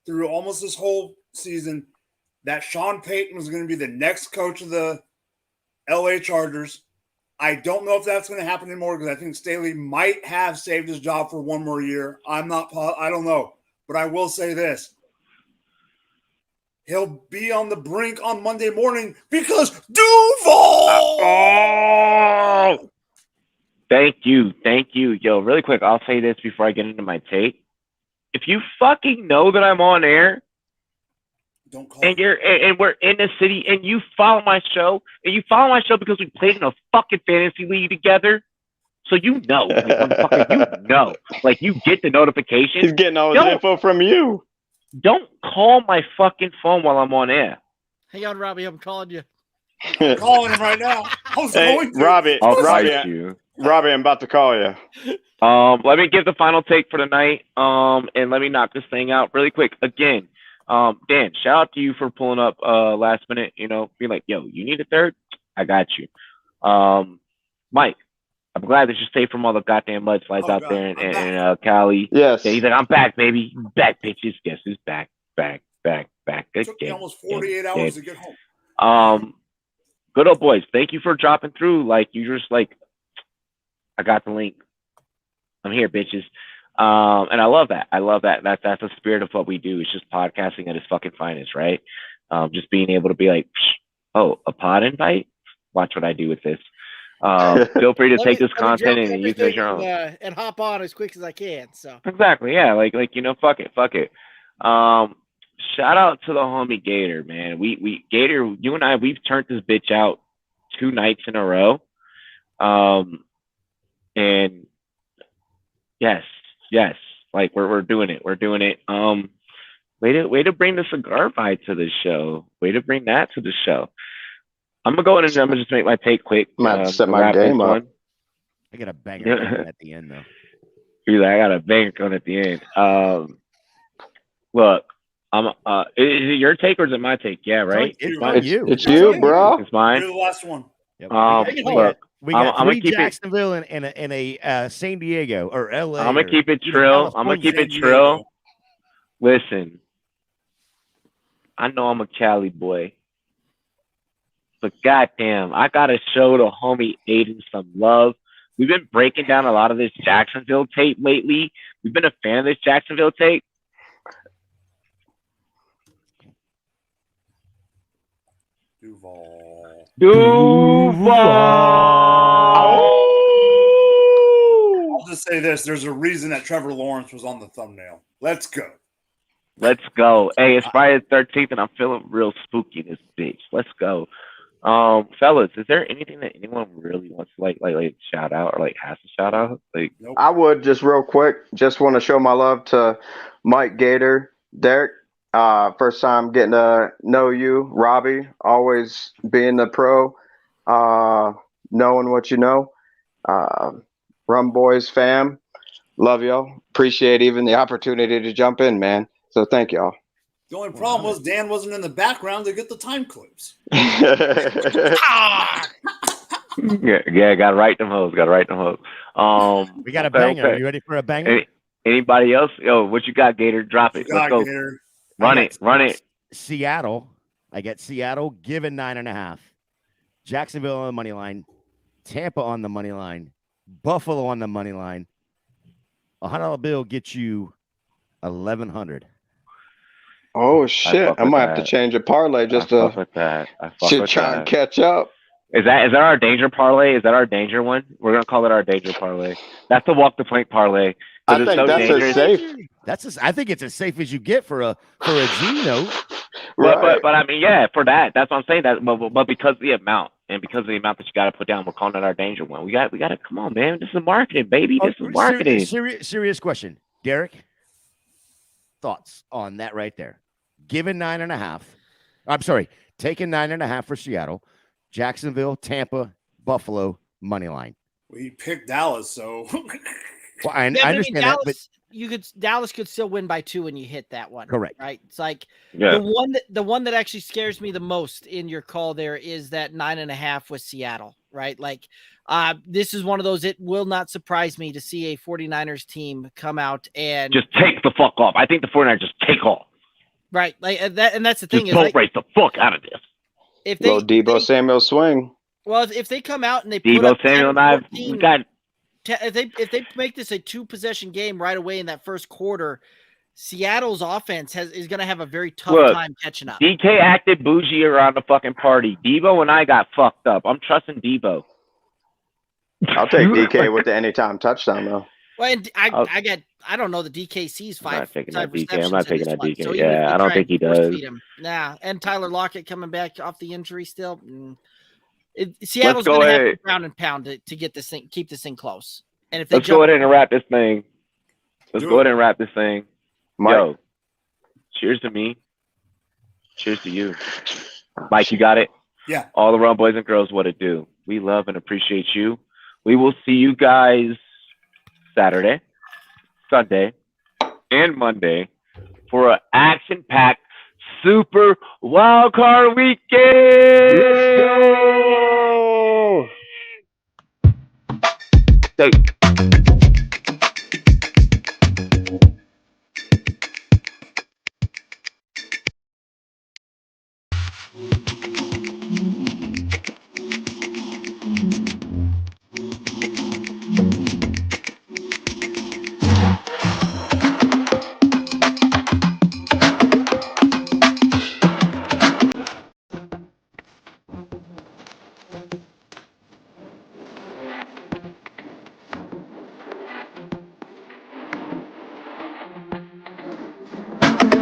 through almost this whole season, that Sean Payton was going to be the next coach of the LA Chargers. I don't know if that's going to happen anymore because I think Staley might have saved his job for 1 more year. I don't know. But I will say this. He'll be on the brink on Monday morning because Duval! Oh! Thank you. Yo, really quick, I'll say this before I get into my take. If you fucking know that I'm on air, don't call and we're in the city, and you follow my show, because we played in a fucking fantasy league together. So you know, like you get the notification. He's getting all his info from you. Don't call my fucking phone while I'm on air. Hang on, Robbie, I'm calling you. I'm calling him right now. Robbie, I'm about to call you. Let me give the final take for the night. And let me knock this thing out really quick again. Dan, shout out to you for pulling up last minute, being like, yo, you need a third? I got you. Mike, I'm glad that you stayed from all the goddamn mudslides out there in Cali. Yes. Yeah, he's like, I'm back, baby. Back, bitches. Guess who's back. Good took me almost 48 hours to get home. Good old boys. Thank you for dropping through. Like, you just like, I got the link. I'm here, bitches. And I love that. That's the spirit of what we do. It's just podcasting at its fucking finest, right? Just being able to be like, oh, a pod invite? Watch what I do with this. Feel free to take this content and use it as your own. And hop on as quick as I can. So exactly, yeah. Like fuck it. Shout out to the homie Gator, man. We Gator, you and I, we've turned this bitch out 2 nights in a row. And yes. Like we're doing it. Way to bring the cigar vibe to the show. Way to bring that to the show. I'm gonna go in and I'm gonna just make my take quick. I'm gonna set my game up. I got a banger coming at the end, though. He's like, I got a banger coming at the end. Look, I'm. Is it your take or is it my take? Yeah, right. It's you. It's you, bro. It's mine. You're the last one. Yep. Look, we got I'm three gonna keep Jacksonville and a San Diego or LA. I'm gonna keep it trill. I'm gonna keep it trill. Listen, I know I'm a Cali boy, but goddamn, I gotta show the homie Aiden some love. We've been breaking down a lot of this Jacksonville tape lately. We've been a fan of this Jacksonville tape. Duval. I'll just say this: there's a reason that Trevor Lawrence was on the thumbnail. Let's go. Let's go. Hey, it's Friday the 13th, and I'm feeling real spooky in this bitch. Let's go. Fellas, is there anything that anyone really wants to like shout out or like has to shout out? Like, nope. I would just real quick, just want to show my love to Mike Gator, Derek. First time getting to know you, Robbie. Always being the pro, knowing what you know. Rumboyz fam, love y'all. Appreciate even the opportunity to jump in, man. So thank y'all. The only problem was Dan wasn't in the background to get the time clips. yeah, gotta write them hoes. We got a banger. Are you ready for a banger? Anybody else? Yo, what you got, Gator? Drop it. Let's go. Gator. Run it. Seattle. I get Seattle given 9.5. Jacksonville on the money line. Tampa on the money line. Buffalo on the money line. $100 bill gets you 1,100. Oh shit! I might have to change a parlay just to try and catch up. Is that our danger parlay? Is that our danger one? We're gonna call it our danger parlay. That's the walk the plank parlay. I think that's as safe. I think it's as safe as you get for a G note. Right. But I mean, yeah, for that, that's what I'm saying. That, but because of the amount and because of the amount that you got to put down, we're calling it our danger one. We got to come on, man. This is marketing, baby. This is marketing. Serious question, Derek. Thoughts on that right there? Given 9.5. I'm sorry, taking 9.5 for Seattle, Jacksonville, Tampa, Buffalo money line. Well, he picked Dallas, so. Well, I understand that, but Dallas could still win by 2 when you hit that one. Correct. Right. It's like the one that actually scares me the most in your call there is that 9.5 with Seattle. Right. Like this is one of those. It will not surprise me to see a 49ers team come out and just take the fuck off. I think the 49ers just take off. Right. Like that. And that's the thing just is race the fuck out of this. If they Debo Samuel swing. Well, if they come out and they Debo Samuel and I, we got. If they make this a 2-possession game right away in that first quarter, Seattle's offense is going to have a very tough time catching up. DK acted bougie around the fucking party. Debo and I got fucked up. I'm trusting Debo. I'll take DK with the anytime touchdown though. Well, and I don't know the DK sees 5 I'm not taking that DK. receptions. I'm not taking that DK. So I don't think he does. Nah, and Tyler Lockett coming back off the injury still. Seattle's going to have to ground and pound to get this thing, keep this thing close. And if they go ahead and wrap this thing. Let's go ahead and wrap this thing. Mike. Yo, cheers to me. Cheers to you. Mike, you got it? Yeah. All the Run boys and girls, what it do. We love and appreciate you. We will see you guys Saturday, Sunday, and Monday for an action-packed Super Wild Card Weekend. Let's go.